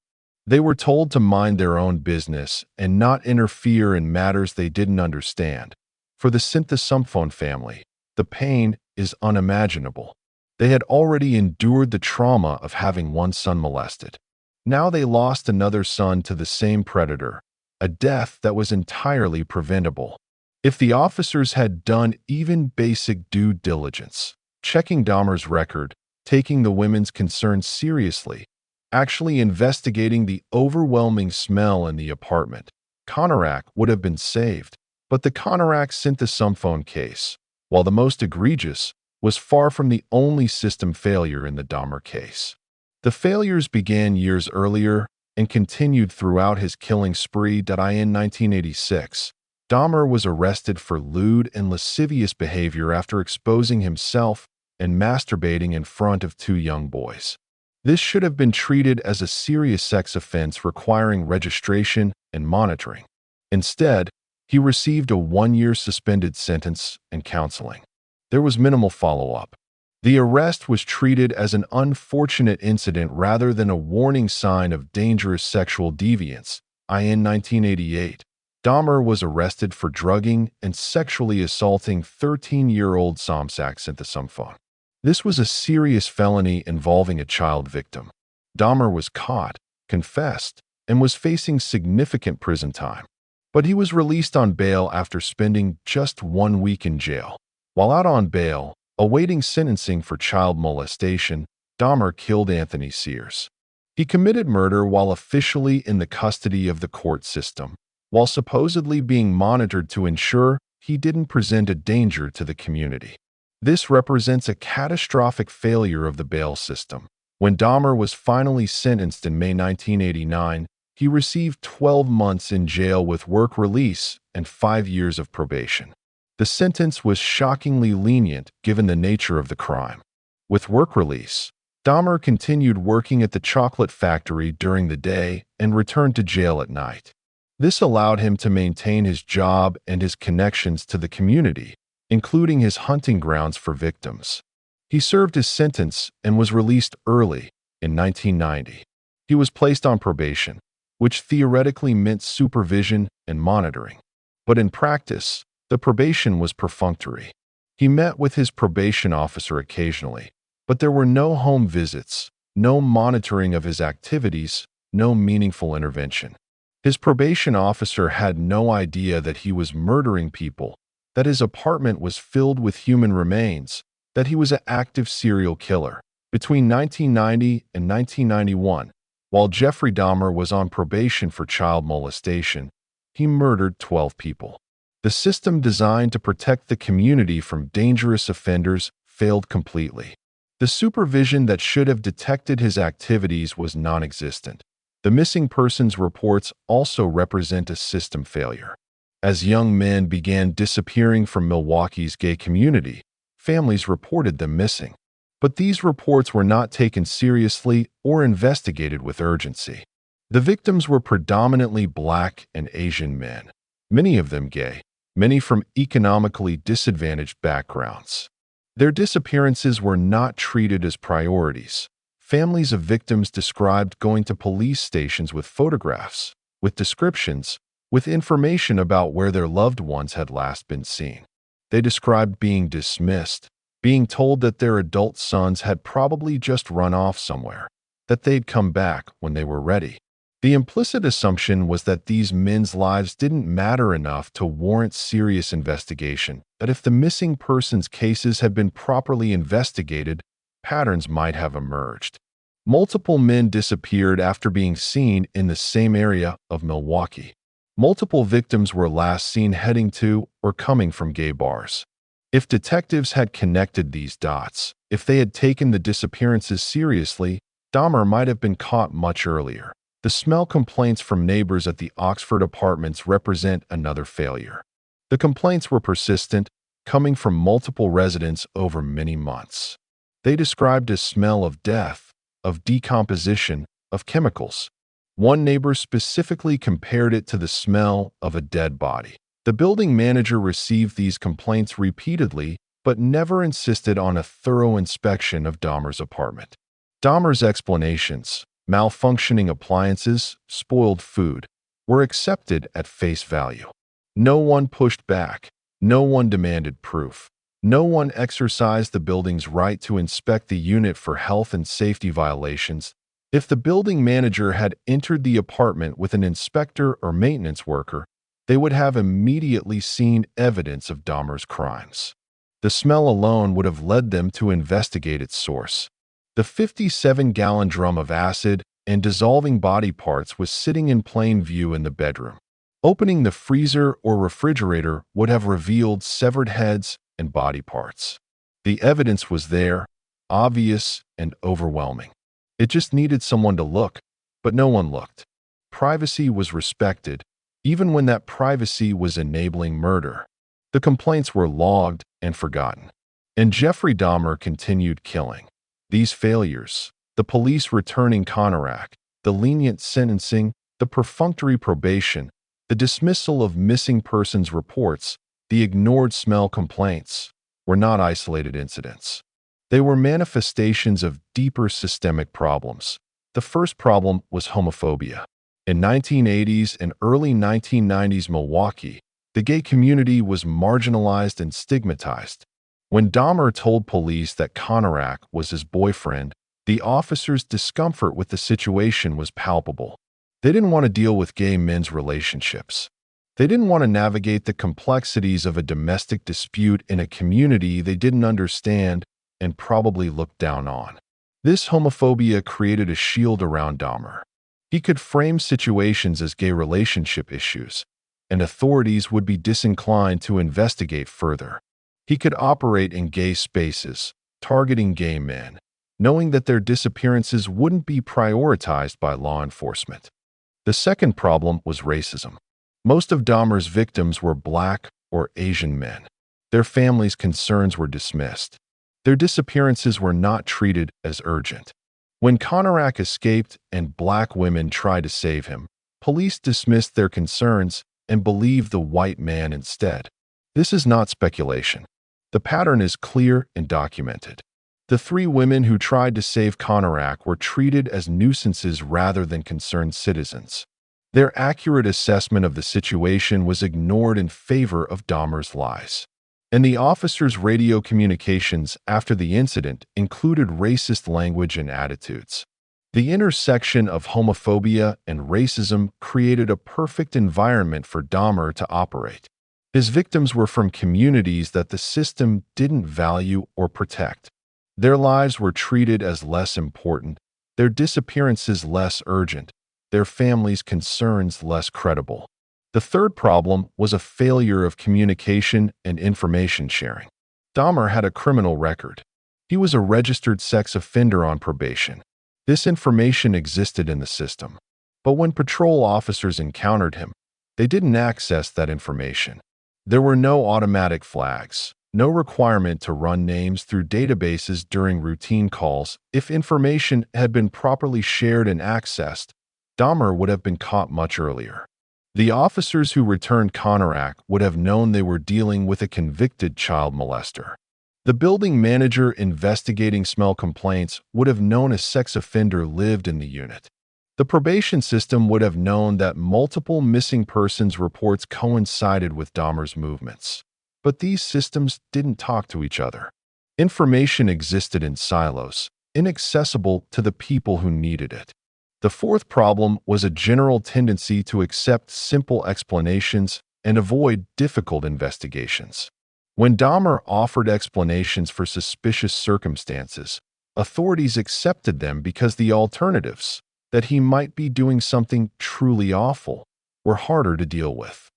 A: They were told to mind their own business and not interfere in matters they didn't understand. For the sensationalism family, the pain is unimaginable. They had already endured the trauma of having one son molested. Now they lost another son to the same predator, a death that was entirely preventable. If the officers had done even basic due diligence, checking Dahmer's record, taking the women's concerns seriously, actually investigating the overwhelming smell in the apartment, Konarak would have been saved. But the Konarak sensationalism case, while the most egregious, was far from the only system failure in the Dahmer case. The failures began years earlier and continued throughout his killing spree. In 1986, Dahmer was arrested for lewd and lascivious behavior after exposing himself and masturbating in front of two young boys. This should have been treated as a serious sex offense requiring registration and monitoring. Instead, he received a 1-year suspended sentence and counseling. There was minimal follow-up. The arrest was treated as an unfortunate incident rather than a warning sign of dangerous sexual deviance. In 1988, Dahmer was arrested for drugging and sexually assaulting 13-year-old Somsak Synthesumphone. This was a serious felony involving a child victim. Dahmer was caught, confessed, and was facing significant prison time. But he was released on bail after spending just 1 week in jail. While out on bail, awaiting sentencing for child molestation, Dahmer killed Anthony Sears. He committed murder while officially in the custody of the court system, while supposedly being monitored to ensure he didn't present a danger to the community. This represents a catastrophic failure of the bail system. When Dahmer was finally sentenced in May 1989, He received 12 months in jail with work release and 5 years of probation. The sentence was shockingly lenient given the nature of the crime. With work release, Dahmer continued working at the chocolate factory during the day and returned to jail at night. This allowed him to maintain his job and his connections to the community, including his hunting grounds for victims. He served his sentence and was released early in 1990. He was placed on probation, which theoretically meant supervision and monitoring. But in practice, the probation was perfunctory. He met with his probation officer occasionally, but there were no home visits, no monitoring of his activities, no meaningful intervention. His probation officer had no idea that he was murdering people, that his apartment was filled with human remains, that he was an active serial killer. Between 1990 and 1991, while Jeffrey Dahmer was on probation for child molestation, he murdered 12 people. The system designed to protect the community from dangerous offenders failed completely. The supervision that should have detected his activities was non-existent. The missing persons reports also represent a system failure. As young men began disappearing from Milwaukee's gay community, families reported them missing. But these reports were not taken seriously or investigated with urgency. The victims were predominantly Black and Asian men, many of them gay, many from economically disadvantaged backgrounds. Their disappearances were not treated as priorities. Families of victims described going to police stations with photographs, with descriptions, with information about where their loved ones had last been seen. They described being dismissed, being told that their adult sons had probably just run off somewhere, that they'd come back when they were ready. The implicit assumption was that these men's lives didn't matter enough to warrant serious investigation, that if the missing persons cases had been properly investigated, patterns might have emerged. Multiple men disappeared after being seen in the same area of Milwaukee. Multiple victims were last seen heading to or coming from gay bars. If detectives had connected these dots, if they had taken the disappearances seriously, Dahmer might have been caught much earlier. The smell complaints from neighbors at the Oxford apartments represent another failure. The complaints were persistent, coming from multiple residents over many months. They described a smell of death, of decomposition, of chemicals. One neighbor specifically compared it to the smell of a dead body. The building manager received these complaints repeatedly, but never insisted on a thorough inspection of Dahmer's apartment. Dahmer's explanations, malfunctioning appliances, spoiled food, were accepted at face value. No one pushed back. No one demanded proof. No one exercised the building's right to inspect the unit for health and safety violations. If the building manager had entered the apartment with an inspector or maintenance worker, they would have immediately seen evidence of Dahmer's crimes. The smell alone would have led them to investigate its source. The 57-gallon drum of acid and dissolving body parts was sitting in plain view in the bedroom. Opening the freezer or refrigerator would have revealed severed heads and body parts. The evidence was there, obvious and overwhelming. It just needed someone to look, but no one looked. Privacy was respected, even when that privacy was enabling murder. The complaints were logged and forgotten. And Jeffrey Dahmer continued killing. These failures, the police returning Conorak, the lenient sentencing, the perfunctory probation, the dismissal of missing persons reports, the ignored smell complaints, were not isolated incidents. They were manifestations of deeper systemic problems. The first problem was homophobia. In 1980s and early 1990s Milwaukee, the gay community was marginalized and stigmatized. When Dahmer told police that Conorak was his boyfriend, the officers' discomfort with the situation was palpable. They didn't want to deal with gay men's relationships. They didn't want to navigate the complexities of a domestic dispute in a community they didn't understand and probably looked down on. This homophobia created a shield around Dahmer. He could frame situations as gay relationship issues, and authorities would be disinclined to investigate further. He could operate in gay spaces, targeting gay men, knowing that their disappearances wouldn't be prioritized by law enforcement. The second problem was racism. Most of Dahmer's victims were Black or Asian men. Their families' concerns were dismissed. Their disappearances were not treated as urgent. When Konarak escaped and Black women tried to save him, police dismissed their concerns and believed the white man instead. This is not speculation. The pattern is clear and documented. The three women who tried to save Konarak were treated as nuisances rather than concerned citizens. Their accurate assessment of the situation was ignored in favor of Dahmer's lies. And the officers' radio communications after the incident included racist language and attitudes. The intersection of homophobia and racism created a perfect environment for Dahmer to operate. His victims were from communities that the system didn't value or protect. Their lives were treated as less important, their disappearances less urgent, their families' concerns less credible. The third problem was a failure of communication and information sharing. Dahmer had a criminal record. He was a registered sex offender on probation. This information existed in the system. But when patrol officers encountered him, they didn't access that information. There were no automatic flags, no requirement to run names through databases during routine calls. If information had been properly shared and accessed, Dahmer would have been caught much earlier. The officers who returned Konarak would have known they were dealing with a convicted child molester. The building manager investigating smell complaints would have known a sex offender lived in the unit. The probation system would have known that multiple missing persons reports coincided with Dahmer's movements. But these systems didn't talk to each other. Information existed in silos, inaccessible to the people who needed it. The fourth problem was a general tendency to accept simple explanations and avoid difficult investigations. When Dahmer offered explanations for suspicious circumstances, authorities accepted them because the alternatives, that he might be doing something truly awful, were harder to deal with.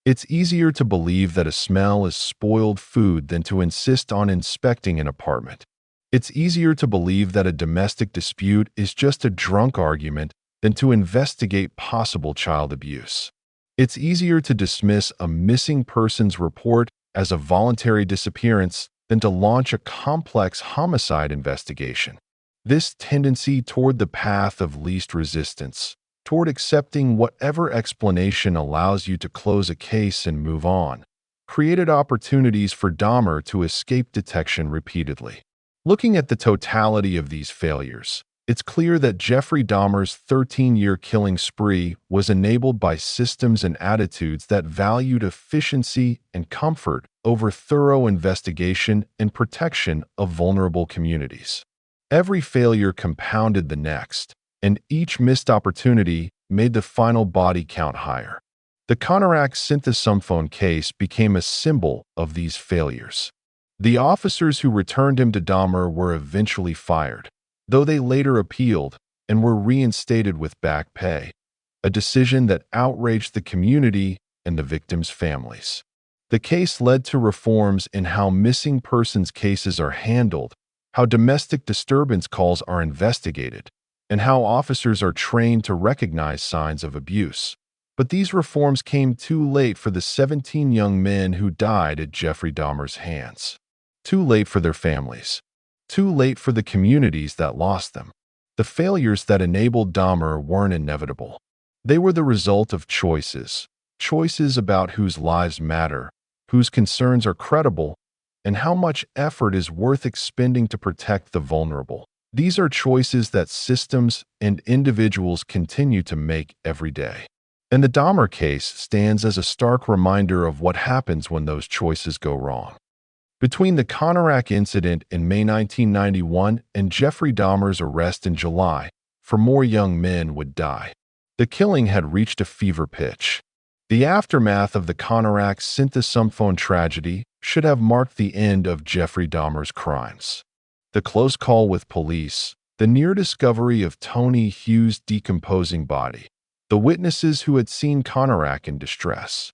A: It's easier to believe that a smell is spoiled food than to insist on inspecting an apartment. It's easier to believe that a domestic dispute is just a drunk argument than to investigate possible child abuse. It's easier to dismiss a missing persons report as a voluntary disappearance than to launch a complex homicide investigation. This tendency toward the path of least resistance, toward accepting whatever explanation allows you to close a case and move on, created opportunities for Dahmer to escape detection repeatedly. Looking at the totality of these failures, it's clear that Jeffrey Dahmer's 13-year killing spree was enabled by systems and attitudes that valued efficiency and comfort over thorough investigation and protection of vulnerable communities. Every failure compounded the next, and each missed opportunity made the final body count higher. The Konarak synthesomphone case became a symbol of these failures. The officers who returned him to Dahmer were eventually fired, though they later appealed and were reinstated with back pay, a decision that outraged the community and the victims' families. The case led to reforms in how missing persons cases are handled, how domestic disturbance calls are investigated, and how officers are trained to recognize signs of abuse. But these reforms came too late for the 17 young men who died at Jeffrey Dahmer's hands. Too late for their families. Too late for the communities that lost them. The failures that enabled Dahmer weren't inevitable. They were the result of choices. Choices about whose lives matter, whose concerns are credible, and how much effort is worth expending to protect the vulnerable. These are choices that systems and individuals continue to make every day. And the Dahmer case stands as a stark reminder of what happens when those choices go wrong. Between the Konarak incident in May 1991 and Jeffrey Dahmer's arrest in July, 4 more young men would die. The killing had reached a fever pitch. The aftermath of the Konarak synthesomphone tragedy should have marked the end of Jeffrey Dahmer's crimes. The close call with police, the near discovery of Tony Hughes' decomposing body, the witnesses who had seen Konarak in distress.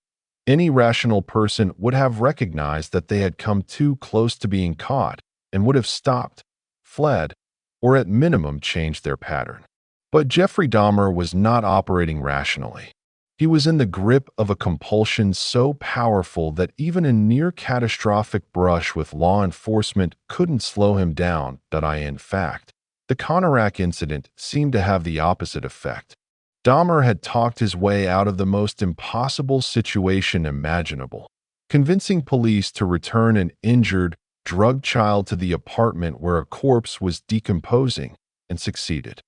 A: Any rational person would have recognized that they had come too close to being caught and would have stopped, fled, or at minimum changed their pattern. But Jeffrey Dahmer was not operating rationally. He was in the grip of a compulsion so powerful that even a near-catastrophic brush with law enforcement couldn't slow him down. In fact, the Konarak incident seemed to have the opposite effect. Dahmer had talked his way out of the most impossible situation imaginable, convincing police to return an injured, drugged child to the apartment where a corpse was decomposing, and succeeded.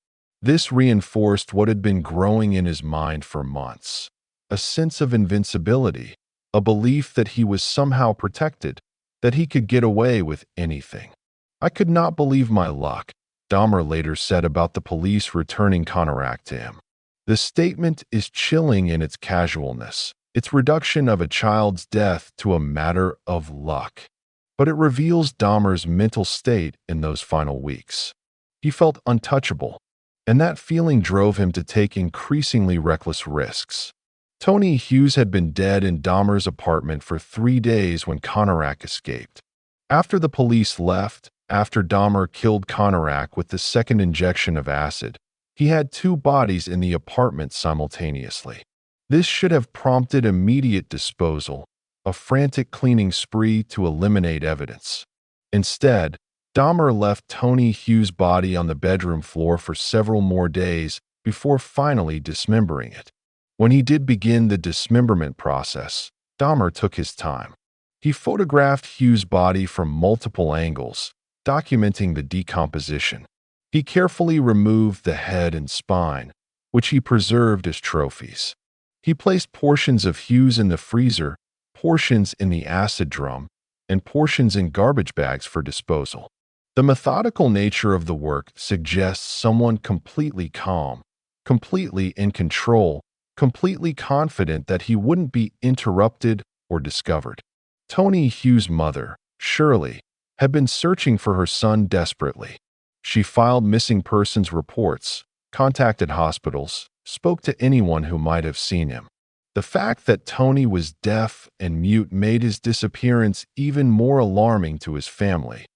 A: This reinforced what had been growing in his mind for months: a sense of invincibility, a belief that he was somehow protected, that he could get away with anything. "I could not believe my luck," Dahmer later said about the police returning Konarak to him. The statement is chilling in its casualness, its reduction of a child's death to a matter of luck. But it reveals Dahmer's mental state in those final weeks. He felt untouchable, and that feeling drove him to take increasingly reckless risks. Tony Hughes had been dead in Dahmer's apartment for 3 days when Konarak escaped. After the police left, after Dahmer killed Konarak with the second injection of acid, he had 2 bodies in the apartment simultaneously. This should have prompted immediate disposal, a frantic cleaning spree to eliminate evidence. Instead, Dahmer left Tony Hughes' body on the bedroom floor for several more days before finally dismembering it. When he did begin the dismemberment process, Dahmer took his time. He photographed Hughes' body from multiple angles, documenting the decomposition. He carefully removed the head and spine, which he preserved as trophies. He placed portions of Hughes in the freezer, portions in the acid drum, and portions in garbage bags for disposal. The methodical nature of the work suggests someone completely calm, completely in control, completely confident that he wouldn't be interrupted or discovered. Tony Hughes' mother, Shirley, had been searching for her son desperately. She filed missing persons reports, contacted hospitals, spoke to anyone who might have seen him. The fact that Tony was deaf and mute made his disappearance even more alarming to his family.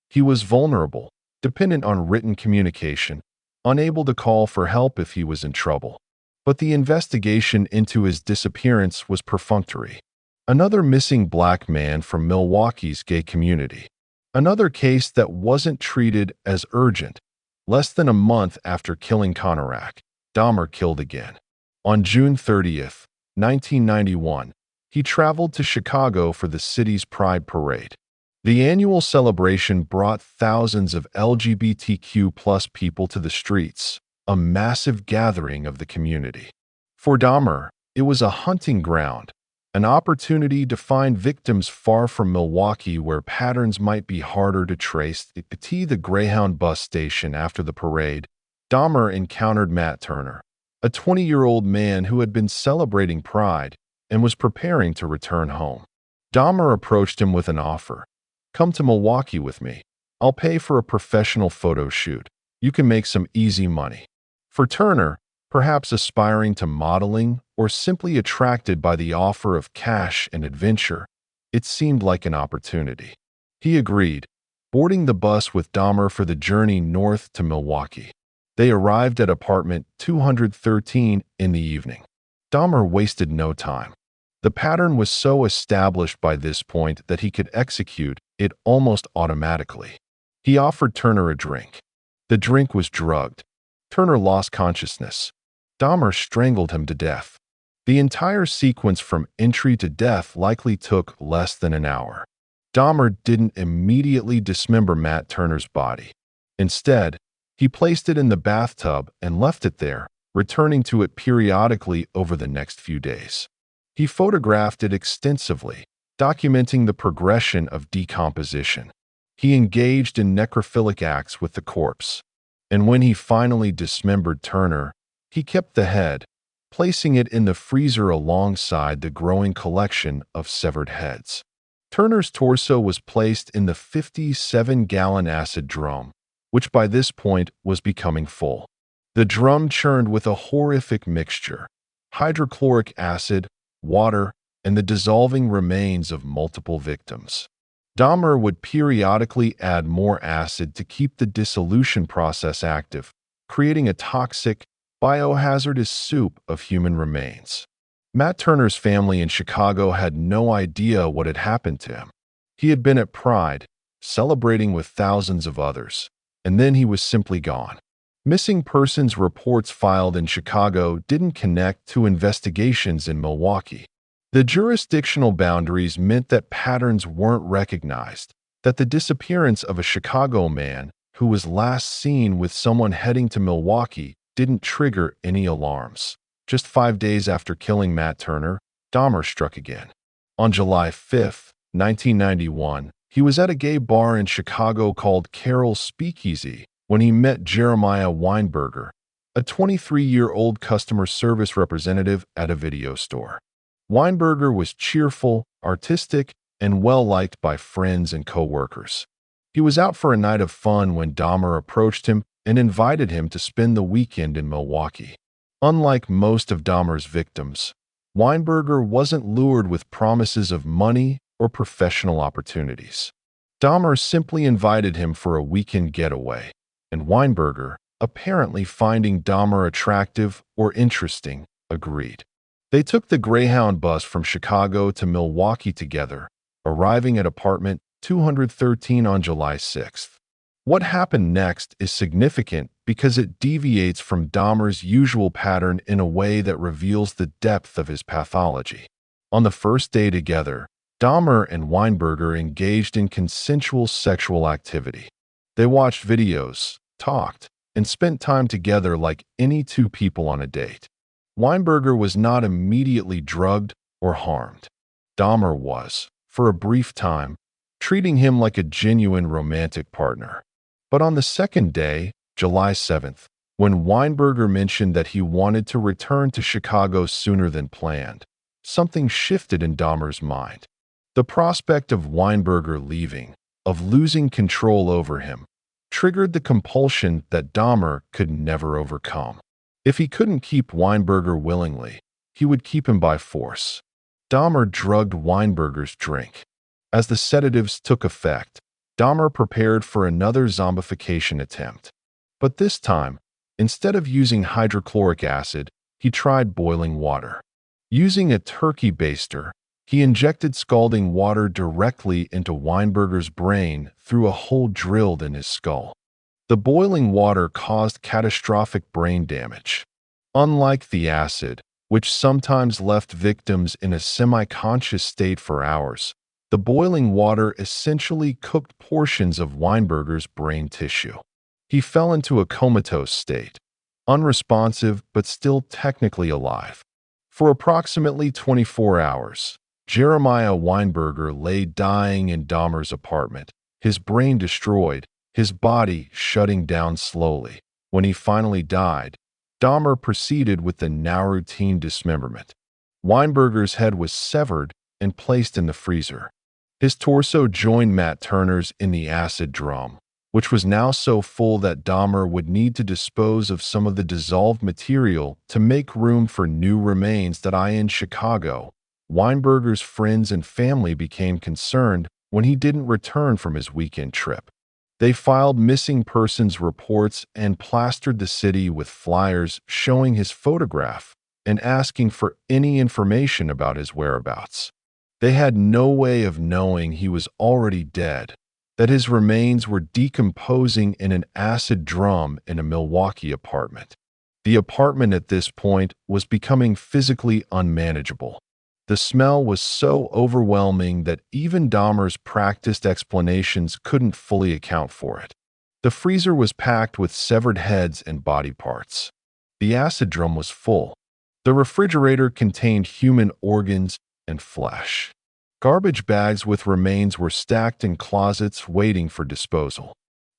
A: He was vulnerable, dependent on written communication, unable to call for help if he was in trouble. But the investigation into his disappearance was perfunctory. Another missing black man from Milwaukee's gay community. Another case that wasn't treated as urgent. Less than a month after killing Konarak, Dahmer killed again. On June 30th, 1991, he traveled to Chicago for the city's Pride Parade. The annual celebration brought thousands of LGBTQ+ people to the streets, a massive gathering of the community. For Dahmer, it was a hunting ground, an opportunity to find victims far from Milwaukee where patterns might be harder to trace. At the Greyhound bus station after the parade, Dahmer encountered Matt Turner, a 20-year-old man who had been celebrating Pride and was preparing to return home. Dahmer approached him with an offer. "Come to Milwaukee with me. I'll pay for a professional photo shoot. You can make some easy money." For Turner, perhaps aspiring to modeling or simply attracted by the offer of cash and adventure, it seemed like an opportunity. He agreed, boarding the bus with Dahmer for the journey north to Milwaukee. They arrived at apartment 213 in the evening. Dahmer wasted no time. The pattern was so established by this point that he could execute it almost automatically. He offered Turner a drink. The drink was drugged. Turner lost consciousness. Dahmer strangled him to death. The entire sequence from entry to death likely took less than an hour. Dahmer didn't immediately dismember Matt Turner's body. Instead, he placed it in the bathtub and left it there, returning to it periodically over the next few days. He photographed it extensively, documenting the progression of decomposition. He engaged in necrophilic acts with the corpse. And when he finally dismembered Turner, he kept the head, placing it in the freezer alongside the growing collection of severed heads. Turner's torso was placed in the 57-gallon acid drum, which by this point was becoming full. The drum churned with a horrific mixture: hydrochloric acid, water, and the dissolving remains of multiple victims. Dahmer would periodically add more acid to keep the dissolution process active, creating a toxic, biohazardous soup of human remains. Matt Turner's family in Chicago had no idea what had happened to him. He had been at Pride, celebrating with thousands of others, and then he was simply gone. Missing persons reports filed in Chicago didn't connect to investigations in Milwaukee. The jurisdictional boundaries meant that patterns weren't recognized, that the disappearance of a Chicago man who was last seen with someone heading to Milwaukee didn't trigger any alarms. Just 5 days after killing Matt Turner, Dahmer struck again. On July 5, 1991, he was at a gay bar in Chicago called Carol's Speakeasy when he met Jeremiah Weinberger, a 23-year-old customer service representative at a video store. Weinberger was cheerful, artistic, and well-liked by friends and co-workers. He was out for a night of fun when Dahmer approached him and invited him to spend the weekend in Milwaukee. Unlike most of Dahmer's victims, Weinberger wasn't lured with promises of money or professional opportunities. Dahmer simply invited him for a weekend getaway, and Weinberger, apparently finding Dahmer attractive or interesting, agreed. They took the Greyhound bus from Chicago to Milwaukee together, arriving at apartment 213 on July 6th. What happened next is significant because it deviates from Dahmer's usual pattern in a way that reveals the depth of his pathology. On the first day together, Dahmer and Weinberger engaged in consensual sexual activity. They watched videos, talked, and spent time together like any two people on a date. Weinberger was not immediately drugged or harmed. Dahmer was, for a brief time, treating him like a genuine romantic partner. But on the second day, July 7th, when Weinberger mentioned that he wanted to return to Chicago sooner than planned, something shifted in Dahmer's mind. The prospect of Weinberger leaving, of losing control over him, triggered the compulsion that Dahmer could never overcome. If he couldn't keep Weinberger willingly, he would keep him by force. Dahmer drugged Weinberger's drink. As the sedatives took effect, Dahmer prepared for another zombification attempt. But this time, instead of using hydrochloric acid, he tried boiling water. Using a turkey baster, he injected scalding water directly into Weinberger's brain through a hole drilled in his skull. The boiling water caused catastrophic brain damage. Unlike the acid, which sometimes left victims in a semi-conscious state for hours, the boiling water essentially cooked portions of Weinberger's brain tissue. He fell into a comatose state, unresponsive but still technically alive. For approximately 24 hours, Jeremiah Weinberger lay dying in Dahmer's apartment, his brain destroyed, his body shutting down slowly. When he finally died, Dahmer proceeded with the now routine dismemberment. Weinberger's head was severed and placed in the freezer. His torso joined Matt Turner's in the acid drum, which was now so full that Dahmer would need to dispose of some of the dissolved material to make room for new remains that in Chicago. Weinberger's friends and family became concerned when he didn't return from his weekend trip. They filed missing persons reports and plastered the city with flyers showing his photograph and asking for any information about his whereabouts. They had no way of knowing he was already dead, that his remains were decomposing in an acid drum in a Milwaukee apartment. The apartment at this point was becoming physically unmanageable. The smell was so overwhelming that even Dahmer's practiced explanations couldn't fully account for it. The freezer was packed with severed heads and body parts. The acid drum was full. The refrigerator contained human organs and flesh. Garbage bags with remains were stacked in closets waiting for disposal.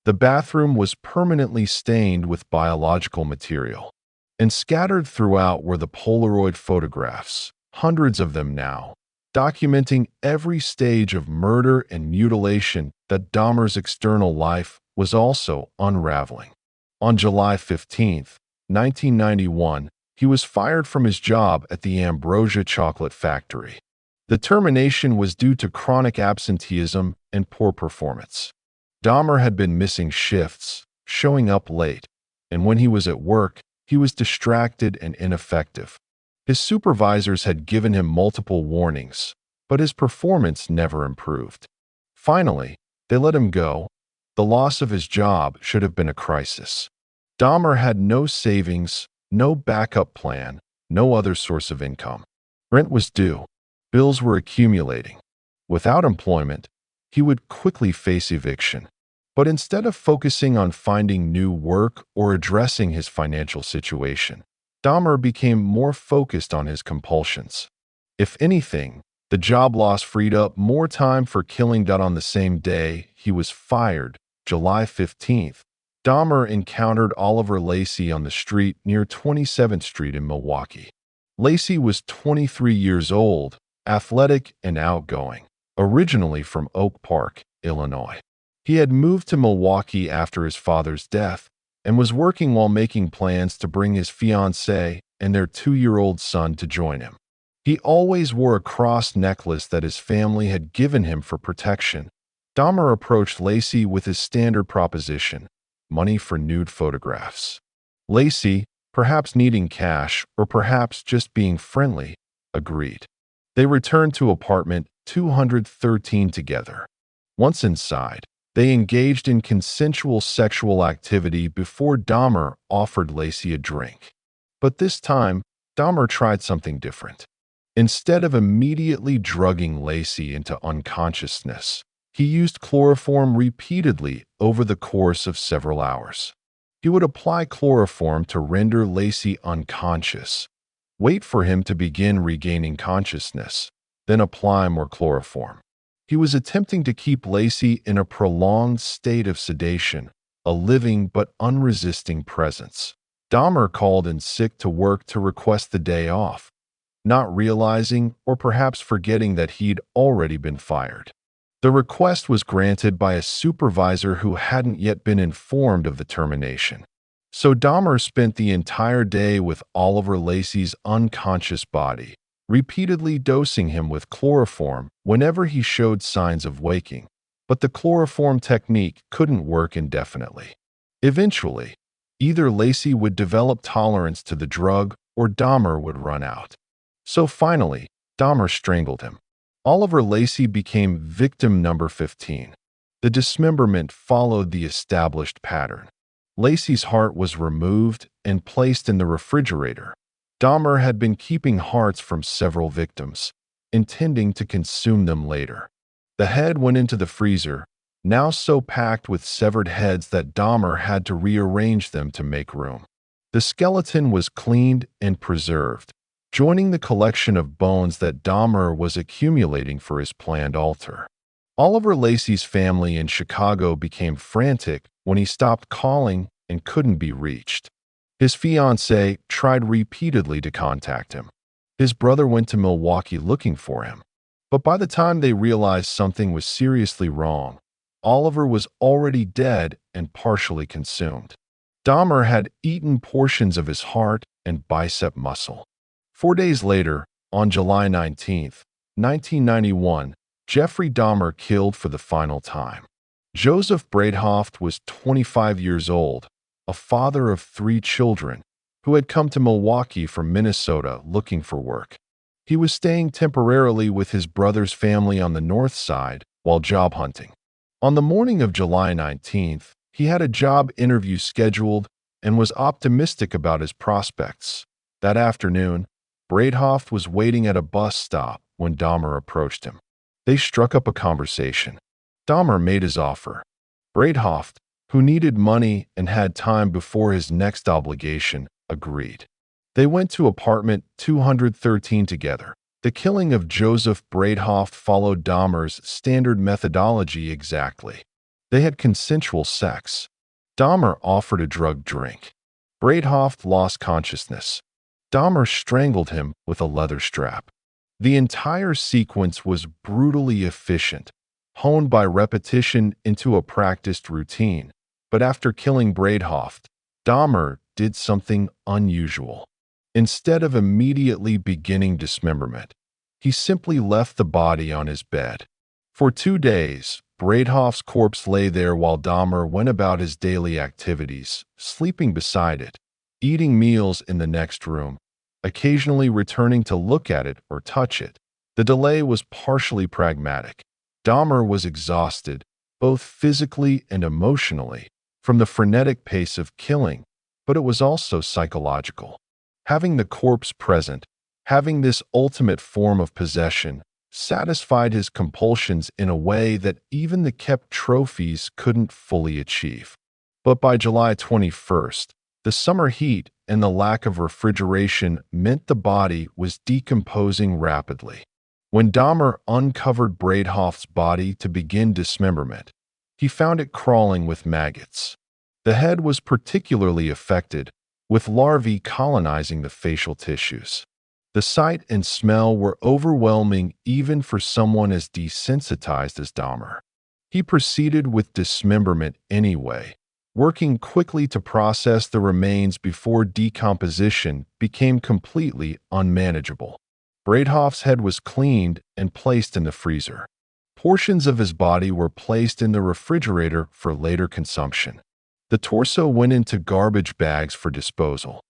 A: The bathroom was permanently stained with biological material. And scattered throughout were the Polaroid photographs, hundreds of them now, documenting every stage of murder and mutilation that Dahmer's external life was also unraveling. On July 15, 1991, he was fired from his job at the Ambrosia Chocolate Factory. The termination was due to chronic absenteeism and poor performance. Dahmer had been missing shifts, showing up late, and when he was at work, he was distracted and ineffective. His supervisors had given him multiple warnings, but his performance never improved. Finally, they let him go. The loss of his job should have been a crisis. Dahmer had no savings, no backup plan, no other source of income. Rent was due. Bills were accumulating. Without employment, he would quickly face eviction. But instead of focusing on finding new work or addressing his financial situation, Dahmer became more focused on his compulsions. If anything, the job loss freed up more time for killing. On the same day he was fired, July 15th, Dahmer encountered Oliver Lacey on the street near 27th Street in Milwaukee. Lacey was 23 years old, athletic and outgoing, originally from Oak Park, Illinois. He had moved to Milwaukee after his father's death and was working while making plans to bring his fiancée and their 2-year-old son to join him. He always wore a cross necklace that his family had given him for protection. Dahmer approached Lacey with his standard proposition: money for nude photographs. Lacey, perhaps needing cash or perhaps just being friendly, agreed. They returned to apartment 213 together. Once inside, they engaged in consensual sexual activity before Dahmer offered Lacey a drink. But this time, Dahmer tried something different. Instead of immediately drugging Lacey into unconsciousness, he used chloroform repeatedly over the course of several hours. He would apply chloroform to render Lacey unconscious, wait for him to begin regaining consciousness, then apply more chloroform. He was attempting to keep Lacey in a prolonged state of sedation, a living but unresisting presence. Dahmer called in sick to work to request the day off, not realizing or perhaps forgetting that he'd already been fired. The request was granted by a supervisor who hadn't yet been informed of the termination. So Dahmer spent the entire day with Oliver Lacey's unconscious body, repeatedly dosing him with chloroform whenever he showed signs of waking. But the chloroform technique couldn't work indefinitely. Eventually, either Lacey would develop tolerance to the drug or Dahmer would run out. So finally, Dahmer strangled him. Oliver Lacey became victim number 15. The dismemberment followed the established pattern. Lacey's heart was removed and placed in the refrigerator. Dahmer had been keeping hearts from several victims, intending to consume them later. The head went into the freezer, now so packed with severed heads that Dahmer had to rearrange them to make room. The skeleton was cleaned and preserved, joining the collection of bones that Dahmer was accumulating for his planned altar. Oliver Lacey's family in Chicago became frantic when he stopped calling and couldn't be reached. His fiancée tried repeatedly to contact him. His brother went to Milwaukee looking for him. But by the time they realized something was seriously wrong, Oliver was already dead and partially consumed. Dahmer had eaten portions of his heart and bicep muscle. 4 days later, on July 19, 1991, Jeffrey Dahmer killed for the final time. Joseph Breithoft was 25 years old, a father of 3 children, who had come to Milwaukee from Minnesota looking for work. He was staying temporarily with his brother's family on the north side while job hunting. On the morning of July 19th, he had a job interview scheduled and was optimistic about his prospects. That afternoon, Breithoft was waiting at a bus stop when Dahmer approached him. They struck up a conversation. Dahmer made his offer. Breithoft, who needed money and had time before his next obligation, agreed. They went to apartment 213 together. The killing of Joseph Breithoft followed Dahmer's standard methodology exactly. They had consensual sex. Dahmer offered a drugged drink. Breithoft lost consciousness. Dahmer strangled him with a leather strap. The entire sequence was brutally efficient, honed by repetition into a practiced routine. But after killing Breithoft, Dahmer did something unusual. Instead of immediately beginning dismemberment, he simply left the body on his bed. For 2 days, Breithoff's corpse lay there while Dahmer went about his daily activities, sleeping beside it, eating meals in the next room, occasionally returning to look at it or touch it. The delay was partially pragmatic. Dahmer was exhausted, both physically and emotionally, from the frenetic pace of killing, but it was also psychological. Having the corpse present, having this ultimate form of possession, satisfied his compulsions in a way that even the kept trophies couldn't fully achieve. But by July 21st, the summer heat and the lack of refrigeration meant the body was decomposing rapidly. When Dahmer uncovered Breithoff's body to begin dismemberment, he found it crawling with maggots. The head was particularly affected, with larvae colonizing the facial tissues. The sight and smell were overwhelming even for someone as desensitized as Dahmer. He proceeded with dismemberment anyway, working quickly to process the remains before decomposition became completely unmanageable. Breithoff's head was cleaned and placed in the freezer. Portions of his body were placed in the refrigerator for later consumption. The torso went into garbage bags for disposal.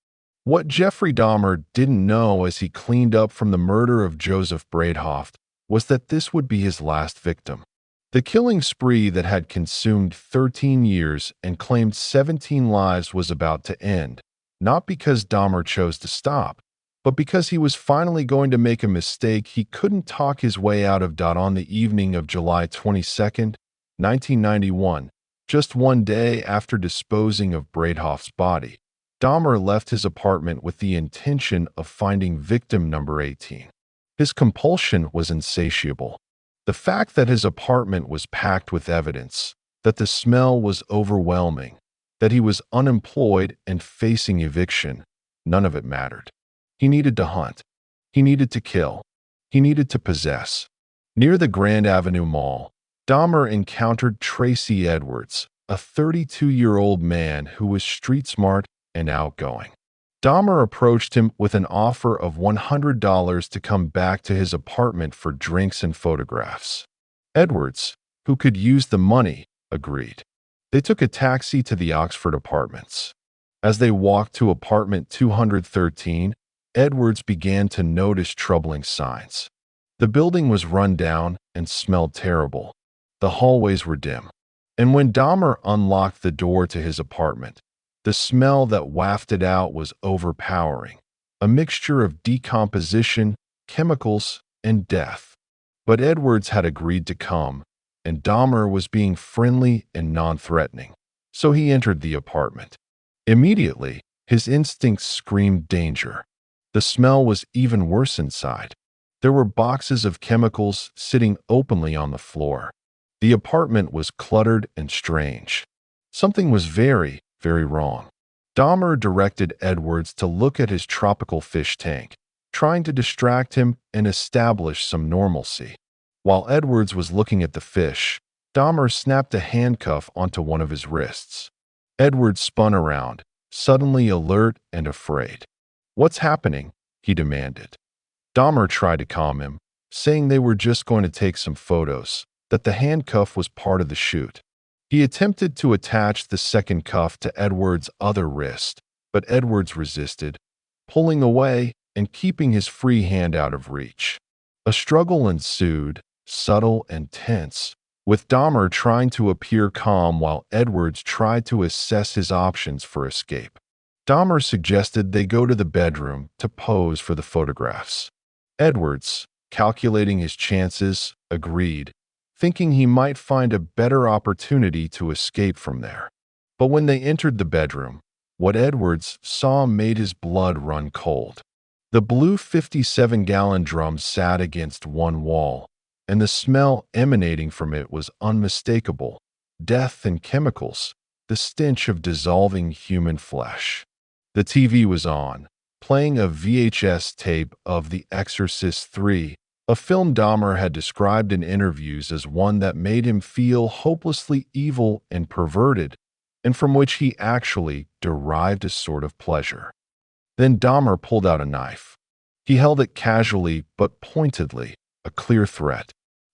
A: What Jeffrey Dahmer didn't know as he cleaned up from the murder of Joseph Breithoff was that this would be his last victim. The killing spree that had consumed 13 years and claimed 17 lives was about to end, not because Dahmer chose to stop, but because he was finally going to make a mistake he couldn't talk his way out of. On the evening of July 22, 1991, just one day after disposing of Breithoff's body, Dahmer left his apartment with the intention of finding victim number 18. His compulsion was insatiable. The fact that his apartment was packed with evidence, that the smell was overwhelming, that he was unemployed and facing eviction, none of it mattered. He needed to hunt. He needed to kill. He needed to possess. Near the Grand Avenue Mall, Dahmer encountered Tracy Edwards, a 32-year-old man who was street-smart and outgoing. Dahmer approached him with an offer of $100 to come back to his apartment for drinks and photographs. Edwards, who could use the money, agreed. They took a taxi to the Oxford Apartments. As they walked to apartment 213, Edwards began to notice troubling signs. The building was run down and smelled terrible. The hallways were dim. And when Dahmer unlocked the door to his apartment, the smell that wafted out was overpowering, a mixture of decomposition, chemicals, and death. But Edwards had agreed to come, and Dahmer was being friendly and non-threatening, so he entered the apartment. Immediately, his instincts screamed danger. The smell was even worse inside. There were boxes of chemicals sitting openly on the floor. The apartment was cluttered and strange. Something was very wrong. Dahmer directed Edwards to look at his tropical fish tank, trying to distract him and establish some normalcy. While Edwards was looking at the fish, Dahmer snapped a handcuff onto one of his wrists. Edwards spun around, suddenly alert and afraid. "What's happening?" he demanded. Dahmer tried to calm him, saying they were just going to take some photos, that the handcuff was part of the shoot. He attempted to attach the second cuff to Edwards' other wrist, but Edwards resisted, pulling away and keeping his free hand out of reach. A struggle ensued, subtle and tense, with Dahmer trying to appear calm while Edwards tried to assess his options for escape. Dahmer suggested they go to the bedroom to pose for the photographs. Edwards, calculating his chances, agreed, thinking he might find a better opportunity to escape from there. But when they entered the bedroom, what Edwards saw made his blood run cold. The blue 57-gallon drum sat against one wall, and the smell emanating from it was unmistakable. Death and chemicals, the stench of dissolving human flesh. The TV was on, playing a VHS tape of The Exorcist III, a film Dahmer had described in interviews as one that made him feel hopelessly evil and perverted, and from which he actually derived a sort of pleasure. Then Dahmer pulled out a knife. He held it casually but pointedly, a clear threat.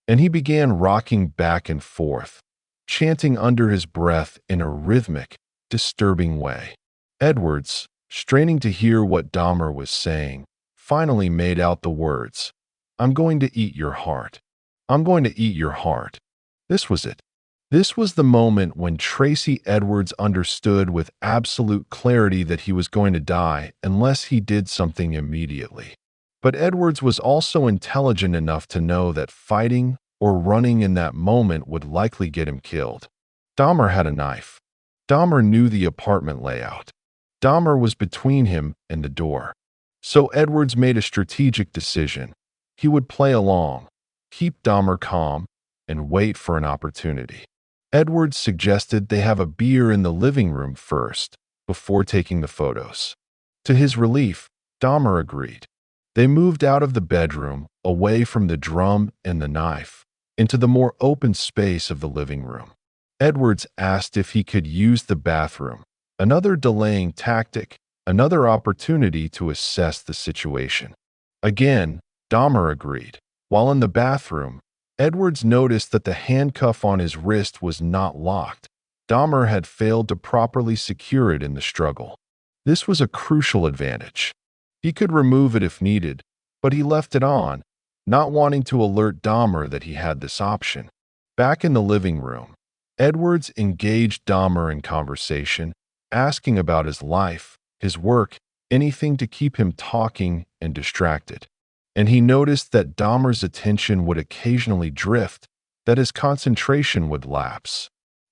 A: and he began rocking back and forth, chanting under his breath in a rhythmic, disturbing way. Edwards, straining to hear what Dahmer was saying, finally made out the words, "I'm going to eat your heart. I'm going to eat your heart." This was it. This was the moment when Tracy Edwards understood with absolute clarity that he was going to die unless he did something immediately. But Edwards was also intelligent enough to know that fighting or running in that moment would likely get him killed. Dahmer had a knife. Dahmer knew the apartment layout. Dahmer was between him and the door. So Edwards made a strategic decision. He would play along, keep Dahmer calm, and wait for an opportunity. Edwards suggested they have a beer in the living room first, before taking the photos. To his relief, Dahmer agreed. They moved out of the bedroom, away from the drum and the knife, into the more open space of the living room. Edwards asked if he could use the bathroom, another delaying tactic, another opportunity to assess the situation. Again, Dahmer agreed. While in the bathroom, Edwards noticed that the handcuff on his wrist was not locked. Dahmer had failed to properly secure it in the struggle. This was a crucial advantage. He could remove it if needed, but he left it on, not wanting to alert Dahmer that he had this option. Back in the living room, Edwards engaged Dahmer in conversation, asking about his life, his work, anything to keep him talking and distracted. And he noticed that Dahmer's attention would occasionally drift, that his concentration would lapse.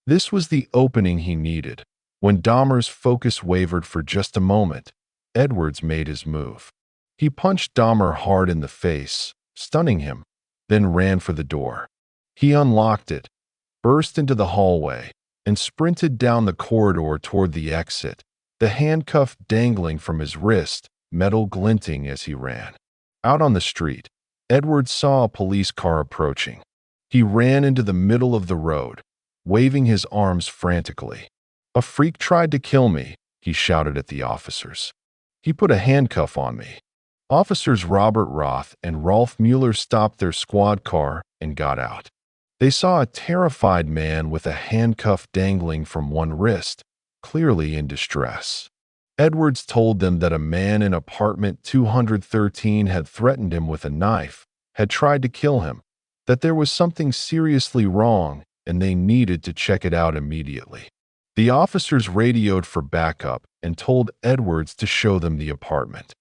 A: This was the opening he needed. When Dahmer's focus wavered for just a moment, Edwards made his move. He punched Dahmer hard in the face, stunning him, then ran for the door. He unlocked it, burst into the hallway, and sprinted down the corridor toward the exit, the handcuff dangling from his wrist, metal glinting as he ran. Out on the street, Edwards saw a police car approaching. He ran into the middle of the road, waving his arms frantically. "A freak tried to kill me," he shouted at the officers. "He put a handcuff on me." Officers Robert Roth and Rolf Mueller stopped their squad car and got out. They saw a terrified man with a handcuff dangling from one wrist, clearly in distress. Edwards told them that a man in apartment 213 had threatened him with a knife, had tried to kill him, that there was something seriously wrong, and they needed to check it out immediately. The officers radioed for backup and told Edwards to show them the apartment.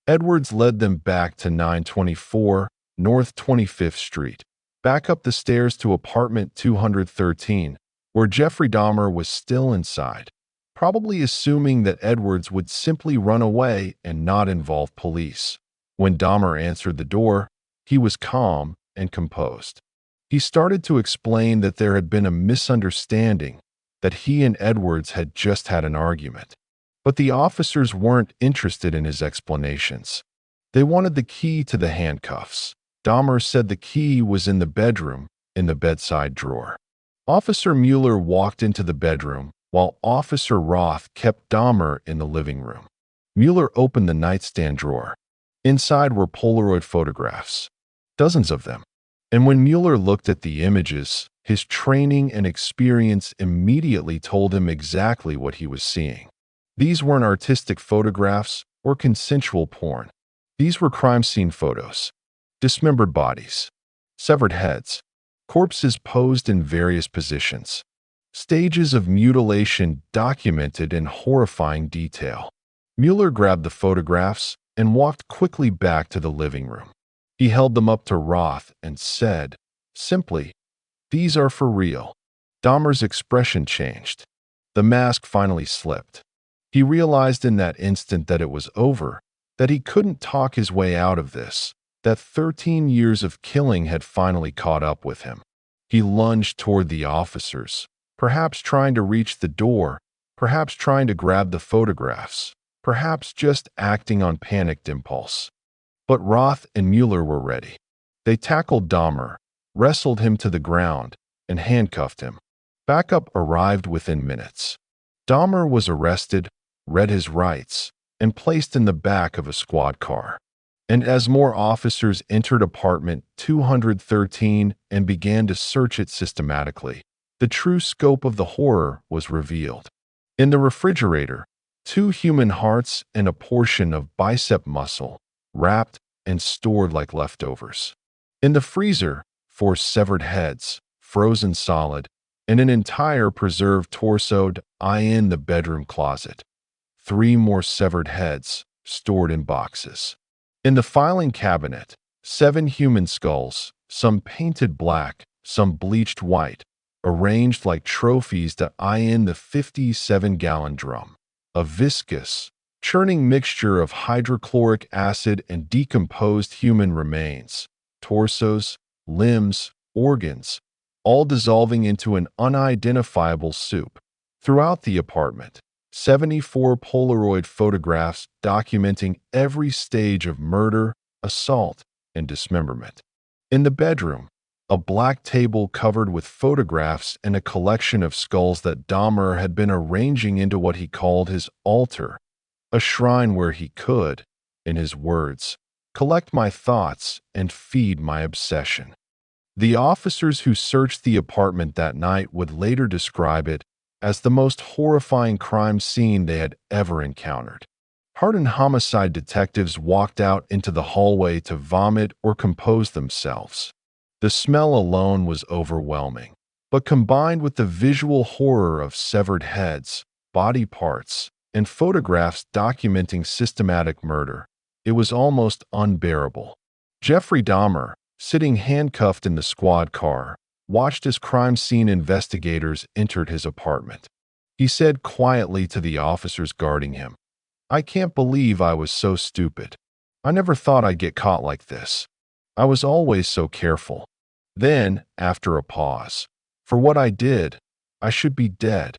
A: Edwards led them back to 924 North 25th Street, back up the stairs to apartment 213, where Jeffrey Dahmer was still inside, probably assuming that Edwards would simply run away and not involve police. When Dahmer answered the door, he was calm and composed. He started to explain that there had been a misunderstanding, that he and Edwards had just had an argument. But the officers weren't interested in his explanations. They wanted the key to the handcuffs. Dahmer said the key was in the bedroom, in the bedside drawer. Officer Mueller walked into the bedroom, while Officer Roth kept Dahmer in the living room. Mueller opened the nightstand drawer. Inside were Polaroid photographs, dozens of them. And when Mueller looked at the images, his training and experience immediately told him exactly what he was seeing. These weren't artistic photographs or consensual porn. These were crime scene photos. Dismembered bodies, severed heads, corpses posed in various positions. Stages of mutilation documented in horrifying detail. Mueller grabbed the photographs and walked quickly back to the living room. He held them up to Roth and said, simply, "These are for real." Dahmer's expression changed. The mask finally slipped. He realized in that instant that it was over, that he couldn't talk his way out of this, that 13 years of killing had finally caught up with him. He lunged toward the officers, perhaps trying to reach the door, perhaps trying to grab the photographs, perhaps just acting on panicked impulse. But Roth and Mueller were ready. They tackled Dahmer, wrestled him to the ground, and handcuffed him. Backup arrived within minutes. Dahmer was arrested, read his rights, and placed in the back of a squad car. And as more officers entered apartment 213 and began to search it systematically, the true scope of the horror was revealed. In the refrigerator, 2 human hearts and a portion of bicep muscle, wrapped and stored like leftovers. In the freezer, 4 severed heads, frozen solid, and an entire preserved torso. In the bedroom closet, 3 more severed heads, stored in boxes. In the filing cabinet, 7 human skulls, some painted black, some bleached white, arranged like trophies. In the 57-gallon drum, a viscous, churning mixture of hydrochloric acid and decomposed human remains, torsos, limbs, organs, all dissolving into an unidentifiable soup. Throughout the apartment, 74 Polaroid photographs documenting every stage of murder, assault, and dismemberment. In the bedroom, a black table covered with photographs and a collection of skulls that Dahmer had been arranging into what he called his altar, a shrine where he could, in his words, collect my thoughts and feed my obsession. The officers who searched the apartment that night would later describe it as the most horrifying crime scene they had ever encountered. Hardened homicide detectives walked out into the hallway to vomit or compose themselves. The smell alone was overwhelming, but combined with the visual horror of severed heads, body parts, and photographs documenting systematic murder, it was almost unbearable. Jeffrey Dahmer, sitting handcuffed in the squad car, watched as crime scene investigators entered his apartment. He said quietly to the officers guarding him, "I can't believe I was so stupid. I never thought I'd get caught like this. I was always so careful." Then, after a pause, "For what I did, I should be dead."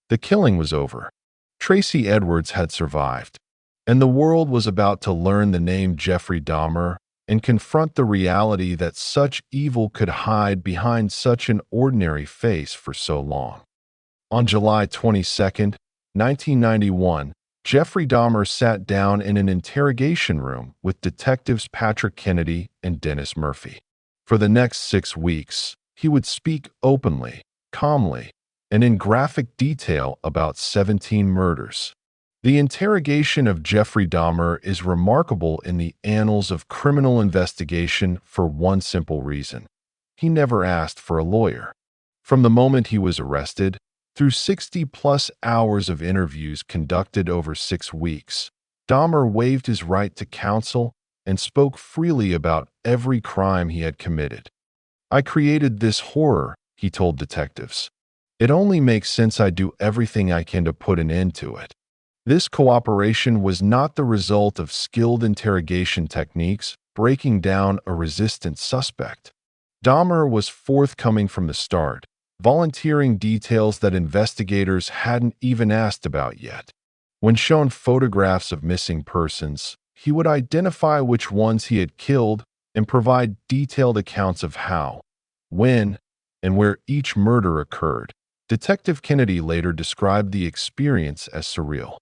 A: The killing was over. Tracy Edwards had survived, and the world was about to learn the name Jeffrey Dahmer and confront the reality that such evil could hide behind such an ordinary face for so long. On July 22, 1991, Jeffrey Dahmer sat down in an interrogation room with detectives Patrick Kennedy and Dennis Murphy. For the next 6 weeks, he would speak openly, calmly, and in graphic detail about 17 murders. The interrogation of Jeffrey Dahmer is remarkable in the annals of criminal investigation for one simple reason: he never asked for a lawyer. From the moment he was arrested, through 60-plus hours of interviews conducted over 6 weeks, Dahmer waived his right to counsel and spoke freely about every crime he had committed. "I created this horror," he told detectives. "It only makes sense I do everything I can to put an end to it." This cooperation was not the result of skilled interrogation techniques breaking down a resistant suspect. Dahmer was forthcoming from the start, volunteering details that investigators hadn't even asked about yet. When shown photographs of missing persons, he would identify which ones he had killed and provide detailed accounts of how, when, and where each murder occurred. Detective Kennedy later described the experience as surreal.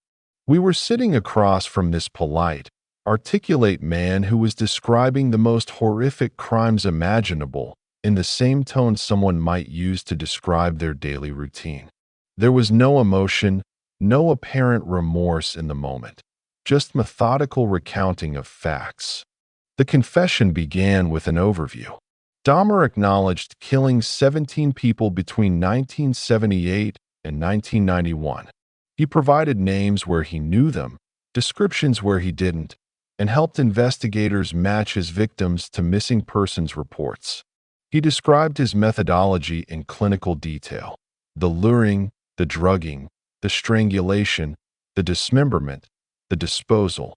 A: "We were sitting across from this polite, articulate man who was describing the most horrific crimes imaginable in the same tone someone might use to describe their daily routine. There was no emotion, no apparent remorse in the moment, just methodical recounting of facts." The confession began with an overview. Dahmer acknowledged killing 17 people between 1978 and 1991. He provided names where he knew them, descriptions where he didn't, and helped investigators match his victims to missing persons reports. He described his methodology in clinical detail: the luring, the drugging, the strangulation, the dismemberment, the disposal.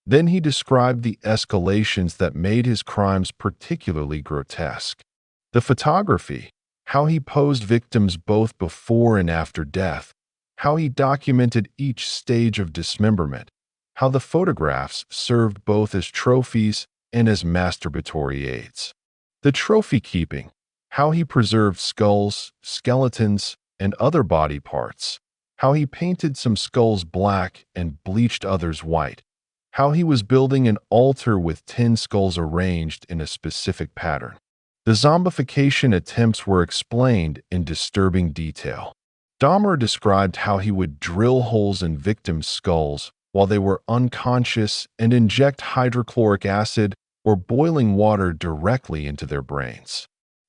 A: Then he described the escalations that made his crimes particularly grotesque. The photography, how he posed victims both before and after death, how he documented each stage of dismemberment, how the photographs served both as trophies and as masturbatory aids. The trophy keeping, how he preserved skulls, skeletons, and other body parts, how he painted some skulls black and bleached others white, how he was building an altar with 10 skulls arranged in a specific pattern. The zombification attempts were explained in disturbing detail. Dahmer described how he would drill holes in victims' skulls while they were unconscious and inject hydrochloric acid or boiling water directly into their brains.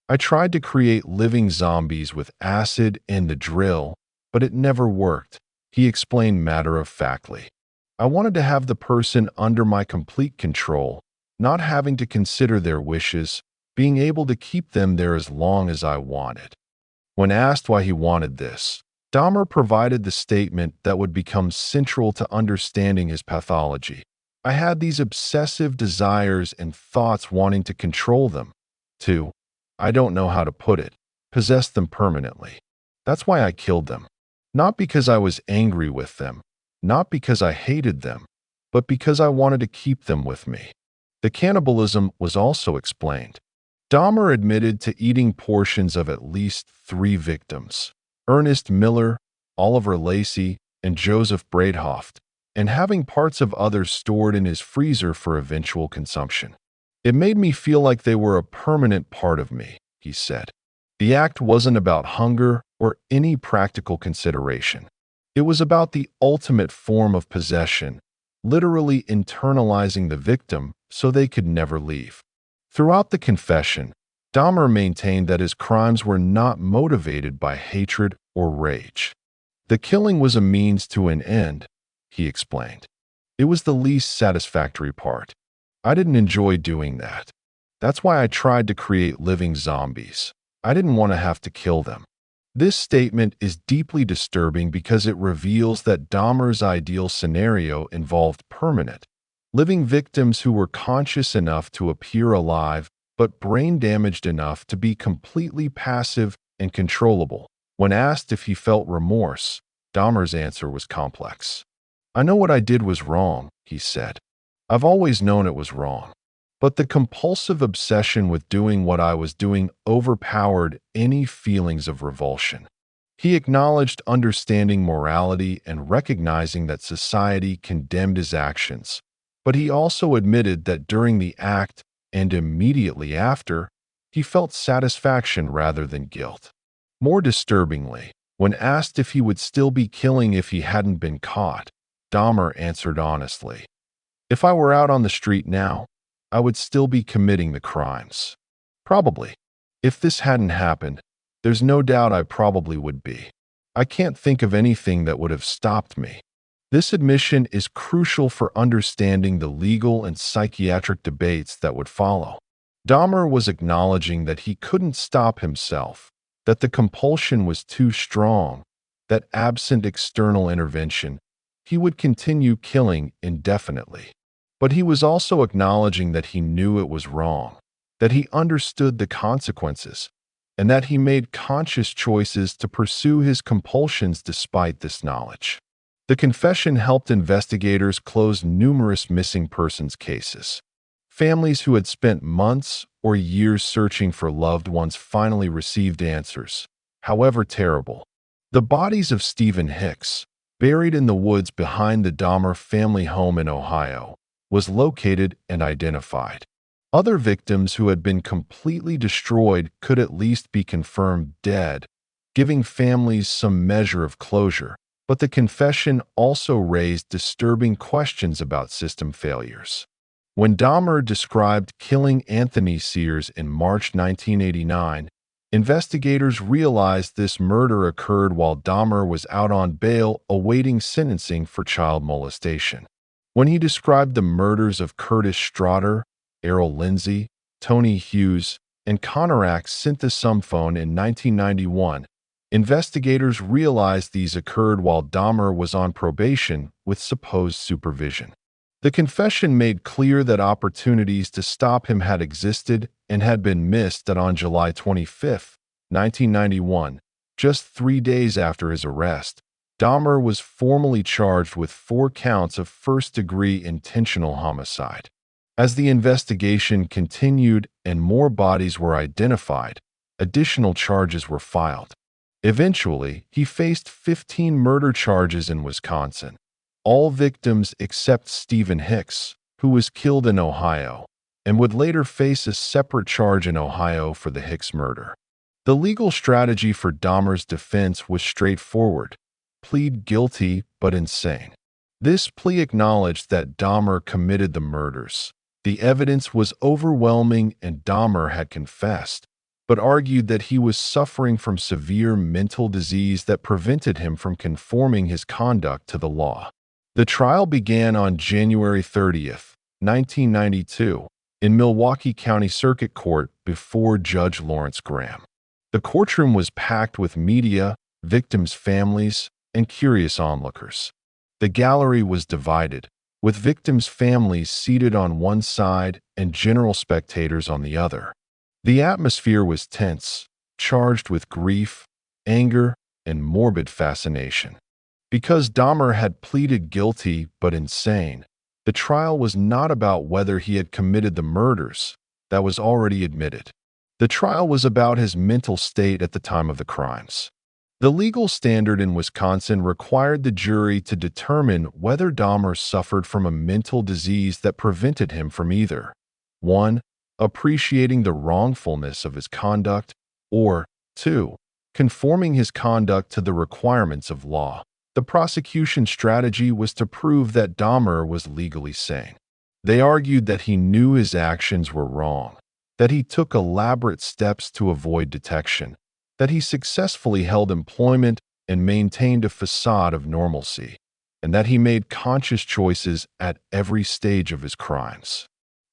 A: I tried to create living zombies with acid and the drill, but it never worked, he explained matter-of-factly. I wanted to have the person under my complete control, not having to consider their wishes, being able to keep them there as long as I wanted. When asked why he wanted this, Dahmer provided the statement that would become central to understanding his pathology. I had these obsessive desires and thoughts wanting to control them, to, I don't know how to put it, possess them permanently. That's why I killed them. Not because I was angry with them, not because I hated them, but because I wanted to keep them with me. The cannibalism was also explained. Dahmer admitted to eating portions of at least 3 victims, Ernest Miller, Oliver Lacey, and Joseph Bradehoft, and having parts of others stored in his freezer for eventual consumption. It made me feel like they were a permanent part of me, he said. The act wasn't about hunger or any practical consideration. It was about the ultimate form of possession, literally internalizing the victim so they could never leave. Throughout the confession, Dahmer maintained that his crimes were not motivated by hatred or rage. The killing was a means to an end, he explained. It was the least satisfactory part. I didn't enjoy doing that. That's why I tried to create living zombies. I didn't want to have to kill them. This statement is deeply disturbing because it reveals that Dahmer's ideal scenario involved permanent, living victims who were conscious enough to appear alive but brain-damaged enough to be completely passive and controllable. When asked if he felt remorse, Dahmer's answer was complex. I know what I did was wrong, he said. I've always known it was wrong. But the compulsive obsession with doing what I was doing overpowered any feelings of revulsion. He acknowledged understanding morality and recognizing that society condemned his actions, but he also admitted that during the act and immediately after, he felt satisfaction rather than guilt. More disturbingly, when asked if he would still be killing if he hadn't been caught, Dahmer answered honestly, "If I were out on the street now, I would still be committing the crimes. Probably. If this hadn't happened, there's no doubt I probably would be. I can't think of anything that would have stopped me." This admission is crucial for understanding the legal and psychiatric debates that would follow. Dahmer was acknowledging that he couldn't stop himself, that the compulsion was too strong, that absent external intervention, he would continue killing indefinitely. But he was also acknowledging that he knew it was wrong, that he understood the consequences, and that he made conscious choices to pursue his compulsions despite this knowledge. The confession helped investigators close numerous missing persons cases. Families who had spent months or years searching for loved ones finally received answers, however terrible. The bodies of Stephen Hicks, buried in the woods behind the Dahmer family home in Ohio, was located and identified. Other victims who had been completely destroyed could at least be confirmed dead, giving families some measure of closure. But the confession also raised disturbing questions about system failures. When Dahmer described killing Anthony Sears in March 1989, investigators realized this murder occurred while Dahmer was out on bail awaiting sentencing for child molestation. When he described the murders of Curtis Straughter, Errol Lindsay, Tony Hughes, and Conorak Synthesumphone in 1991, investigators realized these occurred while Dahmer was on probation with supposed supervision. The confession made clear that opportunities to stop him had existed and had been missed. That on July 25, 1991, just 3 days after his arrest, Dahmer was formally charged with 4 counts of first-degree intentional homicide. As the investigation continued and more bodies were identified, additional charges were filed. Eventually, he faced 15 murder charges in Wisconsin, all victims except Stephen Hicks, who was killed in Ohio, and would later face a separate charge in Ohio for the Hicks murder. The legal strategy for Dahmer's defense was straightforward: plead guilty but insane. This plea acknowledged that Dahmer committed the murders. The evidence was overwhelming and Dahmer had confessed, but argued that he was suffering from severe mental disease that prevented him from conforming his conduct to the law. The trial began on January 30th, 1992, in Milwaukee County Circuit Court before Judge Lawrence Graham. The courtroom was packed with media, victims' families, and curious onlookers. The gallery was divided, with victims' families seated on one side and general spectators on the other. The atmosphere was tense, charged with grief, anger, and morbid fascination. Because Dahmer had pleaded guilty but insane, the trial was not about whether he had committed the murders. That was already admitted. The trial was about his mental state at the time of the crimes. The legal standard in Wisconsin required the jury to determine whether Dahmer suffered from a mental disease that prevented him from either 1. Appreciating the wrongfulness of his conduct, or 2. Conforming his conduct to the requirements of law. The prosecution strategy was to prove that Dahmer was legally sane. They argued that he knew his actions were wrong, that he took elaborate steps to avoid detection, that he successfully held employment and maintained a facade of normalcy, and that he made conscious choices at every stage of his crimes.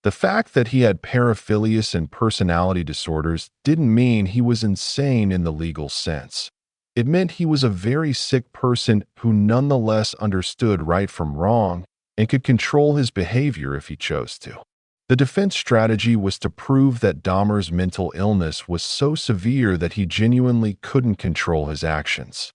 A: The fact that he had paraphilias and personality disorders didn't mean he was insane in the legal sense. It meant he was a very sick person who nonetheless understood right from wrong and could control his behavior if he chose to. The defense strategy was to prove that Dahmer's mental illness was so severe that he genuinely couldn't control his actions.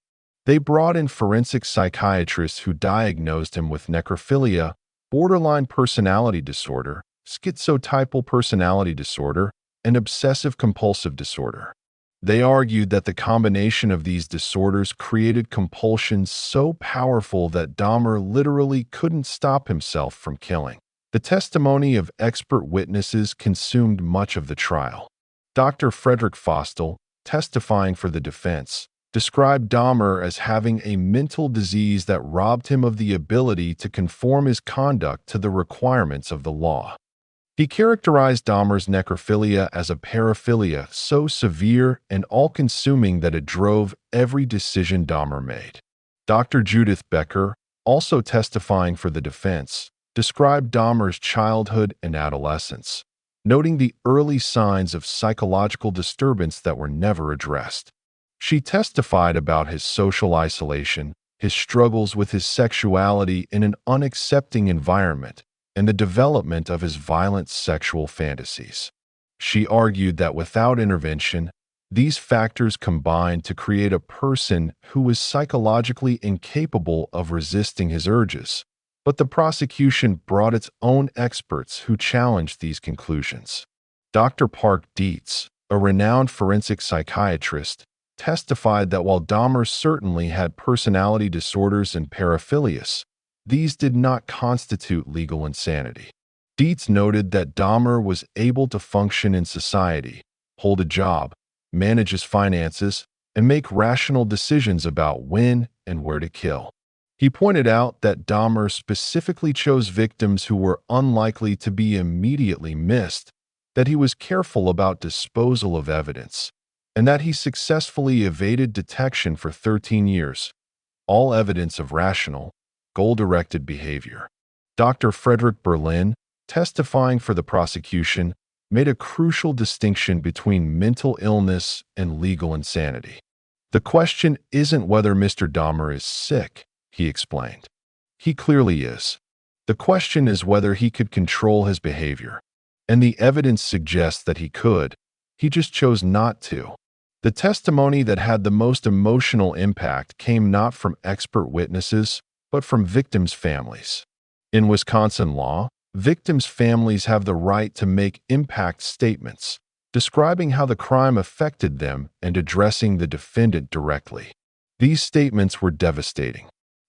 A: They brought in forensic psychiatrists who diagnosed him with necrophilia, borderline personality disorder, schizotypal personality disorder, and obsessive-compulsive disorder. They argued that the combination of these disorders created compulsions so powerful that Dahmer literally couldn't stop himself from killing. The testimony of expert witnesses consumed much of the trial. Dr. Frederick Fostel, testifying for the defense, described Dahmer as having a mental disease that robbed him of the ability to conform his conduct to the requirements of the law. He characterized Dahmer's necrophilia as a paraphilia so severe and all-consuming that it drove every decision Dahmer made. Dr. Judith Becker, also testifying for the defense, described Dahmer's childhood and adolescence, noting the early signs of psychological disturbance that were never addressed. She testified about his social isolation, his struggles with his sexuality in an unaccepting environment, and the development of his violent sexual fantasies. She argued that without intervention, these factors combined to create a person who was psychologically incapable of resisting his urges. But the prosecution brought its own experts who challenged these conclusions. Dr. Park Dietz, a renowned forensic psychiatrist, testified that while Dahmer certainly had personality disorders and paraphilias, these did not constitute legal insanity. Dietz noted that Dahmer was able to function in society, hold a job, manage his finances, and make rational decisions about when and where to kill. He pointed out that Dahmer specifically chose victims who were unlikely to be immediately missed, that he was careful about disposal of evidence, and that he successfully evaded detection for 13 years, all evidence of rational, goal-directed behavior. Dr. Frederick Berlin, testifying for the prosecution, made a crucial distinction between mental illness and legal insanity. The question isn't whether Mr. Dahmer is sick, he explained. He clearly is. The question is whether he could control his behavior. And the evidence suggests that he could. He just chose not to. The testimony that had the most emotional impact came not from expert witnesses, but from victims' families. In Wisconsin law, victims' families have the right to make impact statements, describing how the crime affected them and addressing the defendant directly. These statements were devastating.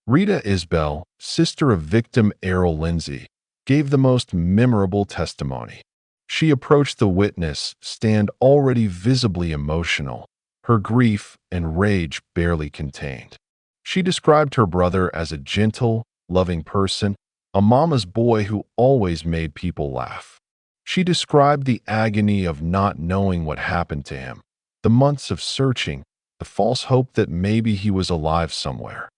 A: Rita Isbell, sister of victim Errol Lindsay, gave the most memorable testimony. She approached the witness stand already visibly emotional, her grief and rage barely contained. She described her brother as a gentle, loving person, a mama's boy who always made people laugh. She described the agony of not knowing what happened to him, the months of searching, the false hope that maybe he was alive somewhere.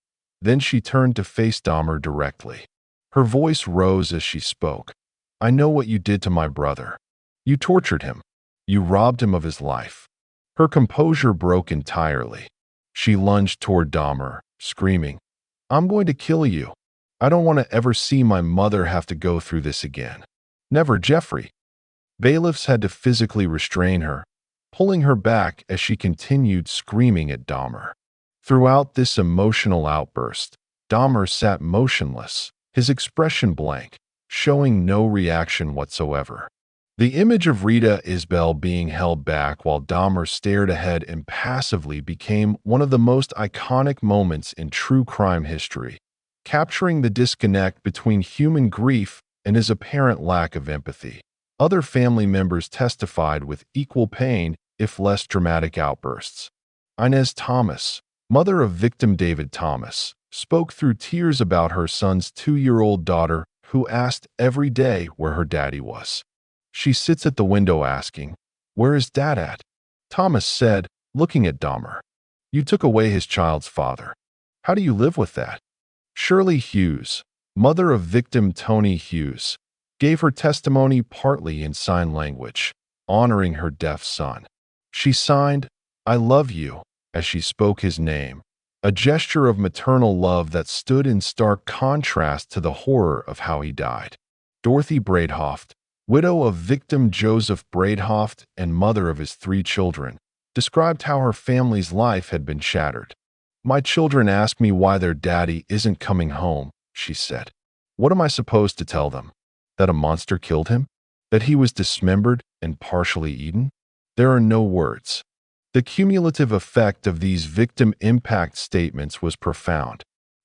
A: Then she turned to face Dahmer directly. Her voice rose as she spoke. "I know what you did to my brother. You tortured him. You robbed him of his life." Her composure broke entirely. She lunged toward Dahmer, screaming, "I'm going to kill you. I don't want to ever see my mother have to go through this again." "Never, Jeffrey." Bailiffs had to physically restrain her, pulling her back as she continued screaming at Dahmer. Throughout this emotional outburst, Dahmer sat motionless, his expression blank, showing no reaction whatsoever. The image of Rita Isbell being held back while Dahmer stared ahead impassively became one of the most iconic moments in true crime history, capturing the disconnect between human grief and his apparent lack of empathy. Other family members testified with equal pain, if less dramatic outbursts. Inez Thomas, mother of victim David Thomas, spoke through tears about her son's 2-year-old daughter who asked every day where her daddy was. "She sits at the window asking, 'Where is Dad at?'" Thomas said, looking at Dahmer. "You took away his child's father. How do you live with that?" Shirley Hughes, mother of victim Tony Hughes, gave her testimony partly in sign language, honoring her deaf son. She signed, "I love you," as she spoke his name, a gesture of maternal love that stood in stark contrast to the horror of how he died. Dorothy Braidhoft, widow of victim Joseph Braidhoft and mother of his 3 children, described how her family's life had been shattered. "My children ask me why their daddy isn't coming home," she said. "What am I supposed to tell them? That a monster killed him? That he was dismembered and partially eaten?" There are no words. The cumulative effect of these victim impact statements was profound.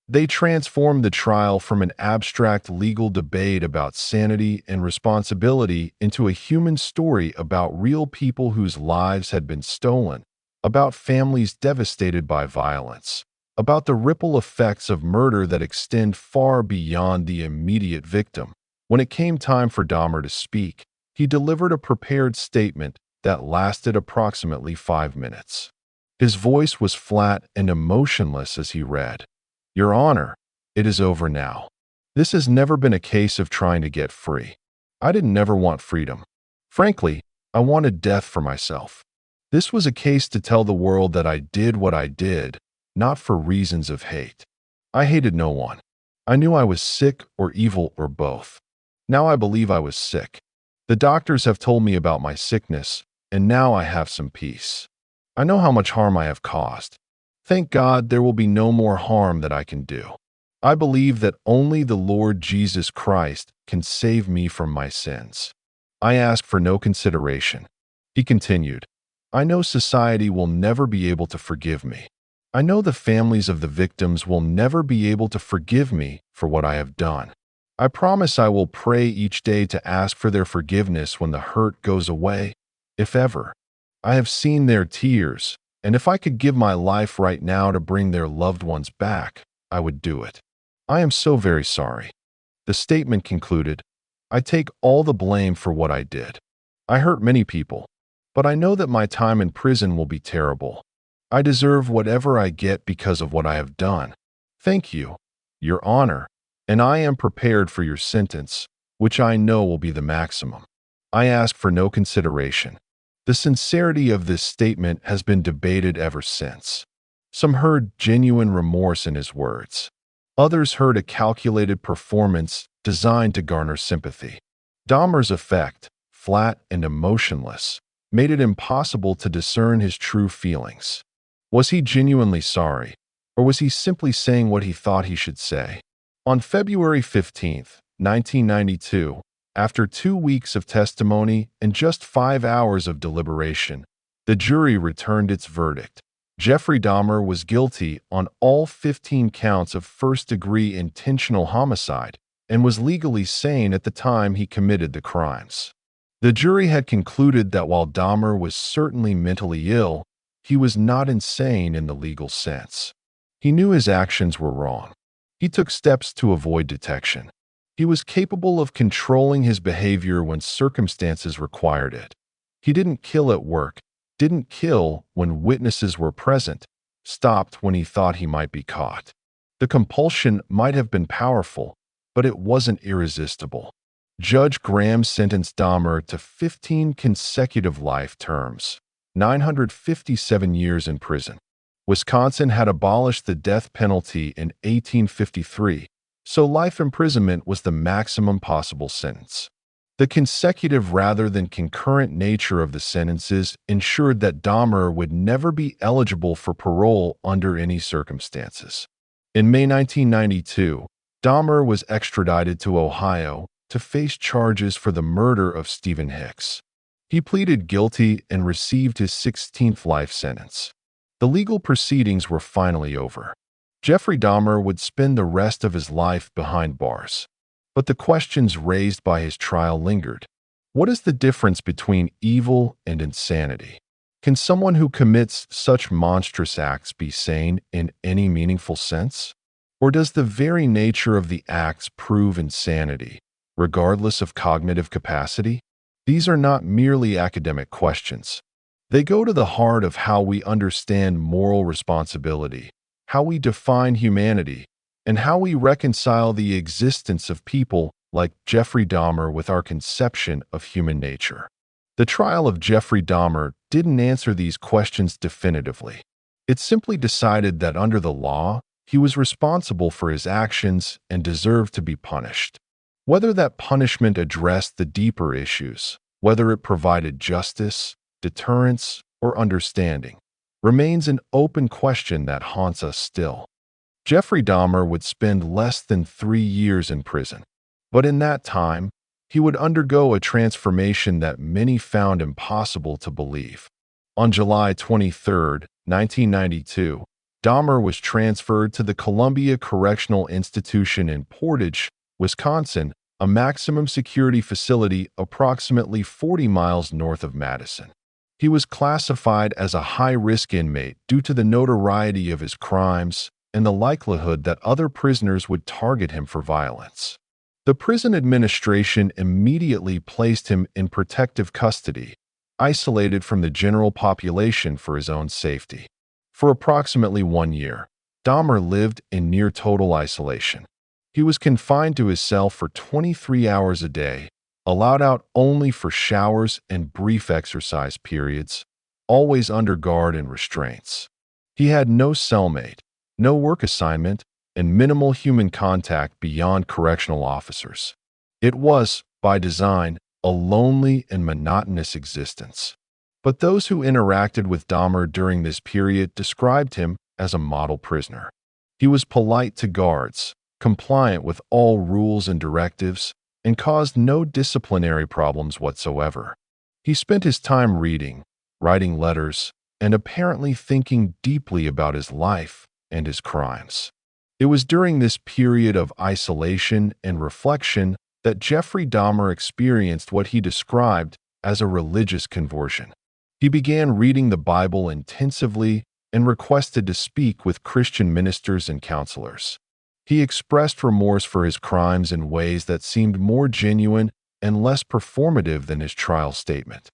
A: They transformed the trial from an abstract legal debate about sanity and responsibility into a human story about real people whose lives had been stolen, about families devastated by violence, about the ripple effects of murder that extend far beyond the immediate victim. When it came time for Dahmer to speak, he delivered a prepared statement that lasted approximately 5 minutes. His voice was flat and emotionless as he read, "Your Honor, it is over now. This has never been a case of trying to get free. I didn't never want freedom. Frankly, I wanted death for myself. This was a case to tell the world that I did what I did, not for reasons of hate. I hated no one. I knew I was sick or evil or both. Now I believe I was sick. The doctors have told me about my sickness, and now I have some peace. I know how much harm I have caused. Thank God there will be no more harm that I can do. I believe that only the Lord Jesus Christ can save me from my sins. I ask for no consideration." He continued, "I know society will never be able to forgive me. I know the families of the victims will never be able to forgive me for what I have done. I promise I will pray each day to ask for their forgiveness when the hurt goes away, if ever. I have seen their tears, and if I could give my life right now to bring their loved ones back, I would do it. I am so very sorry." The statement concluded, "I take all the blame for what I did. I hurt many people, but I know that my time in prison will be terrible. I deserve whatever I get because of what I have done. Thank you, Your Honor, and I am prepared for your sentence, which I know will be the maximum. I ask for no consideration." The sincerity of this statement has been debated ever since. Some heard genuine remorse in his words. Others heard a calculated performance designed to garner sympathy. Dahmer's effect, flat and emotionless, made it impossible to discern his true feelings. Was he genuinely sorry, or was he simply saying what he thought he should say? On February 15, 1992, after 2 weeks of testimony and just 5 hours of deliberation, the jury returned its verdict, Jeffrey Dahmer was guilty on all 15 counts of first-degree intentional homicide and was legally sane at the time he committed the crimes. The jury had concluded that while Dahmer was certainly mentally ill, he was not insane in the legal sense. He knew his actions were wrong. He took steps to avoid detection. He was capable of controlling his behavior when circumstances required it. He didn't kill at work, didn't kill when witnesses were present, stopped when he thought he might be caught. The compulsion might have been powerful, but it wasn't irresistible. Judge Graham sentenced Dahmer to 15 consecutive life terms, 957 years in prison. Wisconsin had abolished the death penalty in 1853, so life imprisonment was the maximum possible sentence. The consecutive rather than concurrent nature of the sentences ensured that Dahmer would never be eligible for parole under any circumstances. In May 1992, Dahmer was extradited to Ohio to face charges for the murder of Stephen Hicks. He pleaded guilty and received his 16th life sentence. The legal proceedings were finally over. Jeffrey Dahmer would spend the rest of his life behind bars. But the questions raised by his trial lingered. What is the difference between evil and insanity? Can someone who commits such monstrous acts be sane in any meaningful sense? Or does the very nature of the acts prove insanity, regardless of cognitive capacity? These are not merely academic questions. They go to the heart of how we understand moral responsibility, how we define humanity, and how we reconcile the existence of people like Jeffrey Dahmer with our conception of human nature. The trial of Jeffrey Dahmer didn't answer these questions definitively. It simply decided that under the law, he was responsible for his actions and deserved to be punished. Whether that punishment addressed the deeper issues, whether it provided justice, deterrence, or understanding, remains an open question that haunts us still. Jeffrey Dahmer would spend less than 3 years in prison, but in that time, he would undergo a transformation that many found impossible to believe. On July 23, 1992, Dahmer was transferred to the Columbia Correctional Institution in Portage, Wisconsin, a maximum security facility approximately 40 miles north of Madison. He was classified as a high-risk inmate due to the notoriety of his crimes and the likelihood that other prisoners would target him for violence. The prison administration immediately placed him in protective custody, isolated from the general population for his own safety. For approximately 1 year, Dahmer lived in near total isolation. He was confined to his cell for 23 hours a day, allowed out only for showers and brief exercise periods, always under guard and restraints. He had no cellmate, no work assignment, and minimal human contact beyond correctional officers. It was, by design, a lonely and monotonous existence. But those who interacted with Dahmer during this period described him as a model prisoner. He was polite to guards, compliant with all rules and directives, and caused no disciplinary problems whatsoever. He spent his time reading, writing letters, and apparently thinking deeply about his life and his crimes. It was during this period of isolation and reflection that Jeffrey Dahmer experienced what he described as a religious conversion. He began reading the Bible intensively and requested to speak with Christian ministers and counselors. He expressed remorse for his crimes in ways that seemed more genuine and less performative than his trial statement.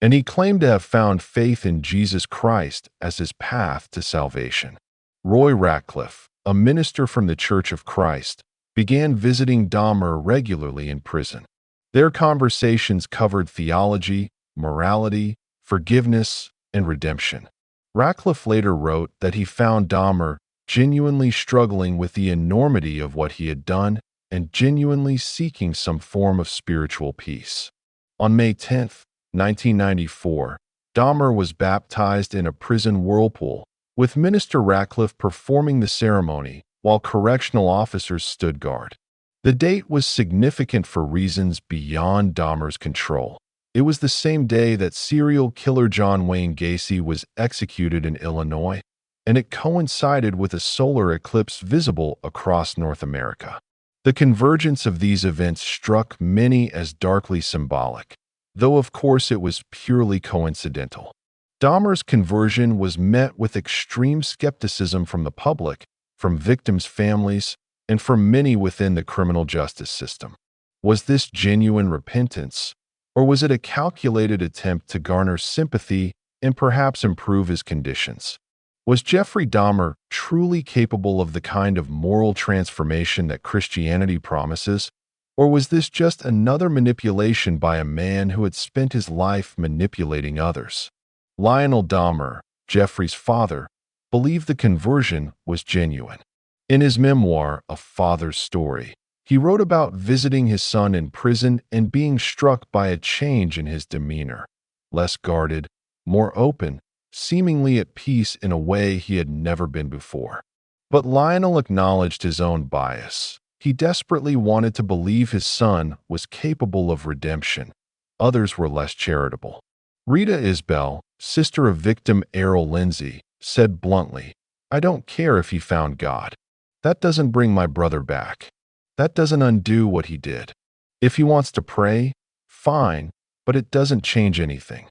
A: And he claimed to have found faith in Jesus Christ as his path to salvation. Roy Ratcliffe, a minister from the Church of Christ, began visiting Dahmer regularly in prison. Their conversations covered theology, morality, forgiveness, and redemption. Ratcliffe later wrote that he found Dahmer genuinely struggling with the enormity of what he had done and genuinely seeking some form of spiritual peace. On May 10, 1994, Dahmer was baptized in a prison whirlpool, with Minister Ratcliffe performing the ceremony while correctional officers stood guard. The date was significant for reasons beyond Dahmer's control. It was the same day that serial killer John Wayne Gacy was executed in Illinois. and it coincided with a solar eclipse visible across North America. The convergence of these events struck many as darkly symbolic, though of course it was purely coincidental. Dahmer's conversion was met with extreme skepticism from the public, from victims' families, and from many within the criminal justice system. Was this genuine repentance, or was it a calculated attempt to garner sympathy and perhaps improve his conditions? Was Jeffrey Dahmer truly capable of the kind of moral transformation that Christianity promises, or was this just another manipulation by a man who had spent his life manipulating others? Lionel Dahmer, Jeffrey's father, believed the conversion was genuine. In his memoir, A Father's Story, he wrote about visiting his son in prison and being struck by a change in his demeanor, less guarded, more open, seemingly at peace in a way he had never been before. But Lionel acknowledged his own bias. He desperately wanted to believe his son was capable of redemption. Others were less charitable. Rita Isbell, sister of victim Errol Lindsay, said bluntly, "I don't care if he found God. That doesn't bring my brother back. That doesn't undo what he did. If he wants to pray, fine, but it doesn't change anything."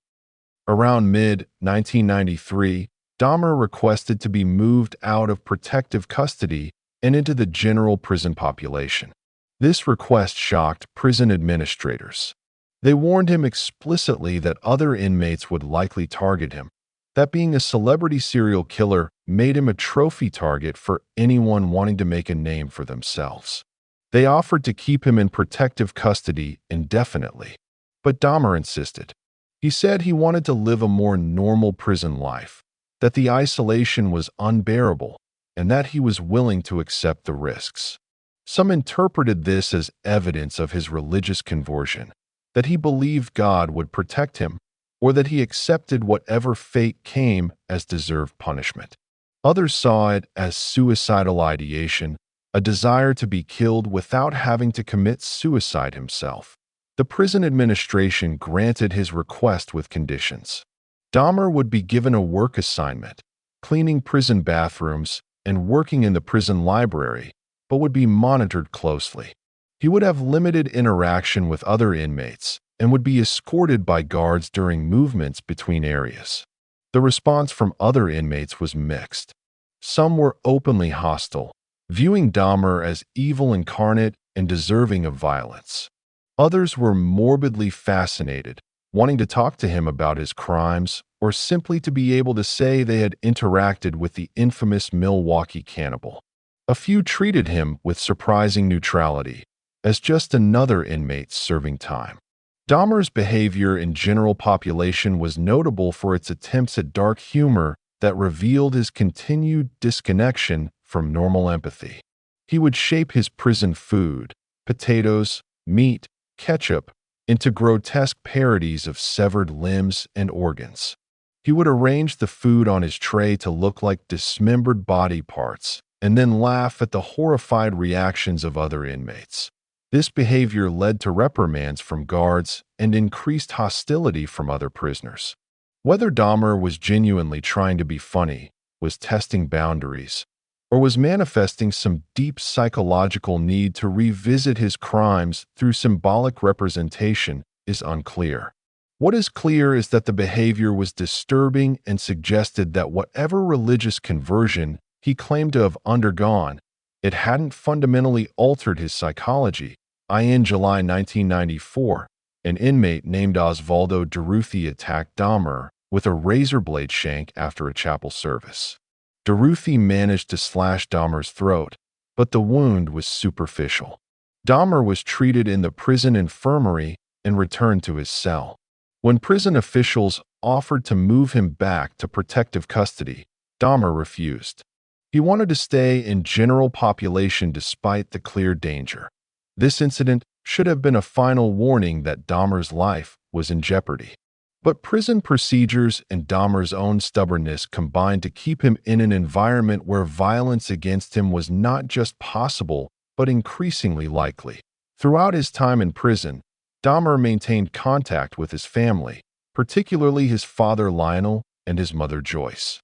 A: Around mid-1993, Dahmer requested to be moved out of protective custody and into the general prison population. This request shocked prison administrators. They warned him explicitly that other inmates would likely target him, that being a celebrity serial killer made him a trophy target for anyone wanting to make a name for themselves. They offered to keep him in protective custody indefinitely, but Dahmer insisted. He said he wanted to live a more normal prison life, that the isolation was unbearable, and that he was willing to accept the risks. Some interpreted this as evidence of his religious conversion, that he believed God would protect him, or that he accepted whatever fate came as deserved punishment. Others saw it as suicidal ideation, a desire to be killed without having to commit suicide himself. The prison administration granted his request with conditions. Dahmer would be given a work assignment, cleaning prison bathrooms and working in the prison library, but would be monitored closely. He would have limited interaction with other inmates and would be escorted by guards during movements between areas. The response from other inmates was mixed. Some were openly hostile, viewing Dahmer as evil incarnate and deserving of violence. Others were morbidly fascinated, wanting to talk to him about his crimes or simply to be able to say they had interacted with the infamous Milwaukee cannibal. A few treated him with surprising neutrality, as just another inmate serving time. Dahmer's behavior in general population was notable for its attempts at dark humor that revealed his continued disconnection from normal empathy. He would shape his prison food, potatoes, meat, ketchup, into grotesque parodies of severed limbs and organs. He would arrange the food on his tray to look like dismembered body parts, and then laugh at the horrified reactions of other inmates. This behavior led to reprimands from guards and increased hostility from other prisoners. Whether Dahmer was genuinely trying to be funny, was testing boundaries, or was manifesting some deep psychological need to revisit his crimes through symbolic representation is unclear. What is clear is that the behavior was disturbing and suggested that whatever religious conversion he claimed to have undergone, it hadn't fundamentally altered his psychology. In July 1994, an inmate named Osvaldo Durruti attacked Dahmer with a razor blade shank after a chapel service. Durruti managed to slash Dahmer's throat, but the wound was superficial. Dahmer was treated in the prison infirmary and returned to his cell. When prison officials offered to move him back to protective custody, Dahmer refused. He wanted to stay in general population despite the clear danger. This incident should have been a final warning that Dahmer's life was in jeopardy. But prison procedures and Dahmer's own stubbornness combined to keep him in an environment where violence against him was not just possible, but increasingly likely. Throughout his time in prison, Dahmer maintained contact with his family, particularly his father Lionel and his mother Joyce.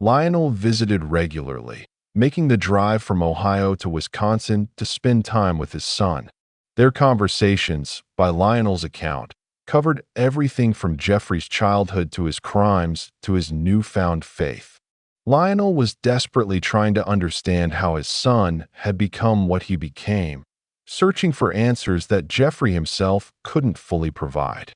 A: Lionel visited regularly, making the drive from Ohio to Wisconsin to spend time with his son. Their conversations, by Lionel's account, covered everything from Jeffrey's childhood to his crimes to his newfound faith. Lionel was desperately trying to understand how his son had become what he became, searching for answers that Jeffrey himself couldn't fully provide.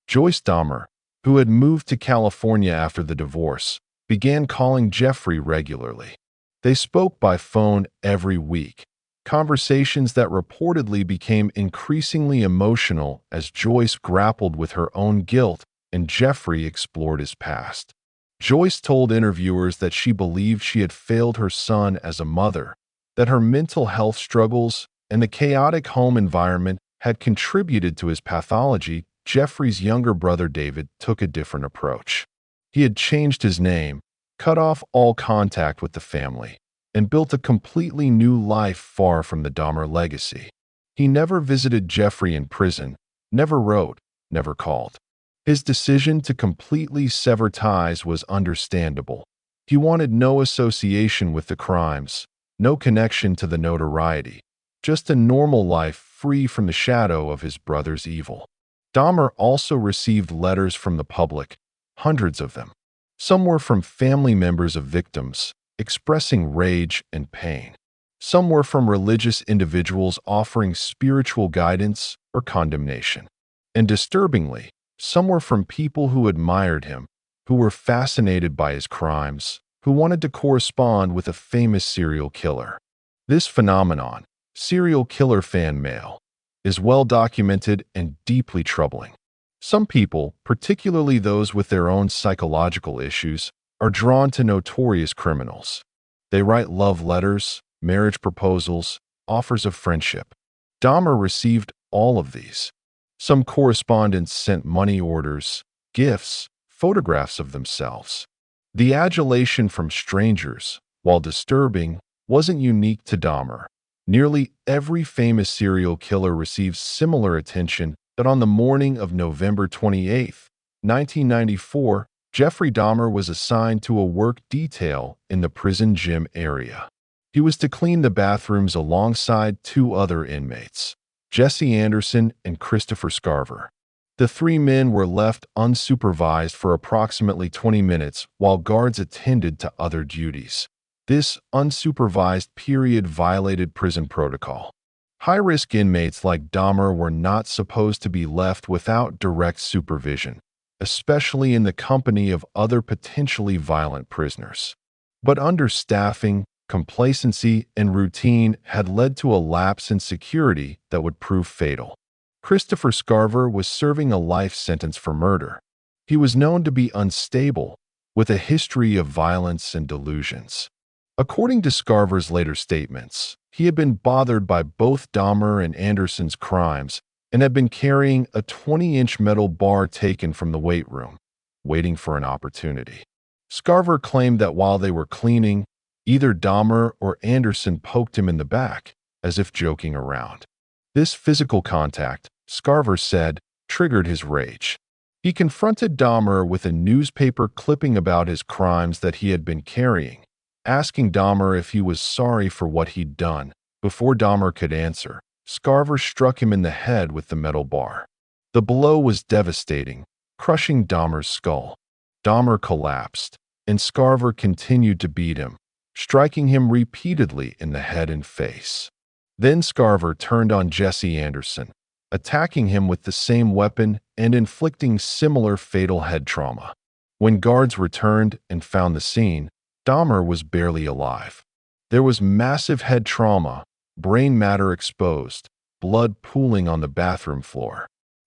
A: Joyce Dahmer, who had moved to California after the divorce, began calling Jeffrey regularly. They spoke by phone every week, conversations that reportedly became increasingly emotional as Joyce grappled with her own guilt and Jeffrey explored his past. Joyce told interviewers that she believed she had failed her son as a mother, that her mental health struggles and the chaotic home environment had contributed to his pathology. Jeffrey's younger brother David took a different approach. He had changed his name, cut off all contact with the family, and built a completely new life far from the Dahmer legacy. He never visited Jeffrey in prison, never wrote, never called. His decision to completely sever ties was understandable. He wanted no association with the crimes, no connection to the notoriety, just a normal life free from the shadow of his brother's evil. Dahmer also received letters from the public, hundreds of them. Some were from family members of victims, expressing rage and pain. Some were from religious individuals offering spiritual guidance or condemnation. And disturbingly, some were from people who admired him, who were fascinated by his crimes, who wanted to correspond with a famous serial killer. This phenomenon, serial killer fan mail, is well documented and deeply troubling. Some people, particularly those with their own psychological issues, are drawn to notorious criminals. They write love letters, marriage proposals, offers of friendship. Dahmer received all of these. Some correspondents sent money orders, gifts, photographs of themselves. The adulation from strangers, while disturbing, wasn't unique to Dahmer. Nearly every famous serial killer receives similar attention. That on the morning of November 28, 1994, Jeffrey Dahmer was assigned to a work detail in the prison gym area. He was to clean the bathrooms alongside two other inmates, Jesse Anderson and Christopher Scarver. The three men were left unsupervised for approximately 20 minutes while guards attended to other duties. This unsupervised period violated prison protocol. High-risk inmates like Dahmer were not supposed to be left without direct supervision, especially in the company of other potentially violent prisoners. But understaffing, complacency, and routine had led to a lapse in security that would prove fatal. Christopher Scarver was serving a life sentence for murder. He was known to be unstable, with a history of violence and delusions. According to Scarver's later statements, he had been bothered by both Dahmer and Anderson's crimes and had been carrying a 20-inch metal bar taken from the weight room, waiting for an opportunity. Scarver claimed that while they were cleaning, either Dahmer or Anderson poked him in the back, as if joking around. This physical contact, Scarver said, triggered his rage. He confronted Dahmer with a newspaper clipping about his crimes that he had been carrying, asking Dahmer if he was sorry for what he'd done. Before Dahmer could answer, Scarver struck him in the head with the metal bar. The blow was devastating, crushing Dahmer's skull. Dahmer collapsed, and Scarver continued to beat him, striking him repeatedly in the head and face. Then Scarver turned on Jesse Anderson, attacking him with the same weapon and inflicting similar fatal head trauma. When guards returned and found the scene, Dahmer was barely alive. There was massive head trauma, brain matter exposed, blood pooling on the bathroom floor.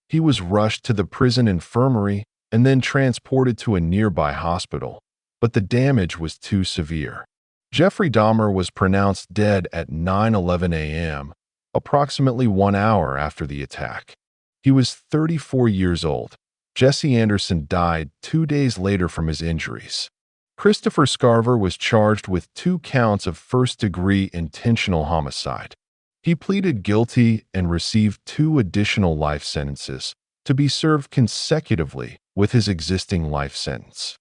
A: He was rushed to the prison infirmary and then transported to a nearby hospital, but the damage was too severe. Jeffrey Dahmer was pronounced dead at 9:11 a.m., approximately 1 hour after the attack. He was 34 years old. Jesse Anderson died 2 days later from his injuries. Christopher Scarver was charged with 2 counts of first-degree intentional homicide. He pleaded guilty and received 2 additional life sentences to be served consecutively with his existing life sentence.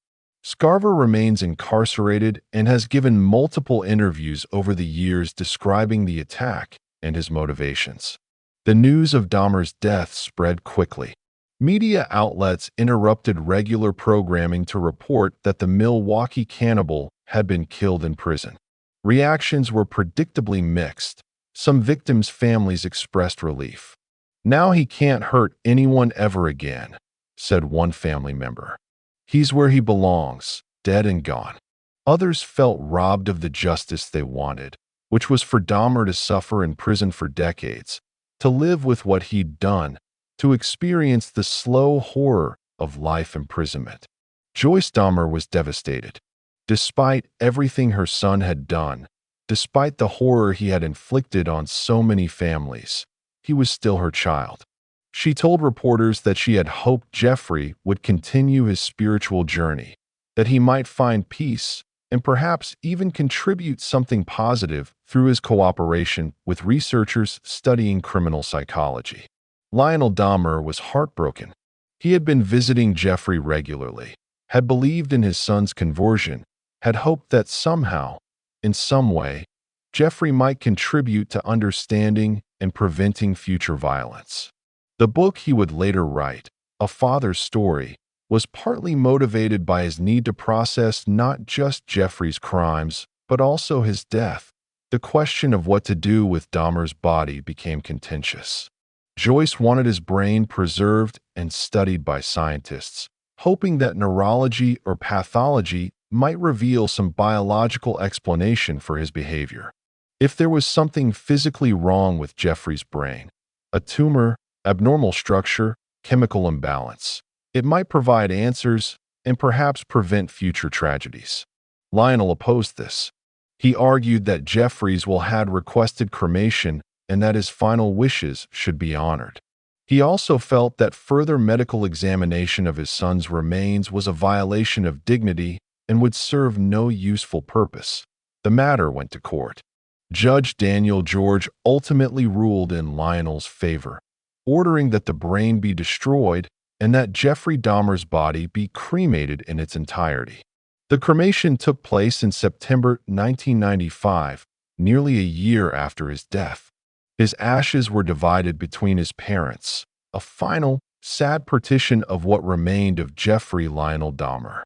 A: Scarver remains incarcerated and has given multiple interviews over the years describing the attack and his motivations. The news of Dahmer's death spread quickly. Media outlets interrupted regular programming to report that the Milwaukee cannibal had been killed in prison. Reactions were predictably mixed. Some victims' families expressed relief. "Now he can't hurt anyone ever again," said one family member. "He's where he belongs, dead and gone." Others felt robbed of the justice they wanted, which was for Dahmer to suffer in prison for decades, to live with what he'd done, to experience the slow horror of life imprisonment. Joyce Dahmer was devastated. Despite everything her son had done, despite the horror he had inflicted on so many families, he was still her child. She told reporters that she had hoped Jeffrey would continue his spiritual journey, that he might find peace and perhaps even contribute something positive through his cooperation with researchers studying criminal psychology. Lionel Dahmer was heartbroken. He had been visiting Jeffrey regularly, had believed in his son's conversion, had hoped that somehow, in some way, Jeffrey might contribute to understanding and preventing future violence. The book he would later write, A Father's Story, was partly motivated by his need to process not just Jeffrey's crimes, but also his death. The question of what to do with Dahmer's body became contentious. Joyce wanted his brain preserved and studied by scientists, hoping that neurology or pathology might reveal some biological explanation for his behavior. If there was something physically wrong with Jeffrey's brain, a tumor, abnormal structure, chemical imbalance, it might provide answers and perhaps prevent future tragedies. Lionel opposed this. He argued that Jeffrey's will had requested cremation and that his final wishes should be honored. He also felt that further medical examination of his son's remains was a violation of dignity and would serve no useful purpose. The matter went to court. Judge Daniel George ultimately ruled in Lionel's favor, ordering that the brain be destroyed and that Jeffrey Dahmer's body be cremated in its entirety. The cremation took place in September 1995, nearly a year after his death. His ashes were divided between his parents, a final, sad partition of what remained of Jeffrey Lionel Dahmer.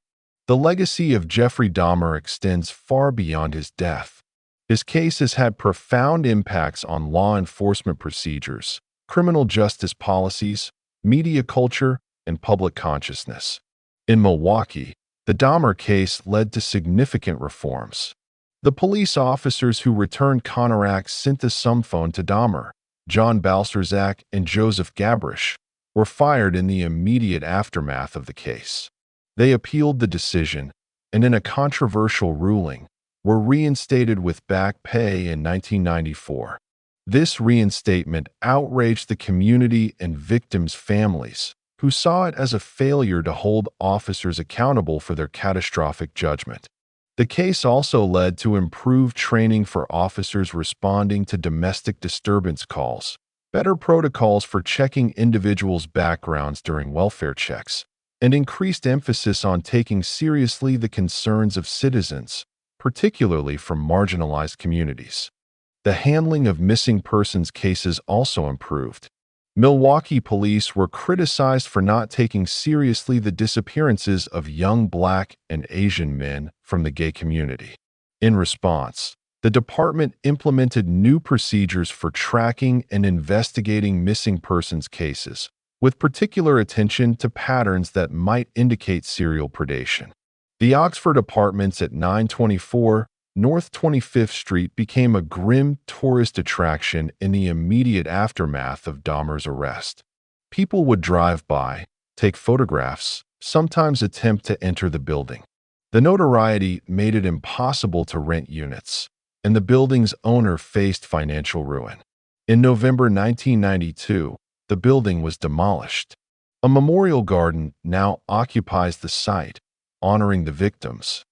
A: The legacy of Jeffrey Dahmer extends far beyond his death. His case has had profound impacts on law enforcement procedures, criminal justice policies, media culture, and public consciousness. In Milwaukee, the Dahmer case led to significant reforms. The police officers who returned Conorac's synthophone to Dahmer, John Balserzak and Joseph Gabrish, were fired in the immediate aftermath of the case. They appealed the decision, and in a controversial ruling, were reinstated with back pay in 1994. This reinstatement outraged the community and victims' families, who saw it as a failure to hold officers accountable for their catastrophic judgment. The case also led to improved training for officers responding to domestic disturbance calls, better protocols for checking individuals' backgrounds during welfare checks, and increased emphasis on taking seriously the concerns of citizens, particularly from marginalized communities. The handling of missing persons cases also improved. Milwaukee police were criticized for not taking seriously the disappearances of young Black and Asian men from the gay community. In response, the department implemented new procedures for tracking and investigating missing persons cases, with particular attention to patterns that might indicate serial predation. The Oxford Apartments at 924 North 25th Street became a grim tourist attraction in the immediate aftermath of Dahmer's arrest. People would drive by, take photographs, sometimes attempt to enter the building. The notoriety made it impossible to rent units, and the building's owner faced financial ruin. In November 1992, the building was demolished. A memorial garden now occupies the site, honoring the victims.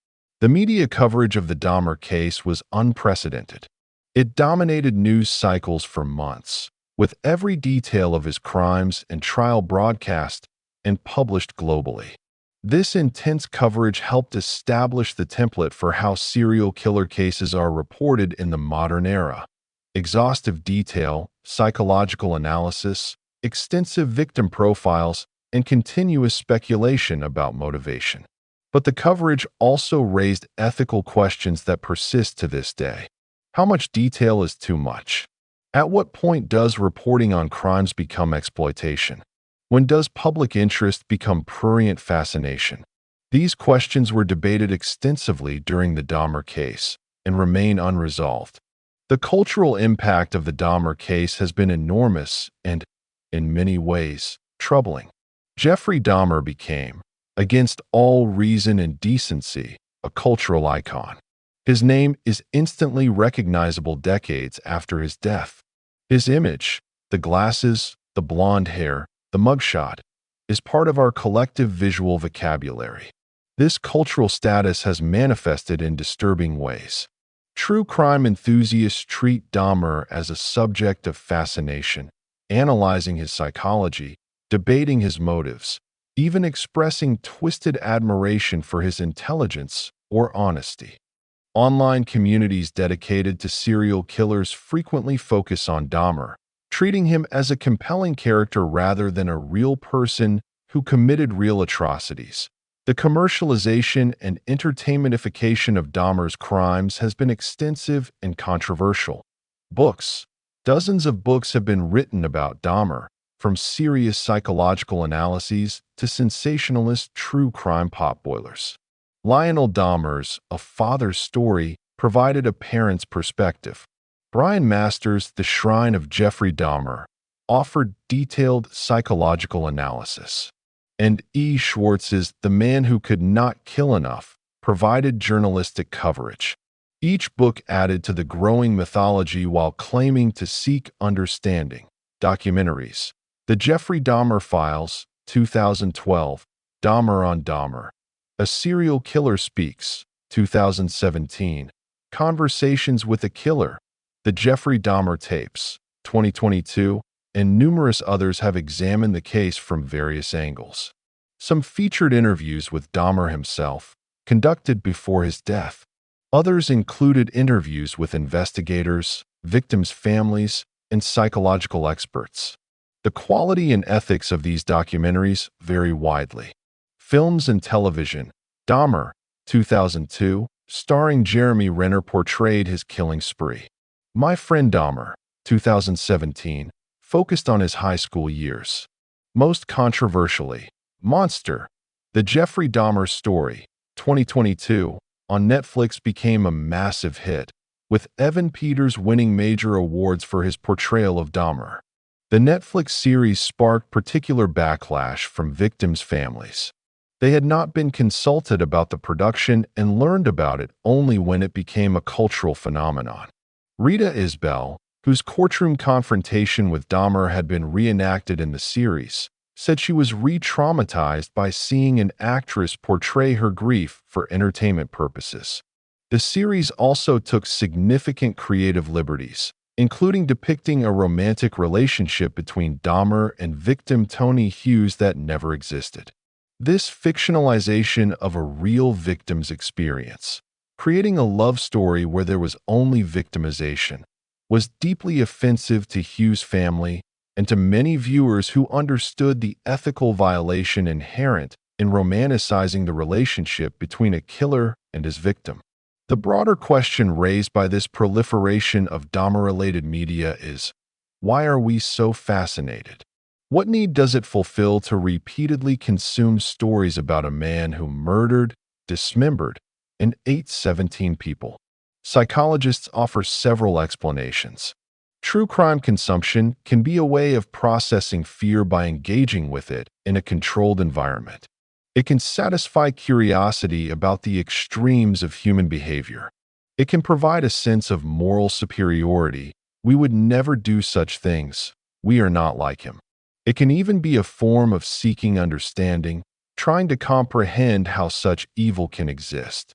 A: The media coverage of the Dahmer case was unprecedented. It dominated news cycles for months, with every detail of his crimes and trial broadcast and published globally. This intense coverage helped establish the template for how serial killer cases are reported in the modern era. Exhaustive detail, psychological analysis, extensive victim profiles, and continuous speculation about motivation. But the coverage also raised ethical questions that persist to this day. How much detail is too much? At what point does reporting on crimes become exploitation? When does public interest become prurient fascination? These questions were debated extensively during the Dahmer case and remain unresolved. The cultural impact of the Dahmer case has been enormous and, in many ways, troubling. Jeffrey Dahmer became, against all reason and decency, a cultural icon. His name is instantly recognizable decades after his death. His image, the glasses, the blonde hair, the mugshot, is part of our collective visual vocabulary. This cultural status has manifested in disturbing ways. True crime enthusiasts treat Dahmer as a subject of fascination, analyzing his psychology, debating his motives, even expressing twisted admiration for his intelligence or honesty. Online communities dedicated to serial killers frequently focus on Dahmer, treating him as a compelling character rather than a real person who committed real atrocities. The commercialization and entertainmentification of Dahmer's crimes has been extensive and controversial. Books. Dozens of books have been written about Dahmer, from serious psychological analyses to sensationalist true crime potboilers. Lionel Dahmer's A Father's Story provided a parent's perspective. Brian Masters' The Shrine of Jeffrey Dahmer offered detailed psychological analysis. And E. Schwartz's The Man Who Could Not Kill Enough provided journalistic coverage. Each book added to the growing mythology while claiming to seek understanding. Documentaries. The Jeffrey Dahmer Files, 2012, Dahmer on Dahmer. A Serial Killer Speaks, 2017. Conversations with a Killer. The Jeffrey Dahmer Tapes, 2022, and numerous others have examined the case from various angles. Some featured interviews with Dahmer himself, conducted before his death. Others included interviews with investigators, victims' families, and psychological experts. The quality and ethics of these documentaries vary widely. Films and television. Dahmer, 2002, starring Jeremy Renner, portrayed his killing spree. My Friend Dahmer, 2017, focused on his high school years. Most controversially, Monster, The Jeffrey Dahmer Story, 2022, on Netflix became a massive hit, with Evan Peters winning major awards for his portrayal of Dahmer. The Netflix series sparked particular backlash from victims' families. They had not been consulted about the production and learned about it only when it became a cultural phenomenon. Rita Isbell, whose courtroom confrontation with Dahmer had been reenacted in the series, said she was re-traumatized by seeing an actress portray her grief for entertainment purposes. The series also took significant creative liberties, including depicting a romantic relationship between Dahmer and victim Tony Hughes that never existed. This fictionalization of a real victim's experience, creating a love story where there was only victimization, was deeply offensive to Hughes' family and to many viewers who understood the ethical violation inherent in romanticizing the relationship between a killer and his victim. The broader question raised by this proliferation of Dahmer-related media is, why are we so fascinated? What need does it fulfill to repeatedly consume stories about a man who murdered, dismembered, and ate 17 people? Psychologists offer several explanations. True crime consumption can be a way of processing fear by engaging with it in a controlled environment. It can satisfy curiosity about the extremes of human behavior. It can provide a sense of moral superiority. We would never do such things. We are not like him. It can even be a form of seeking understanding, trying to comprehend how such evil can exist.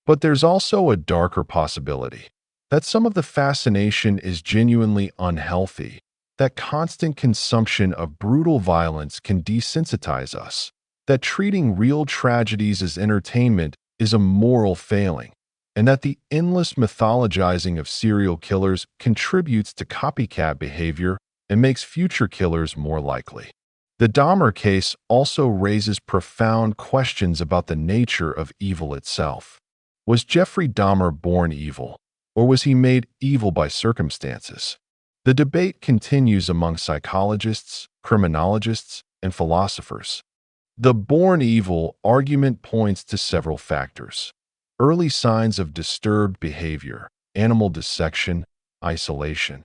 A: But there's also a darker possibility, that some of the fascination is genuinely unhealthy, that constant consumption of brutal violence can desensitize us, that treating real tragedies as entertainment is a moral failing, and that the endless mythologizing of serial killers contributes to copycat behavior and makes future killers more likely. The Dahmer case also raises profound questions about the nature of evil itself. Was Jeffrey Dahmer born evil, or was he made evil by circumstances? The debate continues among psychologists, criminologists, and philosophers. The born evil argument points to several factors: early signs of disturbed behavior, animal dissection, isolation,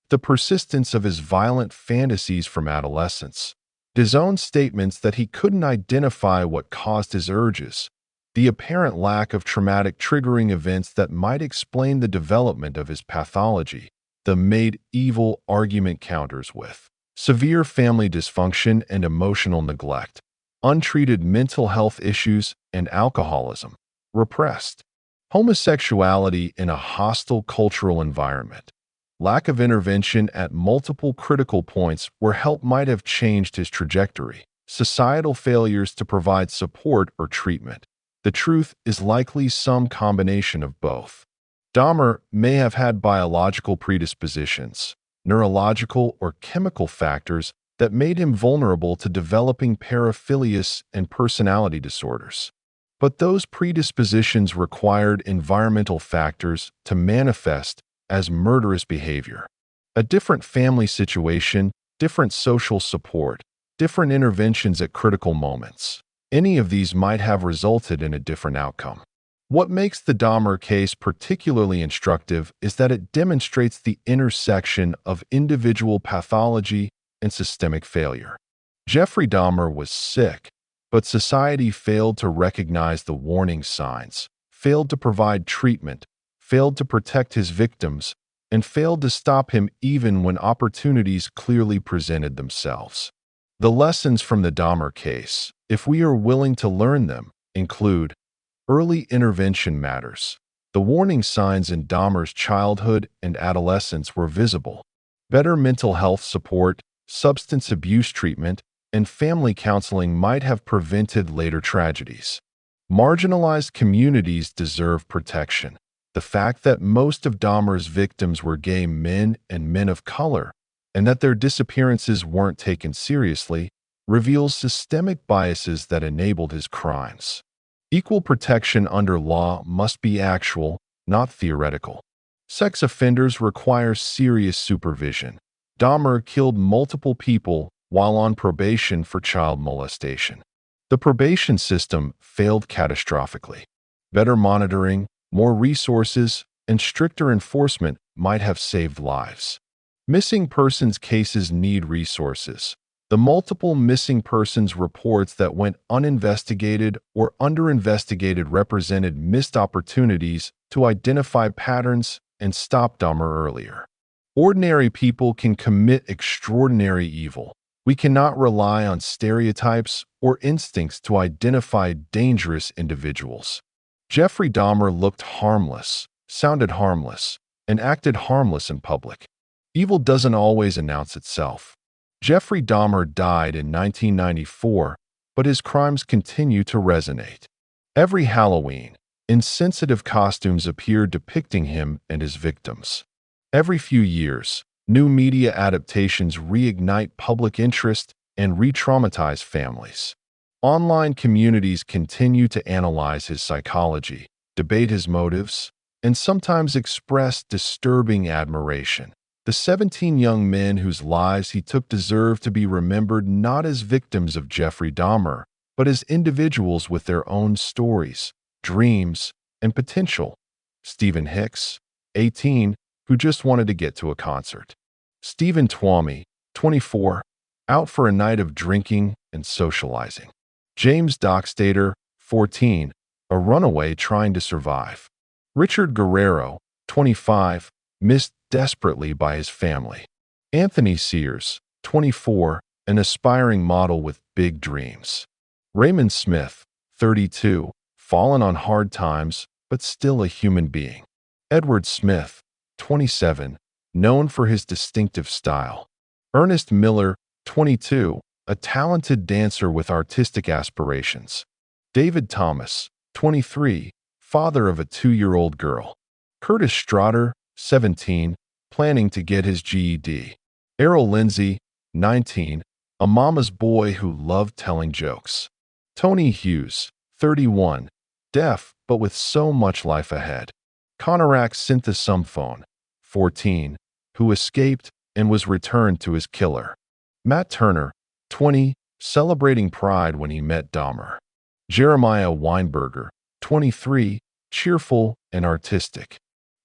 A: the persistence of his violent fantasies from adolescence, his own statements that he couldn't identify what caused his urges, the apparent lack of traumatic triggering events that might explain the development of his pathology. The made evil argument counters with severe family dysfunction and emotional neglect, untreated mental health issues and alcoholism, repressed homosexuality in a hostile cultural environment, lack of intervention at multiple critical points where help might have changed his trajectory, societal failures to provide support or treatment. The truth is likely some combination of both. Dahmer may have had biological predispositions, neurological or chemical factors that made him vulnerable to developing paraphilias and personality disorders. But those predispositions required environmental factors to manifest as murderous behavior. A different family situation, different social support, different interventions at critical moments. Any of these might have resulted in a different outcome. What makes the Dahmer case particularly instructive is that it demonstrates the intersection of individual pathology and systemic failure. Jeffrey Dahmer was sick, but society failed to recognize the warning signs, failed to provide treatment, failed to protect his victims, and failed to stop him even when opportunities clearly presented themselves. The lessons from the Dahmer case, if we are willing to learn them, include: early intervention matters. The warning signs in Dahmer's childhood and adolescence were visible. Better mental health support, substance abuse treatment, and family counseling might have prevented later tragedies. Marginalized communities deserve protection. The fact that most of Dahmer's victims were gay men and men of color, and that their disappearances weren't taken seriously, reveals systemic biases that enabled his crimes. Equal protection under law must be actual, not theoretical. Sex offenders require serious supervision. Dahmer killed multiple people while on probation for child molestation. The probation system failed catastrophically. Better monitoring, more resources, and stricter enforcement might have saved lives. Missing persons cases need resources. The multiple missing persons reports that went uninvestigated or underinvestigated represented missed opportunities to identify patterns and stop Dahmer earlier. Ordinary people can commit extraordinary evil. We cannot rely on stereotypes or instincts to identify dangerous individuals. Jeffrey Dahmer looked harmless, sounded harmless, and acted harmless in public. Evil doesn't always announce itself. Jeffrey Dahmer died in 1994, but his crimes continue to resonate. Every Halloween, insensitive costumes appear depicting him and his victims. Every few years, new media adaptations reignite public interest and re-traumatize families. Online communities continue to analyze his psychology, debate his motives, and sometimes express disturbing admiration. The 17 young men whose lives he took deserve to be remembered not as victims of Jeffrey Dahmer, but as individuals with their own stories, dreams, and potential. Stephen Hicks, 18, who just wanted to get to a concert. Stephen Twomey, 24, out for a night of drinking and socializing. James Dockstader, 14, a runaway trying to survive. Richard Guerrero, 25, missed desperately by his family. Anthony Sears, 24, an aspiring model with big dreams. Raymond Smith, 32, fallen on hard times, but still a human being. Edward Smith, 27, known for his distinctive style. Ernest Miller, 22, a talented dancer with artistic aspirations. David Thomas, 23, father of a 2-year-old girl. Curtis Strader, 17, planning to get his GED. Errol Lindsay, 19, a mama's boy who loved telling jokes. Tony Hughes, 31, deaf but with so much life ahead. Conorak Synthesumphone, 14, who escaped and was returned to his killer. Matt Turner, 20, celebrating pride when he met Dahmer. Jeremiah Weinberger, 23, cheerful and artistic.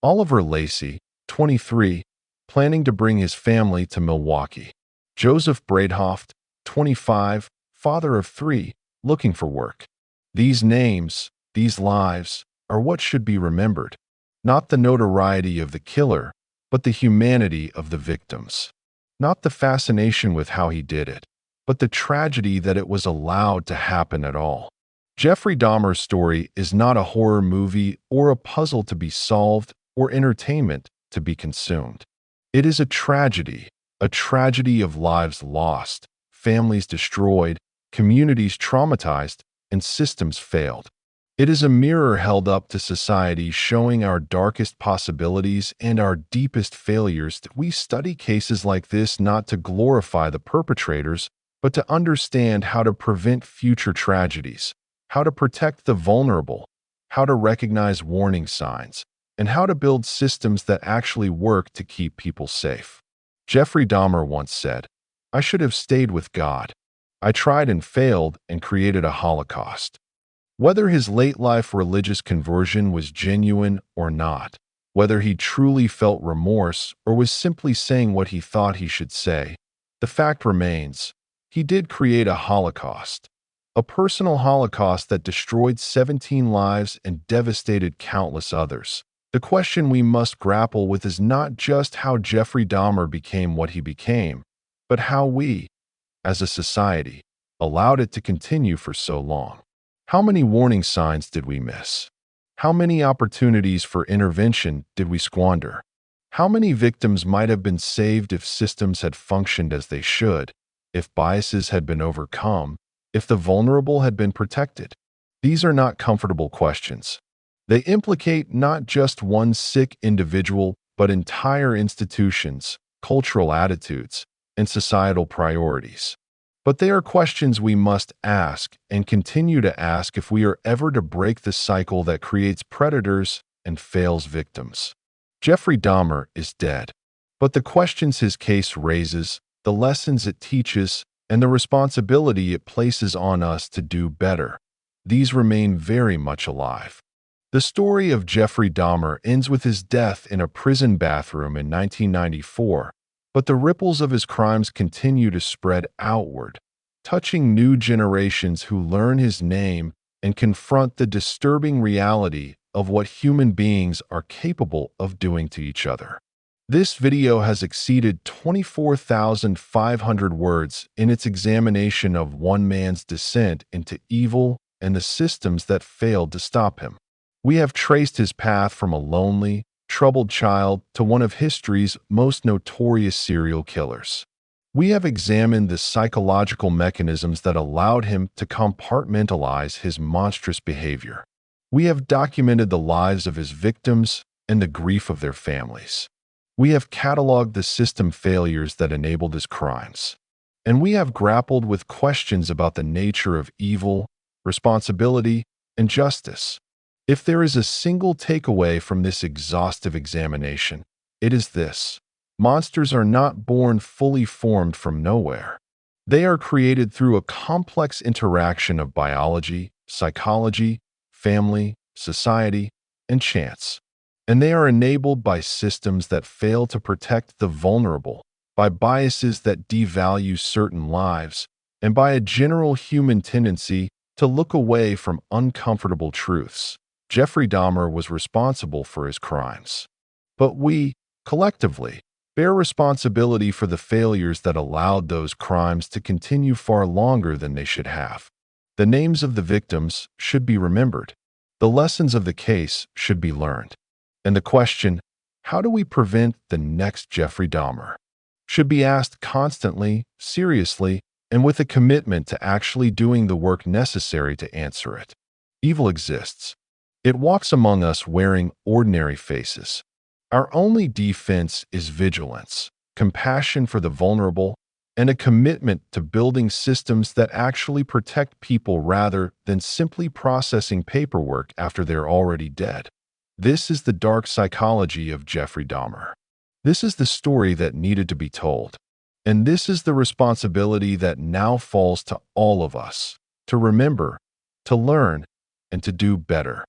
A: Oliver Lacey, 23, planning to bring his family to Milwaukee. Joseph Braidhoft, 25, father of 3, looking for work. These names, these lives, are what should be remembered. Not the notoriety of the killer, but the humanity of the victims. Not the fascination with how he did it, but the tragedy that it was allowed to happen at all. Jeffrey Dahmer's story is not a horror movie or a puzzle to be solved or entertainment to be consumed. It is a tragedy of lives lost, families destroyed, communities traumatized, and systems failed. It is a mirror held up to society showing our darkest possibilities and our deepest failures. We study cases like this not to glorify the perpetrators, but to understand how to prevent future tragedies, how to protect the vulnerable, how to recognize warning signs, and how to build systems that actually work to keep people safe. Jeffrey Dahmer once said, "I should have stayed with God. I tried and failed and created a Holocaust." Whether his late-life religious conversion was genuine or not, whether he truly felt remorse or was simply saying what he thought he should say, the fact remains, he did create a Holocaust. A personal Holocaust that destroyed 17 lives and devastated countless others. The question we must grapple with is not just how Jeffrey Dahmer became what he became, but how we, as a society, allowed it to continue for so long. How many warning signs did we miss? How many opportunities for intervention did we squander? How many victims might have been saved if systems had functioned as they should, if biases had been overcome, if the vulnerable had been protected? These are not comfortable questions. They implicate not just one sick individual, but entire institutions, cultural attitudes, and societal priorities. But they are questions we must ask and continue to ask if we are ever to break the cycle that creates predators and fails victims. Jeffrey Dahmer is dead, but the questions his case raises, the lessons it teaches, and the responsibility it places on us to do better, these remain very much alive. The story of Jeffrey Dahmer ends with his death in a prison bathroom in 1994, but the ripples of his crimes continue to spread outward, touching new generations who learn his name and confront the disturbing reality of what human beings are capable of doing to each other. This video has exceeded 24,500 words in its examination of one man's descent into evil and the systems that failed to stop him. We have traced his path from a lonely, troubled child to one of history's most notorious serial killers. We have examined the psychological mechanisms that allowed him to compartmentalize his monstrous behavior. We have documented the lives of his victims and the grief of their families. We have cataloged the system failures that enabled his crimes. And we have grappled with questions about the nature of evil, responsibility, and justice. If there is a single takeaway from this exhaustive examination, it is this: monsters are not born fully formed from nowhere. They are created through a complex interaction of biology, psychology, family, society, and chance. And they are enabled by systems that fail to protect the vulnerable, by biases that devalue certain lives, and by a general human tendency to look away from uncomfortable truths. Jeffrey Dahmer was responsible for his crimes. But we, collectively, bear responsibility for the failures that allowed those crimes to continue far longer than they should have. The names of the victims should be remembered. The lessons of the case should be learned. And the question, how do we prevent the next Jeffrey Dahmer, should be asked constantly, seriously, and with a commitment to actually doing the work necessary to answer it. Evil exists. It walks among us wearing ordinary faces. Our only defense is vigilance, compassion for the vulnerable, and a commitment to building systems that actually protect people rather than simply processing paperwork after they're already dead. This is the dark psychology of Jeffrey Dahmer. This is the story that needed to be told. And this is the responsibility that now falls to all of us, to remember, to learn, and to do better.